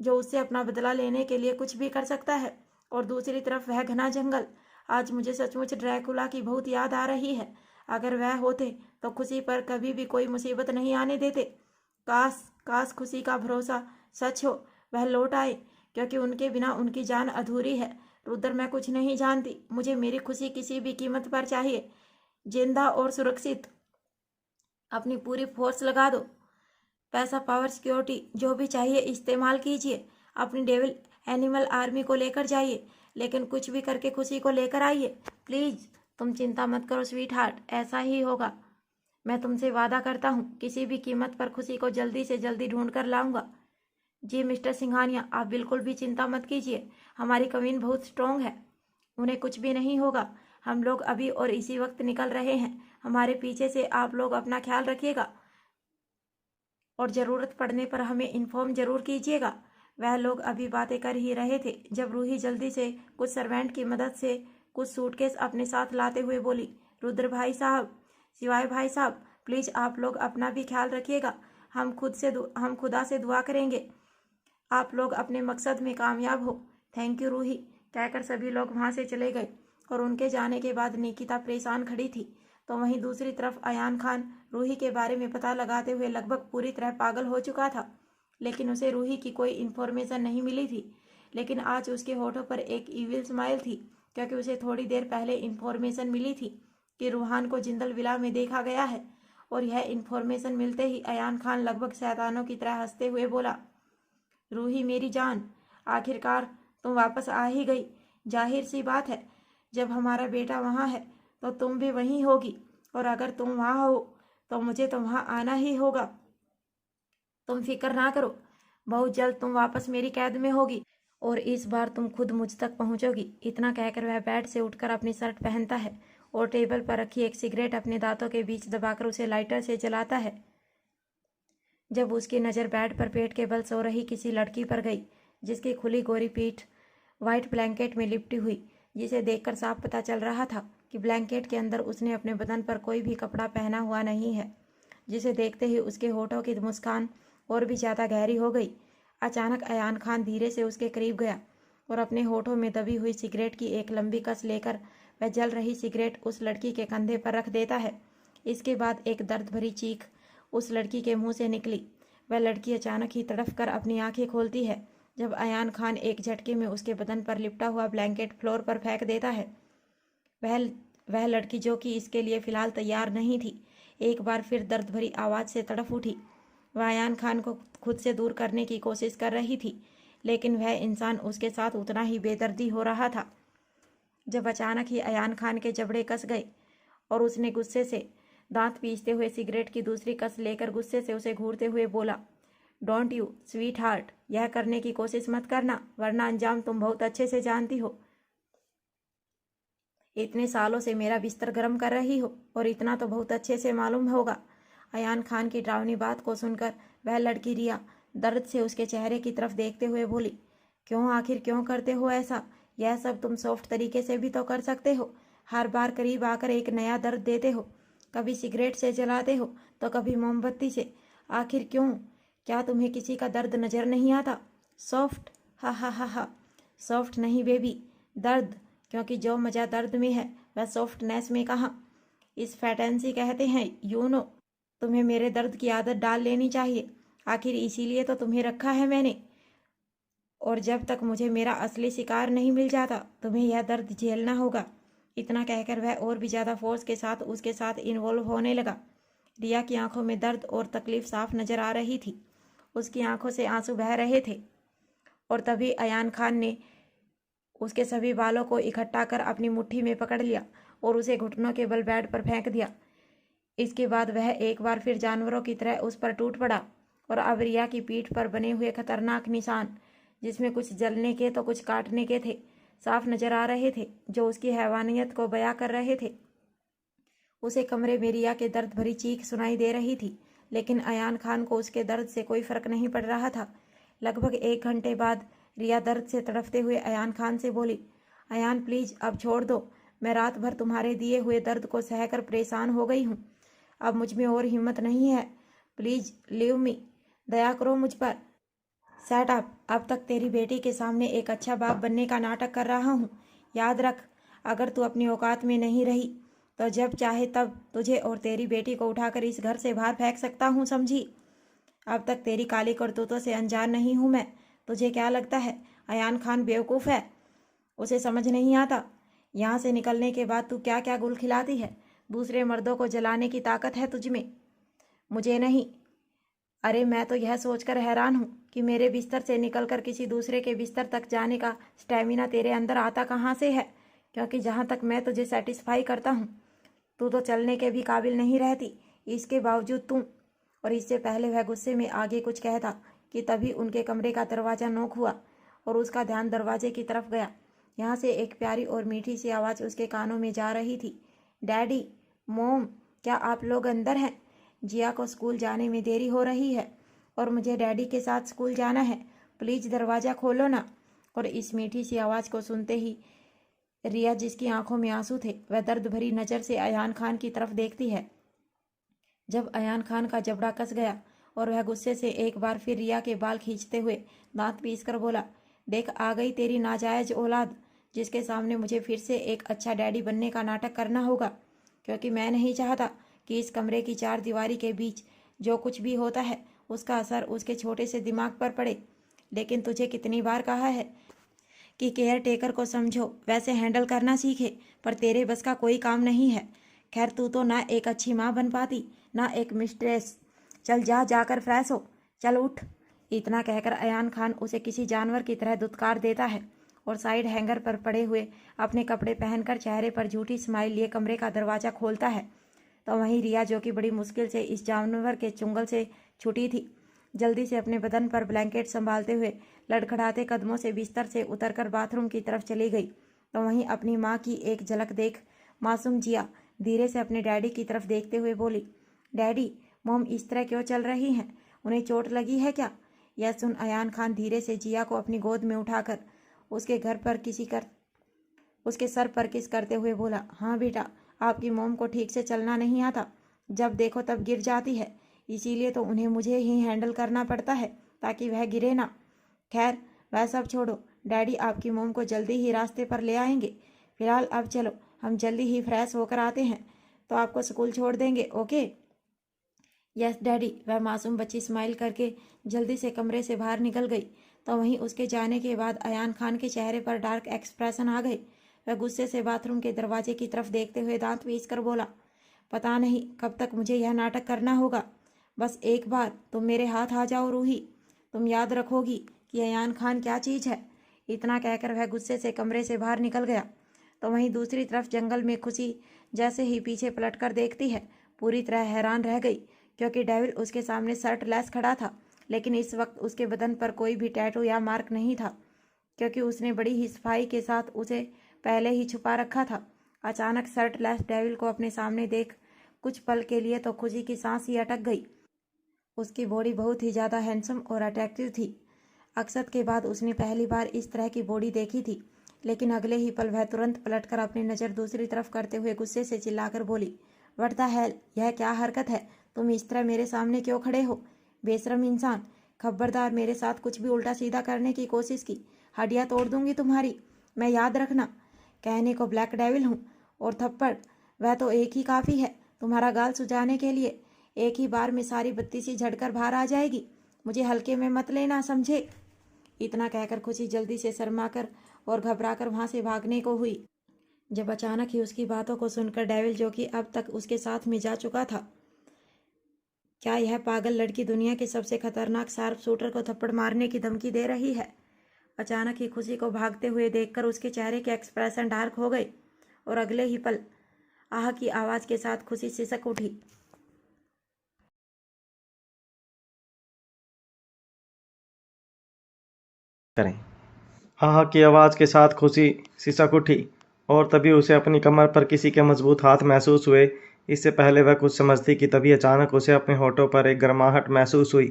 जो उससे अपना बदला लेने के लिए कुछ भी कर सकता है, और दूसरी तरफ वह घना जंगल। आज मुझे सचमुच ड्रैकुला की बहुत याद आ रही है। अगर वह होते तो खुशी पर कभी भी कोई मुसीबत नहीं आने देते। काश काश खुशी का भरोसा सच हो, वह लौट आए, क्योंकि उनके बिना उनकी जान अधूरी है। रुद्र, मैं कुछ नहीं जानती, मुझे मेरी खुशी किसी भी कीमत पर चाहिए, जिंदा और सुरक्षित। अपनी पूरी फोर्स लगा दो, पैसा, पावर, सिक्योरिटी, जो भी चाहिए इस्तेमाल कीजिए। अपनी डेविल एनिमल आर्मी को लेकर जाइए, लेकिन कुछ भी करके खुशी को लेकर आइए प्लीज। तुम चिंता मत करो स्वीट हार्ट, ऐसा ही होगा। मैं तुमसे वादा करता हूँ, किसी भी कीमत पर खुशी को जल्दी से जल्दी ढूंढ कर लाऊंगा। जी मिस्टर सिंघानिया, आप बिल्कुल भी चिंता मत कीजिए, हमारी कमीन बहुत स्ट्रांग है, उन्हें कुछ भी नहीं होगा। हम लोग अभी और इसी वक्त निकल रहे हैं, हमारे पीछे से आप लोग अपना ख्याल रखिएगा और ज़रूरत पड़ने पर हमें इन्फॉर्म जरूर कीजिएगा। वह लोग अभी बातें कर ही रहे थे जब रूही जल्दी से कुछ सर्वेंट की मदद से कुछ सूटकेस अपने साथ लाते हुए बोली, रुद्र भाई साहब, सिवाय भाई साहब, प्लीज़ आप लोग अपना भी ख्याल रखिएगा। हम खुदा से दुआ करेंगे आप लोग अपने मकसद में कामयाब हो। थैंक यू रूही, कहकर सभी लोग वहाँ से चले गए। और उनके जाने के बाद निकिता परेशान खड़ी थी, तो वहीं दूसरी तरफ अयान खान रूही के बारे में पता लगाते हुए लगभग पूरी तरह पागल हो चुका था। लेकिन उसे रूही की कोई इन्फॉर्मेशन नहीं मिली थी। लेकिन आज उसके होठों पर एक ईविल स्माइल थी, क्योंकि उसे थोड़ी देर पहले इन्फॉर्मेशन मिली थी कि रूहान को जिंदल विला में देखा गया है। और यह इन्फॉर्मेशन मिलते ही अयान खान लगभग शैतानों की तरह हंसते हुए बोला, रूही मेरी जान, आखिरकार तुम वापस आ ही गई। जाहिर सी बात है, जब हमारा बेटा वहाँ है तो तुम भी वहीं होगी, और अगर तुम वहाँ हो तो मुझे तो वहाँ आना ही होगा। तुम फिक्र ना करो, बहुत जल्द तुम वापस मेरी कैद में होगी, और इस बार तुम खुद मुझ तक पहुंचोगी। इतना कहकर वह बेड से उठकर अपनी शर्ट पहनता है और टेबल पर रखी एक सिगरेट अपने दांतों के बीच दबाकर उसे लाइटर से जलाता है। जब उसकी नज़र बेड पर पेट के बल सो रही किसी लड़की पर गई, जिसकी खुली गोरी पीठ वाइट ब्लैंकेट में लिपटी हुई, जिसे देखकर साफ पता चल रहा था कि ब्लैंकेट के अंदर उसने अपने बदन पर कोई भी कपड़ा पहना हुआ नहीं है, जिसे देखते ही उसके होठों की मुस्कान और भी ज़्यादा गहरी हो गई। अचानक अयान खान धीरे से उसके करीब गया और अपने होठों में दबी हुई सिगरेट की एक लंबी कस लेकर वह जल रही सिगरेट उस लड़की के कंधे पर रख देता है। इसके बाद एक दर्द भरी चीख उस लड़की के मुंह से निकली। वह लड़की अचानक ही तड़फ कर अपनी आंखें खोलती है जब अयान खान एक झटके में उसके बदन पर लिपटा हुआ ब्लैंकेट फ्लोर पर फेंक देता है। वह लड़की, जो कि इसके लिए फिलहाल तैयार नहीं थी, एक बार फिर दर्द भरी आवाज़ से तड़फ उठी। वह अयान खान को खुद से दूर करने की कोशिश कर रही थी, लेकिन वह इंसान उसके साथ उतना ही बेदर्दी हो रहा था। जब अचानक ही अयान खान के जबड़े कस गए और उसने गुस्से से दांत पीसते हुए सिगरेट की दूसरी कस लेकर गुस्से से उसे घूरते हुए बोला, डोंट यू स्वीट हार्ट, यह करने की कोशिश मत करना, वरना अंजाम तुम बहुत अच्छे से जानती हो। इतने सालों से मेरा बिस्तर गर्म कर रही हो, और इतना तो बहुत अच्छे से मालूम होगा। अयान खान की डरावनी बात को सुनकर वह लड़की रिया दर्द से उसके चेहरे की तरफ देखते हुए बोली, क्यों, आखिर क्यों करते हो ऐसा? यह सब तुम सॉफ्ट तरीके से भी तो कर सकते हो। हर बार करीब आकर एक नया दर्द देते हो, कभी सिगरेट से जलाते हो तो कभी मोमबत्ती से। आखिर क्यों? क्या तुम्हें किसी का दर्द नजर नहीं आता? सॉफ्ट, हा हा हा हा, सॉफ्ट नहीं बेबी, दर्द, क्योंकि जो मजा दर्द में है वह सॉफ्टनेस में कहाँ। इस फैटेंसी कहते हैं, यू नो। तुम्हें मेरे दर्द की आदत डाल लेनी चाहिए, आखिर इसीलिए तो तुम्हें रखा है मैंने। और जब तक मुझे मेरा असली शिकार नहीं मिल जाता तुम्हें यह दर्द झेलना होगा। इतना कहकर वह और भी ज़्यादा फोर्स के साथ उसके साथ इन्वॉल्व होने लगा। रिया की आंखों में दर्द और तकलीफ साफ नजर आ रही थी। उसकी आंखों से आंसू बह रहे थे और तभी अयान खान ने उसके सभी बालों को इकट्ठा कर अपनी मुट्ठी में पकड़ लिया और उसे घुटनों के बल बेड पर फेंक दिया। इसके बाद वह एक बार फिर जानवरों की तरह उस पर टूट पड़ा और अब रिया की पीठ पर बने हुए खतरनाक निशान, जिसमें कुछ जलने के तो कुछ काटने के थे, साफ नजर आ रहे थे, जो उसकी हैवानियत को बयां कर रहे थे। उसे कमरे में रिया के दर्द भरी चीख सुनाई दे रही थी, लेकिन अयान खान को उसके दर्द से कोई फर्क नहीं पड़ रहा था। लगभग 1 घंटे बाद रिया दर्द से तड़पते हुए अयान खान से बोली, अयान प्लीज अब छोड़ दो, मैं रात भर तुम्हारे दिए हुए दर्द को सहकर परेशान हो गई हूँ। अब मुझ में और हिम्मत नहीं है, प्लीज लीव मी, दया करो मुझ पर। सेट अप, अब तक तेरी बेटी के सामने एक अच्छा बाप बनने का नाटक कर रहा हूँ। याद रख, अगर तू अपनी औकात में नहीं रही तो जब चाहे तब तुझे और तेरी बेटी को उठाकर इस घर से बाहर फेंक सकता हूँ, समझी? अब तक तेरी काली करतूतों से अनजान नहीं हूँ मैं। तुझे क्या लगता है अयान खान बेवकूफ़ है? उसे समझ नहीं आता यहाँ से निकलने के बाद तू क्या क्या गुल खिलाती है। दूसरे मर्दों को जलाने की ताकत है तुझ में, मुझे नहीं। अरे मैं तो यह सोचकर हैरान हूँ कि मेरे बिस्तर से निकलकर किसी दूसरे के बिस्तर तक जाने का स्टेमिना तेरे अंदर आता कहाँ से है, क्योंकि जहाँ तक मैं तुझे सेटिस्फाई करता हूँ तू तो चलने के भी काबिल नहीं रहती। इसके बावजूद तुम। और इससे पहले वह गुस्से में आगे कुछ कहता कि तभी उनके कमरे का दरवाज़ा नॉक हुआ और उसका ध्यान दरवाजे की तरफ गया। यहाँ से एक प्यारी और मीठी सी आवाज़ उसके कानों में जा रही थी, डैडी, मोम, क्या आप लोग अंदर हैं? जिया को स्कूल जाने में देरी हो रही है और मुझे डैडी के साथ स्कूल जाना है, प्लीज़ दरवाज़ा खोलो ना। और इस मीठी सी आवाज़ को सुनते ही रिया, जिसकी आंखों में आंसू थे, वह दर्द भरी नज़र से अयान खान की तरफ देखती है। जब अयान खान का जबड़ा कस गया और वह गुस्से से एक बार फिर रिया के बाल खींचते हुए दांत पीस कर बोला, देख आ गई तेरी नाजायज औलाद, जिसके सामने मुझे फिर से एक अच्छा डैडी बनने का नाटक करना होगा, क्योंकि मैं नहीं चाहता कि इस कमरे की 4 दीवारी के बीच जो कुछ भी होता है उसका असर उसके छोटे से दिमाग पर पड़े। लेकिन तुझे कितनी बार कहा है कि केयर टेकर को समझो, वैसे हैंडल करना सीखे, पर तेरे बस का कोई काम नहीं है। खैर तू तो ना एक अच्छी माँ बन पाती, ना एक मिस्ट्रेस। चल जाकर फ्रेश हो, चल उठ। इतना कहकर अयान खान उसे किसी जानवर की तरह दुत्कार देता है और साइड हैंगर पर पड़े हुए अपने कपड़े पहनकर चेहरे पर झूठी स्माइल लिए कमरे का दरवाज़ा खोलता है। तो वहीं रिया, जो कि बड़ी मुश्किल से इस जानवर के चुंगल से छूटी थी, जल्दी से अपने बदन पर ब्लैंकेट संभालते हुए लड़खड़ाते कदमों से बिस्तर से उतरकर बाथरूम की तरफ चली गई। तो वहीं अपनी माँ की एक झलक देख मासूम जिया धीरे से अपने डैडी की तरफ देखते हुए बोली, डैडी, मोम इस तरह क्यों चल रही हैं? उन्हें चोट लगी है क्या? यह सुन अयान खान धीरे से जिया को अपनी गोद में उठाकर उसके सर पर किस करते हुए बोला, हाँ बेटा, आपकी मोम को ठीक से चलना नहीं आता, जब देखो तब गिर जाती है, इसीलिए तो उन्हें मुझे ही हैंडल करना पड़ता है ताकि वह गिरे ना। खैर वह सब छोड़ो, डैडी आपकी मोम को जल्दी ही रास्ते पर ले आएंगे। फिलहाल अब चलो, हम जल्दी ही फ्रेश होकर आते हैं तो आपको स्कूल छोड़ देंगे, ओके? Yes daddy. वह मासूम बच्ची स्माइल करके जल्दी से कमरे से बाहर निकल गई। तो वहीं उसके जाने के बाद अयान खान के चेहरे पर डार्क एक्सप्रेशन आ गए। वह गुस्से से बाथरूम के दरवाजे की तरफ देखते हुए दांत पीस कर बोला, पता नहीं कब तक मुझे यह नाटक करना होगा। बस एक बार तुम मेरे हाथ आ जाओ रूही, तुम याद रखोगी कि अयान खान क्या चीज़ है। इतना कहकर वह गुस्से से कमरे से बाहर निकल गया। तो वहीं दूसरी तरफ जंगल में खुशी जैसे ही पीछे पलटकर देखती है, पूरी तरह हैरान रह गई, क्योंकि डेविल उसके सामने शर्टलेस खड़ा था, लेकिन इस वक्त उसके बदन पर कोई भी टैटू या मार्क नहीं था, क्योंकि उसने बड़ी ही सफाई के साथ उसे पहले ही छुपा रखा था। अचानक शर्टलेस डेविल को अपने सामने देख कुछ पल के लिए तो खुशी की सांस ही अटक गई। उसकी बॉडी बहुत ही ज़्यादा हैंडसम और अट्रैक्टिव थी। अक्सर के बाद उसने पहली बार इस तरह की बॉडी देखी थी, लेकिन अगले ही पल वह तुरंत पलटकर अपनी नज़र दूसरी तरफ करते हुए गुस्से से चिल्लाकर बोली, व्हाट द हेल, यह क्या हरकत है? तुम इस तरह मेरे सामने क्यों खड़े हो? बेशरम इंसान, खबरदार मेरे साथ कुछ भी उल्टा सीधा करने की कोशिश की, हड्डियाँ तोड़ दूंगी तुम्हारी, मैं याद रखना। कहने को ब्लैक डेविल हूँ और थप्पड़ वह तो एक ही काफ़ी है तुम्हारा गाल सुझाने के लिए। एक ही बार में सारी बत्ती सी झड़कर बाहर आ जाएगी, मुझे हल्के में मत लेना, समझे? इतना कहकर खुशी जल्दी से शर्माकर और घबराकर वहाँ से भागने को हुई। जब अचानक ही उसकी बातों को सुनकर डेविल, जो कि अब तक उसके साथ में जा चुका था, क्या यह पागल लड़की दुनिया के सबसे खतरनाक शार्प शूटर को थप्पड़ मारने की धमकी दे रही है? अचानक ही खुशी को भागते हुए देखकर उसके चेहरे के एक्सप्रेशन डार्क हो गए और अगले ही पल आह की आवाज के साथ खुशी सिसक उठी। करें। आह की आवाज़ के साथ खुशी सिसक उठी और तभी उसे अपनी कमर पर किसी के मजबूत हाथ महसूस हुए। इससे पहले वह कुछ समझती कि तभी अचानक उसे अपने होठों पर एक गर्माहट महसूस हुई,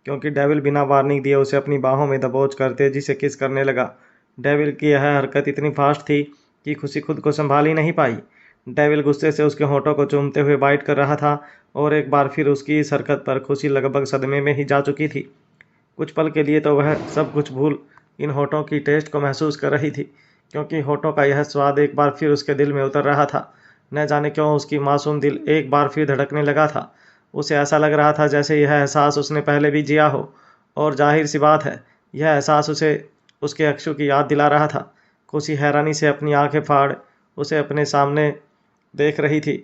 क्योंकि डेविल बिना वार्निंग दिए उसे अपनी बाहों में दबोच कर तेजी से किस करने लगा। डेविल की यह हरकत इतनी फास्ट थी कि खुशी खुद को संभाल ही नहीं पाई। डेविल गुस्से से उसके होठों को चूमते हुए बाइट कर रहा था और एक बार फिर उसकी इस हरकत पर खुशी लगभग सदमे में ही जा चुकी थी। कुछ पल के लिए तो वह सब कुछ भूल इन होठों की टेस्ट को महसूस कर रही थी, क्योंकि होठों का यह स्वाद एक बार फिर उसके दिल में उतर रहा था। न जाने क्यों उसकी मासूम दिल एक बार फिर धड़कने लगा था। उसे ऐसा लग रहा था जैसे यह एहसास उसने पहले भी जिया हो, और जाहिर सी बात है यह एहसास उसे उसके अक्षु की याद दिला रहा था। खुशी हैरानी से अपनी आंखें फाड़ उसे अपने सामने देख रही थी,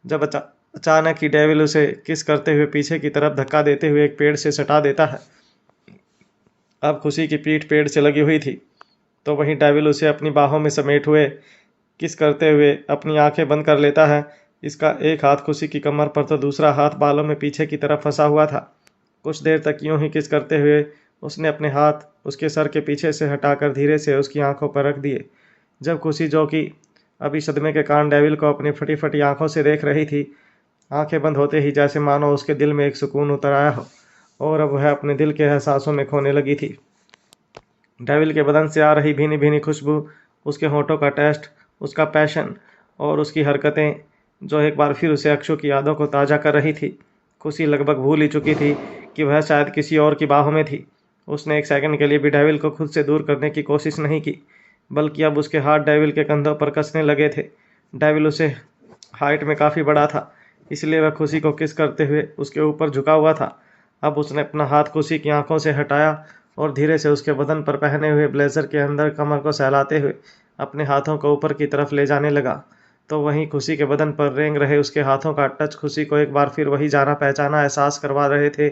जब अचानक ही डेविल उसे किस करते हुए पीछे की तरफ धक्का देते हुए एक पेड़ से सटा देता है। अब खुशी की पीठ पेड़ से लगी हुई थी, तो वहीं डेविल उसे अपनी बाहों में समेट हुए किस करते हुए अपनी आंखें बंद कर लेता है। इसका एक हाथ खुशी की कमर पर तो दूसरा हाथ बालों में पीछे की तरफ फंसा हुआ था। कुछ देर तक यूं ही किस करते हुए उसने अपने हाथ उसके सर के पीछे से हटाकर धीरे से उसकी आंखों पर रख दिए। जब खुशी, जो कि अभी सदमे के कारण डेविल को अपनी फटी फटी आंखों से देख रही थी, आंखें बंद होते ही जैसे मानो उसके दिल में एक सुकून उतर आया हो और अब वह अपने दिल के एहसासों में खोने लगी थी। डेविल के बदन से आ रही भीनी भीनी खुशबू, उसके होठों का टेस्ट, उसका पैशन और उसकी हरकतें जो एक बार फिर उसे अक्षु की यादों को ताज़ा कर रही थी। खुशी लगभग भूल ही चुकी थी कि वह शायद किसी और की बाहों में थी। उसने एक सेकंड के लिए भी डेविल को खुद से दूर करने की कोशिश नहीं की, बल्कि अब उसके हाथ डेविल के कंधों पर कसने लगे थे। डेविल उसे हाइट में काफ़ी बड़ा था, इसलिए वह खुशी को किस करते हुए उसके ऊपर झुका हुआ था। अब उसने अपना हाथ खुशी की आंखों से हटाया और धीरे से उसके बदन पर पहने हुए ब्लेजर के अंदर कमर को सहलाते हुए अपने हाथों को ऊपर की तरफ ले जाने लगा। तो वहीं खुशी के बदन पर रेंग रहे उसके हाथों का टच खुशी को एक बार फिर वही जाना पहचाना एहसास करवा रहे थे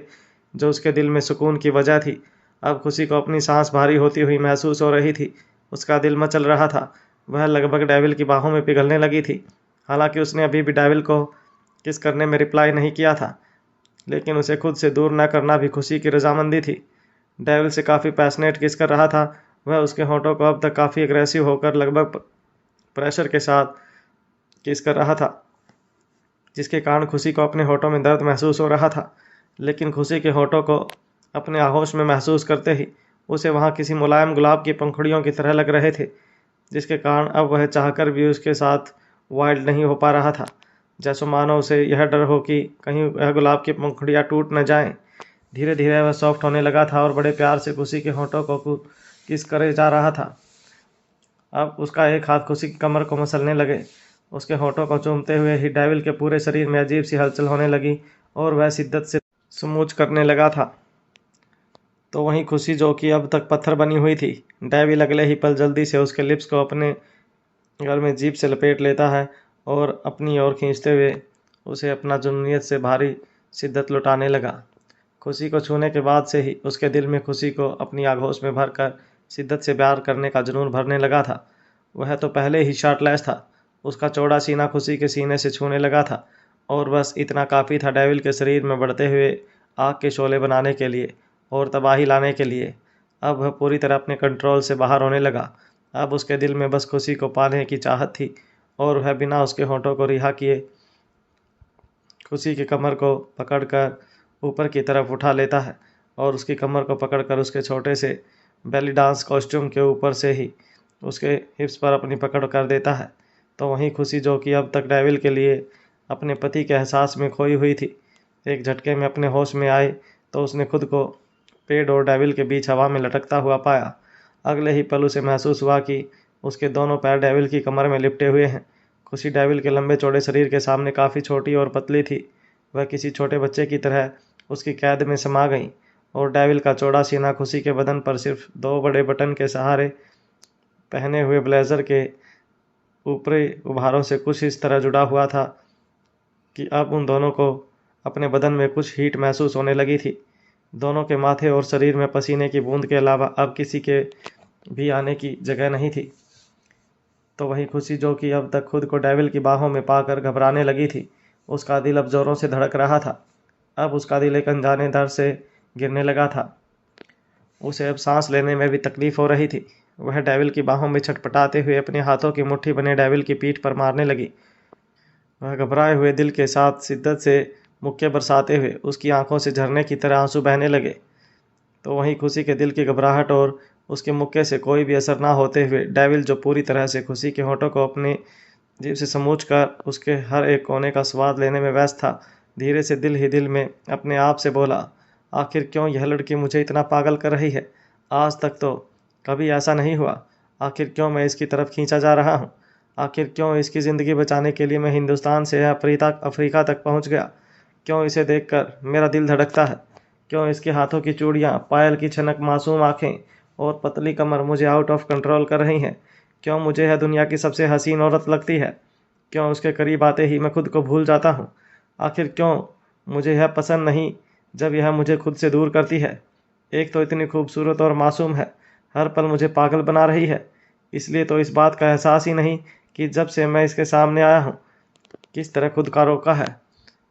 जो उसके दिल में सुकून की वजह थी। अब खुशी को अपनी सांस भारी होती हुई महसूस हो रही थी। उसका दिल मचल रहा था। वह लगभग डेविल की बाहों में पिघलने लगी थी। हालांकि उसने अभी भी डेविल को किस करने में रिप्लाई नहीं किया था, लेकिन उसे खुद से दूर न करना भी खुशी की रजामंदी थी। डेविल से काफ़ी पैशनेट किस कर रहा था। वह उसके होठों को अब तक काफ़ी एग्रेसिव होकर लगभग प्रेशर के साथ किस कर रहा था, जिसके कारण खुशी को अपने होठों में दर्द महसूस हो रहा था। लेकिन खुशी के होठों को अपने आहोश में महसूस करते ही उसे वहाँ किसी मुलायम गुलाब की पंखुड़ियों की तरह लग रहे थे, जिसके कारण अब वह चाहकर भी उसके साथ वाइल्ड नहीं हो पा रहा था। जैसो मानो उसे यह डर हो कि कहीं वह गुलाब की पंखुड़ियाँ टूट न जाएं। धीरे धीरे वह सॉफ्ट होने लगा था और बड़े प्यार से खुशी के होठों को किस करे जा रहा था। अब उसका एक हाथ खुशी की कमर को मसलने लगे। उसके होठों को चूमते हुए ही डेविल के पूरे शरीर में अजीब सी हलचल होने लगी और वह शिद्दत से समूच करने लगा था। तो वहीं खुशी, जो कि अब तक पत्थर बनी हुई थी, डेविल अगले ही पल जल्दी से उसके लिप्स को अपने गल में जीभ से लपेट लेता है और अपनी ओर खींचते हुए उसे अपना जुनूनियत से भारी शिद्दत लुटाने लगा। खुशी को छूने के बाद से ही उसके दिल में खुशी को अपनी आगोश में भरकर शिद्दत से प्यार करने का जुनून भरने लगा था। वह तो पहले ही शर्टलेस था। उसका चौड़ा सीना खुशी के सीने से छूने लगा था और बस इतना काफ़ी था डेविल के शरीर में बढ़ते हुए आग के शोले बनाने के लिए और तबाही लाने के लिए। अब वह पूरी तरह अपने कंट्रोल से बाहर होने लगा। अब उसके दिल में बस खुशी को पाने की चाहत थी और वह बिना उसके होठों को रिहा किए खुशी की कमर को पकड़कर ऊपर की तरफ उठा लेता है और उसकी कमर को पकड़कर उसके छोटे से बेली डांस कॉस्ट्यूम के ऊपर से ही उसके हिप्स पर अपनी पकड़ कर देता है। तो वहीं खुशी, जो कि अब तक डेविल के लिए अपने पति के एहसास में खोई हुई थी, एक झटके में अपने होश में आए तो उसने खुद को पेड़ और डेविल के बीच हवा में लटकता हुआ पाया। अगले ही पल उसे महसूस हुआ कि उसके दोनों पैर डेविल की कमर में लिपटे हुए हैं। खुशी डेविल के लंबे चौड़े शरीर के सामने काफ़ी छोटी और पतली थी। वह किसी छोटे बच्चे की तरह उसकी कैद में समा गई और डेविल का चौड़ा सीना खुशी के बदन पर सिर्फ 2 बड़े बटन के सहारे पहने हुए ब्लेजर के ऊपरी उभारों से कुछ इस तरह जुड़ा हुआ था कि अब उन दोनों को अपने बदन में कुछ हीट महसूस होने लगी थी। दोनों के माथे और शरीर में पसीने की बूंद के अलावा अब किसी के भी आने की जगह नहीं थी। तो वही खुशी, जो कि अब तक खुद को डेविल की बाहों में पाकर घबराने लगी थी, उसका दिल अब जोरों से धड़क रहा था। अब उसका दिल एक अनजाने दर से गिरने लगा था। उसे अब सांस लेने में भी तकलीफ हो रही थी। वह डेविल की बाहों में छटपटाते हुए अपने हाथों की मुट्ठी बने डेविल की पीठ पर मारने लगी। वह घबराए हुए दिल के साथ शिद्दत से मुक्के बरसाते हुए उसकी आंखों से झरने की तरह आंसू बहने लगे। तो वहीं खुशी के दिल की घबराहट और उसके मुक्के से कोई भी असर ना होते हुए डेविल, जो पूरी तरह से खुशी के होठों को अपने जीभ से समूच कर उसके हर एक कोने का स्वाद लेने में व्यस्त था, धीरे से दिल ही दिल में अपने आप से बोला, आखिर क्यों यह लड़की मुझे इतना पागल कर रही है? आज तक तो कभी ऐसा नहीं हुआ। आखिर क्यों मैं इसकी तरफ खींचा जा रहा हूँ? आखिर क्यों इसकी ज़िंदगी बचाने के लिए मैं हिंदुस्तान से अफ्रीका तक पहुँच गया? क्यों इसे देखकर मेरा दिल धड़कता है? क्यों इसके हाथों की चूड़ियाँ, पायल की छनक, मासूम आँखें और पतली कमर मुझे आउट ऑफ कंट्रोल कर रही हैं? क्यों मुझे यह दुनिया की सबसे हसीन औरत लगती है? क्यों उसके करीब आते ही मैं खुद को भूल जाता हूँ? आखिर क्यों मुझे यह पसंद नहीं जब यह मुझे खुद से दूर करती है? एक तो इतनी खूबसूरत और मासूम है, हर पल मुझे पागल बना रही है। इसलिए तो इस बात का एहसास ही नहीं कि जब से मैं इसके सामने आया हूँ किस तरह खुद का रोका है।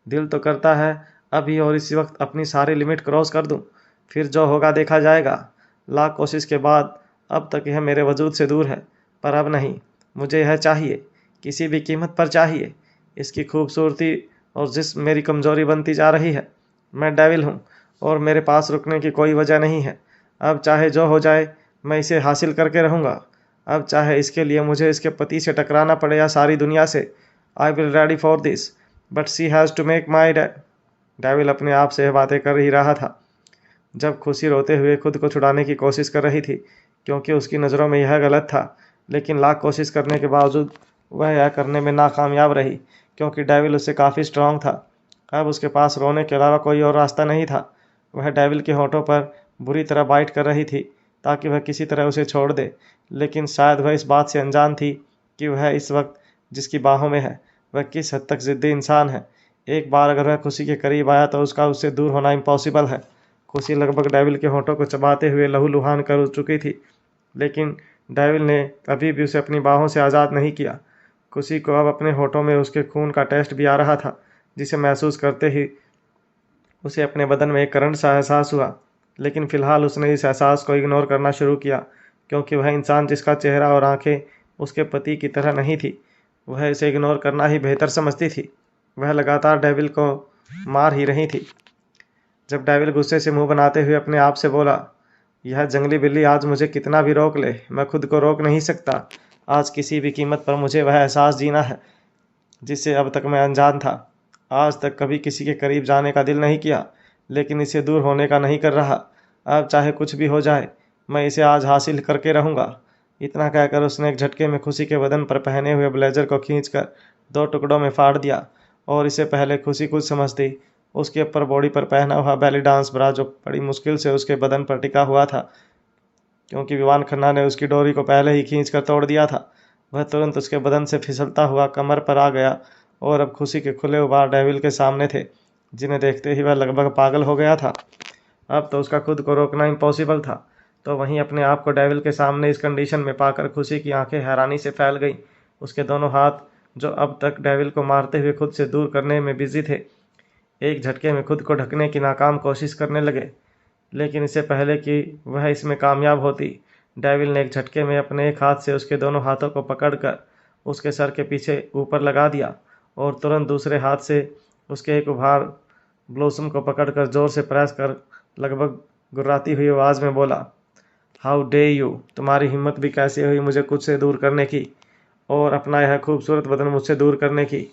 दिल तो करता है अभी और इसी वक्त अपनी सारी लिमिट क्रॉस कर दूँ, फिर जो होगा देखा जाएगा। लाख कोशिश के बाद अब तक यह मेरे वजूद से दूर है, पर अब नहीं। मुझे यह चाहिए, किसी भी कीमत पर चाहिए। इसकी खूबसूरती और जिस्म मेरी कमज़ोरी बनती जा रही है। मैं डेविल हूँ और मेरे पास रुकने की कोई वजह नहीं है। अब चाहे जो हो जाए मैं इसे हासिल करके रहूँगा। अब चाहे इसके लिए मुझे इसके पति से टकराना पड़े या सारी दुनिया से। I will ready for this, but she has to make my devil अपने आप से बातें कर ही रहा था जब खुशी रोते हुए खुद को छुड़ाने की कोशिश कर रही थी, क्योंकि उसकी नज़रों में यह गलत था। लेकिन लाख कोशिश करने के बावजूद वह यह करने में नाकामयाब रही, क्योंकि डेविल उससे काफ़ी स्ट्रांग था। अब उसके पास रोने के अलावा कोई और रास्ता नहीं था। वह डेविल के होठों पर बुरी तरह बाइट कर रही थी ताकि वह किसी तरह उसे छोड़ दे, लेकिन शायद वह इस बात से अनजान थी कि वह इस वक्त जिसकी बाहों में है वह किस हद तक ज़िद्दी इंसान है। एक बार अगर वह खुशी के करीब आया तो उसका उससे दूर होना इम्पॉसिबल है। खुशी लगभग डेविल के होठों को चबाते हुए लहूलुहान कर उठ चुकी थी, लेकिन डेविल ने कभी भी उसे अपनी बाहों से आज़ाद नहीं किया। खुशी को अब अपने होठों में उसके खून का टेस्ट भी आ रहा था, जिसे महसूस करते ही उसे अपने बदन में एक करंट सा एहसास हुआ। लेकिन फ़िलहाल उसने इस एहसास को इग्नोर करना शुरू किया, क्योंकि वह इंसान जिसका चेहरा और आंखें उसके पति की तरह नहीं थी, वह इसे इग्नोर करना ही बेहतर समझती थी। वह लगातार डेविल को मार ही रही थी। जब डेविल गुस्से से मुंह बनाते हुए अपने आप से बोला, यह जंगली बिल्ली आज मुझे कितना भी रोक ले, मैं खुद को रोक नहीं सकता। आज किसी भी कीमत पर मुझे वह एहसास जीना है जिससे अब तक मैं अनजान था। आज तक कभी किसी के करीब जाने का दिल नहीं किया, लेकिन इसे दूर होने का नहीं कर रहा। अब चाहे कुछ भी हो जाए मैं इसे आज हासिल करके रहूँगा। इतना कहकर उसने एक झटके में खुशी के बदन पर पहने हुए ब्लेजर को खींचकर 2 टुकड़ों में फाड़ दिया, और इसे पहले खुशी कुछ समझती उसके ऊपर बॉडी पर पहना हुआ बेली डांस ब्रा, जो बड़ी मुश्किल से उसके बदन पर टिका हुआ था, क्योंकि विवान खन्ना ने उसकी डोरी को पहले ही खींचकर तोड़ दिया था। वह तुरंत उसके बदन से फिसलता हुआ कमर पर आ गया, और अब खुशी के खुले उबार डेविल के सामने थे, जिन्हें देखते ही वह लगभग पागल हो गया था। अब तो उसका खुद को रोकना इम्पॉसिबल था। तो वहीं अपने आप को डेविल के सामने इस कंडीशन में पाकर खुशी की आंखें हैरानी से फैल गईं। उसके दोनों हाथ, जो अब तक डेविल को मारते हुए खुद से दूर करने में बिजी थे, एक झटके में खुद को ढकने की नाकाम कोशिश करने लगे। लेकिन इससे पहले कि वह इसमें कामयाब होती, डेविल ने एक झटके में अपने एक हाथ से उसके दोनों हाथों को पकड़कर उसके सर के पीछे ऊपर लगा दिया, और तुरंत दूसरे हाथ से उसके एक उभार ब्लोसम को पकड़कर जोर से प्रेस कर लगभग गुर्राती हुई आवाज़ में बोला, हाउ डे यू, तुम्हारी हिम्मत भी कैसे हुई मुझे खुद से दूर करने की, और अपना यह खूबसूरत बदन मुझसे दूर करने की।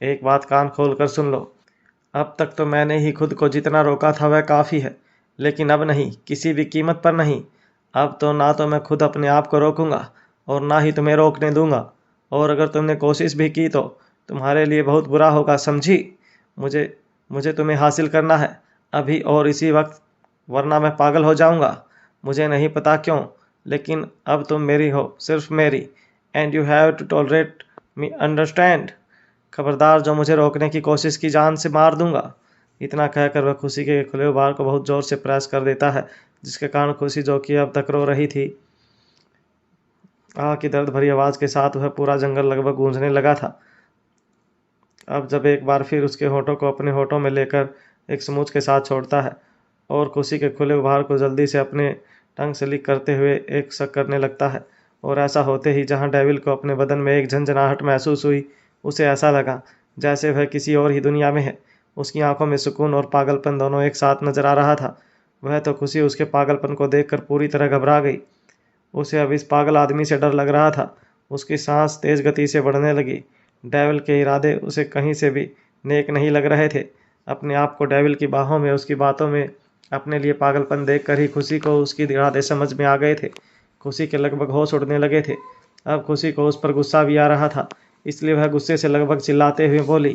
एक बात कान खोल कर सुन लो, अब तक तो मैंने ही खुद को जितना रोका था वह काफ़ी है, लेकिन अब नहीं, किसी भी कीमत पर नहीं। अब तो ना तो मैं खुद अपने आप को रोकूंगा और ना ही तुम्हें रोकने दूंगा, और अगर तुमने कोशिश भी की तो तुम्हारे लिए बहुत बुरा होगा, समझी? मुझे तुम्हें हासिल करना है अभी और इसी वक्त, वरना मैं पागल हो जाऊंगा। मुझे नहीं पता क्यों, लेकिन अब तुम मेरी हो, सिर्फ मेरी, and you have to tolerate me understand. खबरदार जो मुझे रोकने की कोशिश की जान से मार दूंगा। इतना कहकर वह खुशी के खुले हुए बार को बहुत जोर से प्रेस कर देता है, जिसके कारण खुशी, जो कि अब तक रो रही थी, की दर्द भरी आवाज़ के साथ वह पूरा जंगल लगभग गूंजने लगा था। अब जब एक बार फिर उसके होठों को अपने होठों में लेकर एक समूच के साथ छोड़ता है और खुशी के खुले उभार को जल्दी से अपने टंग से लिक करते हुए एक शक करने लगता है, और ऐसा होते ही जहां डेविल को अपने बदन में एक झंझनाहट महसूस हुई, उसे ऐसा लगा जैसे वह किसी और ही दुनिया में है। उसकी आंखों में सुकून और पागलपन दोनों एक साथ नजर आ रहा था। वह तो खुशी उसके पागलपन को देखकर पूरी तरह घबरा गई। उसे अब इस पागल आदमी से डर लग रहा था। उसकी सांस तेज गति से बढ़ने लगी। डेविल के इरादे उसे कहीं से भी नेक नहीं लग रहे थे। अपने आप को डेविल की बाहों में, उसकी बातों में अपने लिए पागलपन देखकर ही खुशी को उसकी इरादे समझ में आ गए थे। खुशी के लगभग होश उड़ने लगे थे। अब खुशी को उस पर गुस्सा भी आ रहा था, इसलिए वह गुस्से से लगभग चिल्लाते हुए बोली,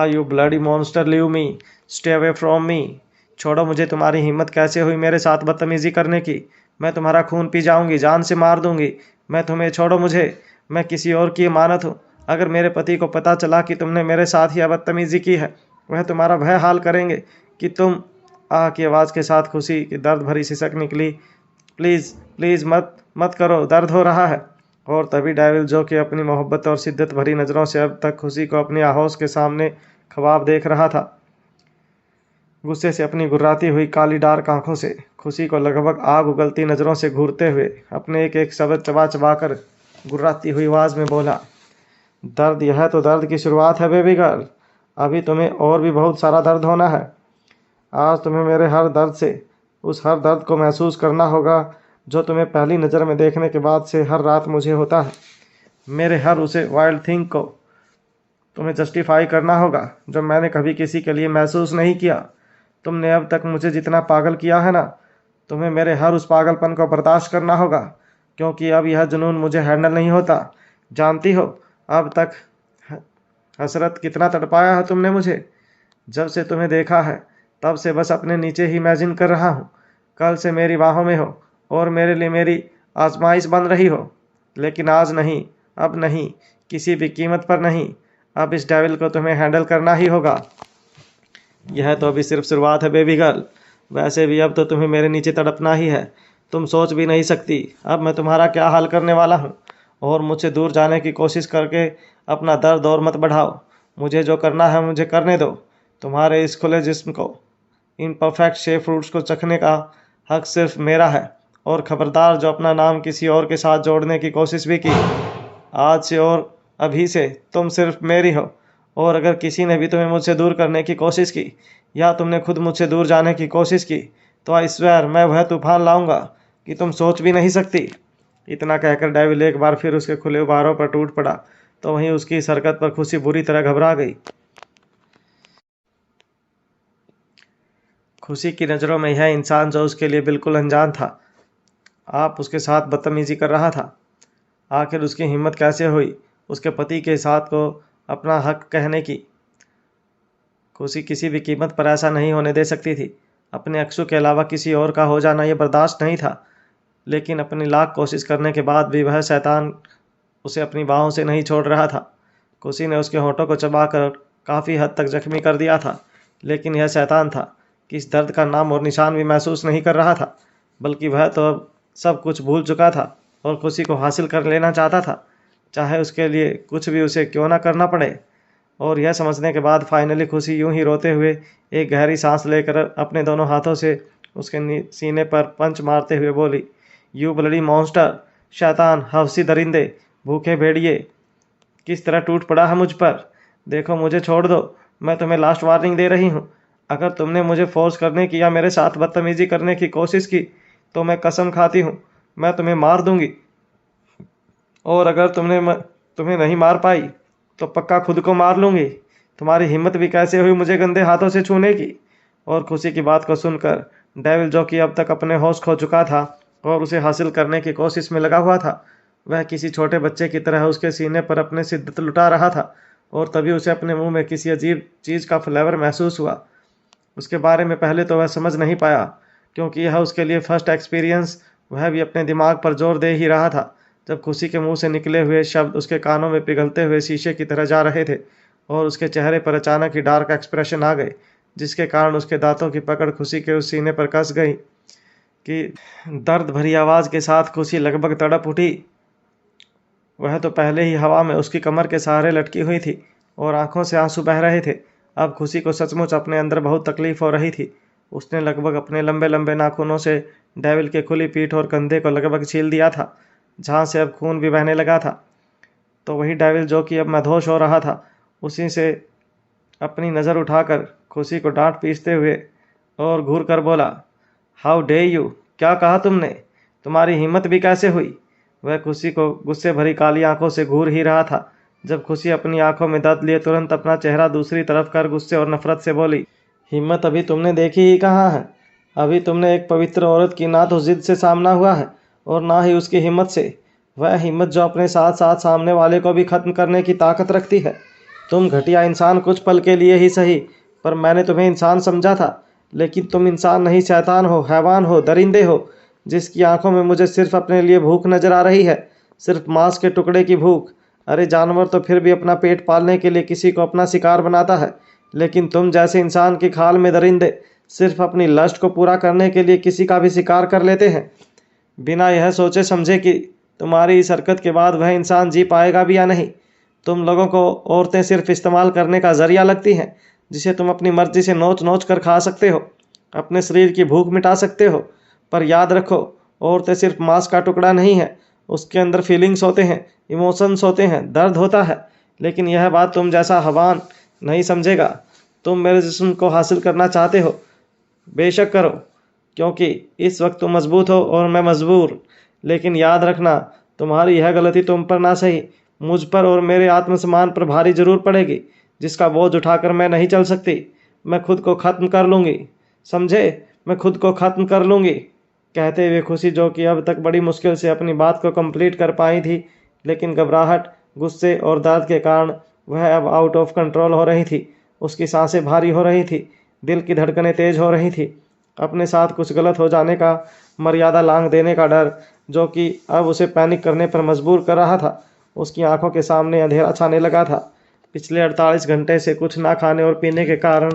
you bloody monster, leave me, stay away from me. छोड़ो मुझे। तुम्हारी हिम्मत कैसे हुई मेरे साथ बदतमीजी करने की? मैं तुम्हारा खून पी जाऊंगी, जान से मार दूंगी मैं तुम्हें। छोड़ो मुझे। मैं किसी और की अमानत हूँ। अगर मेरे पति को पता चला कि तुमने मेरे साथ ही बदतमीजी की है, वह तुम्हारा वह हाल करेंगे कि तुम। की आवाज़ के साथ खुशी की दर्द भरी सिसक निकली, प्लीज़ प्लीज़ मत मत करो, दर्द हो रहा है। और तभी डेविल, जो कि अपनी मोहब्बत और शिद्दत भरी नज़रों से अब तक खुशी को अपनी आहोश के सामने ख्वाब देख रहा था, गुस्से से अपनी गुर्राती हुई काली डार्क आंखों से खुशी को लगभग आग उगलती नज़रों से घूरते हुए अपने एक एक शब्द चबा चबा कर गुर्राती हुई आवाज़ में बोला, दर्द, यह तो दर्द की शुरुआत है बेबी गर्ल। अभी तुम्हें और भी बहुत सारा दर्द होना है। आज तुम्हें मेरे हर दर्द से, उस हर दर्द को महसूस करना होगा जो तुम्हें पहली नज़र में देखने के बाद से हर रात मुझे होता है। मेरे हर उसे वाइल्ड थिंग को तुम्हें जस्टिफाई करना होगा जो मैंने कभी किसी के लिए महसूस नहीं किया। तुमने अब तक मुझे जितना पागल किया है ना, तुम्हें मेरे हर उस पागलपन को बर्दाश्त करना होगा, क्योंकि अब यह जुनून मुझे हैंडल नहीं होता। जानती हो अब तक हसरत कितना तड़पाया है तुमने मुझे। जब से तुम्हें देखा है तब से बस अपने नीचे ही इमेजिन कर रहा हूँ, कल से मेरी बाहों में हो और मेरे लिए मेरी आजमाइश बन रही हो। लेकिन आज नहीं, अब नहीं, किसी भी कीमत पर नहीं। अब इस डेविल को तुम्हें हैंडल करना ही होगा। यह तो अभी सिर्फ शुरुआत है बेबी गर्ल। वैसे भी अब तो तुम्हें मेरे नीचे तड़पना ही है। तुम सोच भी नहीं सकती अब मैं तुम्हारा क्या हाल करने वाला हूँ। और मुझसे दूर जाने की कोशिश करके अपना दर्द और मत बढ़ाओ। मुझे जो करना है मुझे करने दो। तुम्हारे इस खुले जिस्म को, इन परफेक्ट शेप फ्रूट्स को चखने का हक सिर्फ मेरा है। और खबरदार जो अपना नाम किसी और के साथ जोड़ने की कोशिश भी की, आज से और अभी से तुम सिर्फ मेरी हो। और अगर किसी ने भी तुम्हें मुझसे दूर करने की कोशिश की, या तुमने खुद मुझसे दूर जाने की कोशिश की, तो आई स्वेयर मैं वह तूफान लाऊंगा कि तुम सोच भी नहीं सकती। इतना कहकर डेविल एक बार फिर उसके खुले उबारों पर टूट पड़ा, तो वहीं उसकी इस हरकत पर खुशी बुरी तरह घबरा गई। खुशी की नज़रों में यह इंसान जो उसके लिए बिल्कुल अनजान था, आप उसके साथ बदतमीजी कर रहा था। आखिर उसकी हिम्मत कैसे हुई उसके पति के साथ को अपना हक कहने की। खुशी किसी भी कीमत पर ऐसा नहीं होने दे सकती थी। अपने अक्सू के अलावा किसी और का हो जाना यह बर्दाश्त नहीं था। लेकिन अपनी लाख कोशिश करने के बाद भी वह शैतान उसे अपनी बाहों से नहीं छोड़ रहा था। खुशी ने उसके होठों को चबाकर काफ़ी हद तक जख्मी कर दिया था, लेकिन यह शैतान था कि इस दर्द का नाम और निशान भी महसूस नहीं कर रहा था, बल्कि वह तो अब सब कुछ भूल चुका था और खुशी को हासिल कर लेना चाहता था, चाहे उसके लिए कुछ भी उसे क्यों ना करना पड़े। और यह समझने के बाद फाइनली खुशी यूं ही रोते हुए एक गहरी सांस लेकर अपने दोनों हाथों से उसके सीने पर पंच मारते हुए बोली, यू ब्लडी मॉन्स्टर, शैतान, हवसी दरिंदे, भूखे भेड़िए, किस तरह टूट पड़ा है मुझ पर। देखो मुझे छोड़ दो, मैं तुम्हें लास्ट वार्निंग दे रही हूँ। अगर तुमने मुझे फोर्स करने की या मेरे साथ बदतमीजी करने की कोशिश की, तो मैं कसम खाती हूँ मैं तुम्हें मार दूंगी। और अगर तुम्हें नहीं मार पाई तो पक्का खुद को मार लूँगी। तुम्हारी हिम्मत भी कैसे हुई मुझे गंदे हाथों से छूने की। और खुशी की बात को सुनकर डेविल, जो कि अब तक अपने होश खो चुका था और उसे हासिल करने की कोशिश में लगा हुआ था, वह किसी छोटे बच्चे की तरह उसके सीने पर अपने शिद्दत लुटा रहा था। और तभी उसे अपने मुंह में किसी अजीब चीज़ का फ्लेवर महसूस हुआ। उसके बारे में पहले तो वह समझ नहीं पाया, क्योंकि यह उसके लिए फर्स्ट एक्सपीरियंस, वह भी अपने दिमाग पर जोर दे ही रहा था। जब खुशी के मुंह से निकले हुए शब्द उसके कानों में पिघलते हुए शीशे की तरह जा रहे थे और उसके चेहरे पर अचानक ही डार्क एक्सप्रेशन आ गए, जिसके कारण उसके दांतों की पकड़ खुशी के उस सीने पर कस गई कि दर्द भरी आवाज़ के साथ खुशी लगभग तड़प उठी। वह तो पहले ही हवा में उसकी कमर के सहारे लटकी हुई थी और आंखों से आंसू बह रहे थे। अब खुशी को सचमुच अपने अंदर बहुत तकलीफ हो रही थी। उसने लगभग अपने लंबे लंबे नाखूनों से डेविल की खुली पीठ और कंधे को लगभग छील दिया था, जहाँ से अब खून भी बहने लगा था। तो वही डेविल जो कि अब मदहोश हो रहा था, उसी से अपनी नज़र उठाकर खुशी को डांट पीसते हुए और घूर कर बोला, हाउ डे यू, क्या कहा तुमने, तुम्हारी हिम्मत भी कैसे हुई। वह खुशी को गुस्से भरी काली आंखों से घूर ही रहा था जब खुशी अपनी आंखों में दर्द लिए तुरंत अपना चेहरा दूसरी तरफ कर गुस्से और नफरत से बोली, हिम्मत अभी तुमने देखी ही कहाँ है। अभी तुमने एक पवित्र औरत की ना तो जिद से सामना हुआ है और ना ही उसकी हिम्मत से, वह हिम्मत जो अपने साथ साथ सामने वाले को भी खत्म करने की ताकत रखती है। तुम घटिया इंसान कुछ पल के लिए ही सही, पर मैंने तुम्हें इंसान समझा था, लेकिन तुम इंसान नहीं, शैतान हो, हैवान हो, दरिंदे हो, जिसकी आंखों में मुझे सिर्फ अपने लिए भूख नजर आ रही है, सिर्फ मांस के टुकड़े की भूख। अरे जानवर तो फिर भी अपना पेट पालने के लिए किसी को अपना शिकार बनाता है, लेकिन तुम जैसे इंसान की खाल में दरिंदे सिर्फ अपनी लस्ट को पूरा करने के लिए किसी का भी शिकार कर लेते हैं, बिना यह सोचे समझे कि तुम्हारी इस हरकत के बाद वह इंसान जी पाएगा भी या नहीं। तुम लोगों को औरतें सिर्फ इस्तेमाल करने का जरिया लगती हैं, जिसे तुम अपनी मर्जी से नोच नोच कर खा सकते हो, अपने शरीर की भूख मिटा सकते हो। पर याद रखो, औरतें सिर्फ मांस का टुकड़ा नहीं है, उसके अंदर फीलिंग्स होते हैं, इमोशंस होते हैं, दर्द होता है। लेकिन यह बात तुम जैसा हवान नहीं समझेगा। तुम मेरे जिस्म को हासिल करना चाहते हो, बेशक करो, क्योंकि इस वक्त तुम मजबूत हो और मैं मजबूर। लेकिन याद रखना, तुम्हारी यह गलती तुम पर ना सही, मुझ पर और मेरे आत्मसम्मान पर भारी जरूर पड़ेगी, जिसका बोझ उठाकर मैं नहीं चल सकती। मैं खुद को ख़त्म कर लूँगी, समझे, मैं खुद को ख़त्म कर लूँगी। कहते हुए खुशी, जो कि अब तक बड़ी मुश्किल से अपनी बात को कंप्लीट कर पाई थी, लेकिन घबराहट, गुस्से और दर्द के कारण वह अब आउट ऑफ कंट्रोल हो रही थी। उसकी सांसें भारी हो रही थी, दिल की धड़कनें तेज हो रही थी। अपने साथ कुछ गलत हो जाने का, मर्यादा लांघ देने का डर, जो कि अब उसे पैनिक करने पर मजबूर कर रहा था। उसकी आंखों के सामने अंधेरा छाने लगा था। पिछले 48 घंटे से कुछ ना खाने और पीने के कारण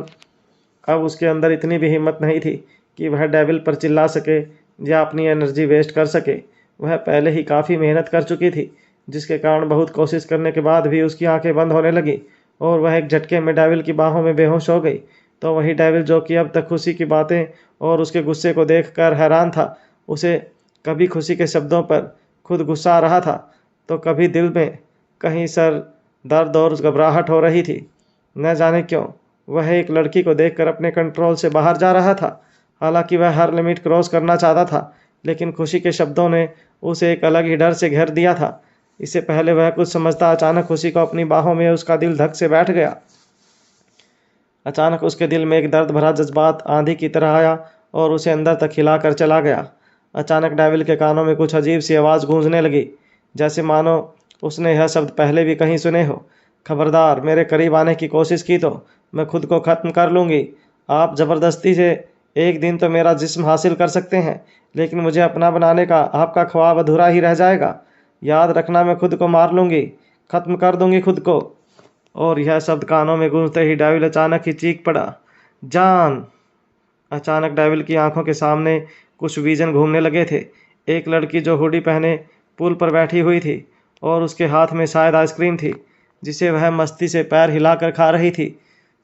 अब उसके अंदर इतनी भी हिम्मत नहीं थी कि वह डेविल पर चिल्ला सके या अपनी एनर्जी वेस्ट कर सके। वह पहले ही काफ़ी मेहनत कर चुकी थी, जिसके कारण बहुत कोशिश करने के बाद भी उसकी आंखें बंद होने लगी और वह एक झटके में डेविल की बाहों में बेहोश हो गई। तो वही डेविल, जो कि अब तक खुशी की बातें और उसके गुस्से को देखकर हैरान था, उसे कभी खुशी के शब्दों पर खुद गुस्सा आ रहा था, तो कभी दिल में कहीं सर दर्द और घबराहट हो रही थी। न जाने क्यों वह एक लड़की को देखकर अपने कंट्रोल से बाहर जा रहा था। हालांकि वह हर लिमिट क्रॉस करना चाहता था, लेकिन खुशी के शब्दों ने उसे एक अलग ही डर से घेर दिया था। इससे पहले वह कुछ समझता, अचानक खुशी को अपनी बाहों में उसका दिल धक से बैठ गया। अचानक उसके दिल में एक दर्द भरा जज्बात आंधी की तरह आया और उसे अंदर तक हिलाकर चला गया। अचानक डेविल के कानों में कुछ अजीब सी आवाज़ गूंजने लगी, जैसे मानो उसने यह शब्द पहले भी कहीं सुने हो, खबरदार, मेरे करीब आने की कोशिश की तो मैं खुद को ख़त्म कर लूँगी। आप ज़बरदस्ती से एक दिन तो मेरा जिस्म हासिल कर सकते हैं, लेकिन मुझे अपना बनाने का आपका ख्वाब अधूरा ही रह जाएगा। याद रखना, मैं खुद को मार लूँगी, ख़त्म कर दूँगी खुद को। और यह शब्द कानों में गूंजते ही डेविल अचानक ही चीख पड़ा, जान। अचानक डेविल की आंखों के सामने कुछ विजन घूमने लगे थे। एक लड़की जो हुडी पहने पुल पर बैठी हुई थी और उसके हाथ में शायद आइसक्रीम थी, जिसे वह मस्ती से पैर हिलाकर खा रही थी।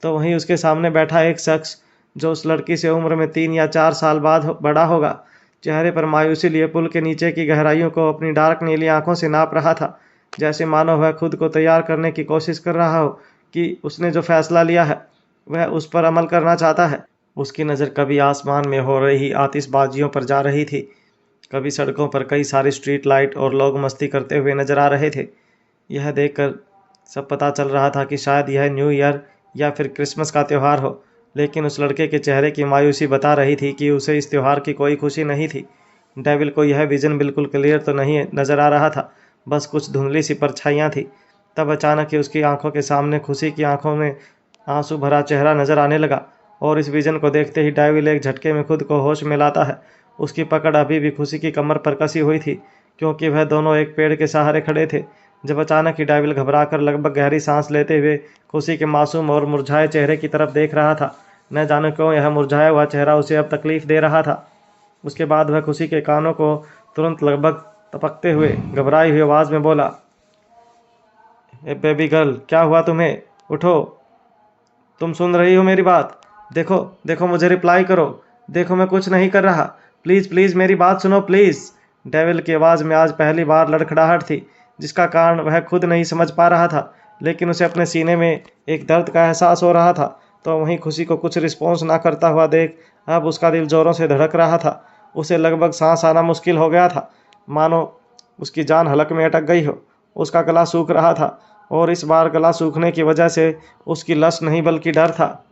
तो वहीं उसके सामने बैठा एक शख्स, जो उस लड़की से उम्र में 3 या 4 साल बाद बड़ा होगा, चेहरे पर मायूसी लिए पुल के नीचे की गहराइयों को अपनी डार्क नीली आंखों से नाप रहा था, जैसे मानो वह खुद को तैयार करने की कोशिश कर रहा हो कि उसने जो फैसला लिया है वह उस पर अमल करना चाहता है। उसकी नज़र कभी आसमान में हो रही आतिशबाजियों पर जा रही थी, कभी सड़कों पर कई सारी स्ट्रीट लाइट और लोग मस्ती करते हुए नजर आ रहे थे। यह देखकर सब पता चल रहा था कि शायद यह न्यू ईयर या फिर क्रिसमस का त्यौहार हो, लेकिन उस लड़के के चेहरे की मायूसी बता रही थी कि उसे इस त्यौहार की कोई खुशी नहीं थी। डेविल को यह विजन बिल्कुल क्लियर तो नहीं नज़र आ रहा था, बस कुछ धुंधली सी परछाइयाँ थी। तब अचानक ही उसकी आंखों के सामने खुशी की आंखों में आंसू भरा चेहरा नजर आने लगा, और इस विजन को देखते ही डेविल एक झटके में खुद को होश में लाता है। उसकी पकड़ अभी भी खुशी की कमर पर कसी हुई थी, क्योंकि वह दोनों एक पेड़ के सहारे खड़े थे। जब अचानक ही डेविल घबराकर लगभग गहरी सांस लेते हुए खुशी के मासूम और मुरझाए चेहरे की तरफ देख रहा था। न जाने क्यों यह मुरझाया हुआ चेहरा उसे अब तकलीफ दे रहा था। उसके बाद वह खुशी के कानों को तुरंत लगभग टपकते हुए घबराई हुई आवाज़ में बोला, ए बेबी गर्ल, क्या हुआ तुम्हें? उठो, तुम सुन रही हो मेरी बात? देखो देखो, मुझे रिप्लाई करो। देखो मैं कुछ नहीं कर रहा। प्लीज़ प्लीज़ मेरी बात सुनो प्लीज़। डेविल की आवाज़ में आज पहली बार लड़खड़ाहट थी, जिसका कारण वह खुद नहीं समझ पा रहा था, लेकिन उसे अपने सीने में एक दर्द का एहसास हो रहा था। तो वहीं खुशी को कुछ रिस्पॉन्स ना करता हुआ देख अब उसका दिल ज़ोरों से धड़क रहा था। उसे लगभग सांस आना मुश्किल हो गया था, मानो उसकी जान हलक में अटक गई हो। उसका गला सूख रहा था और इस बार गला सूखने की वजह से उसकी लश नहीं बल्कि डर था।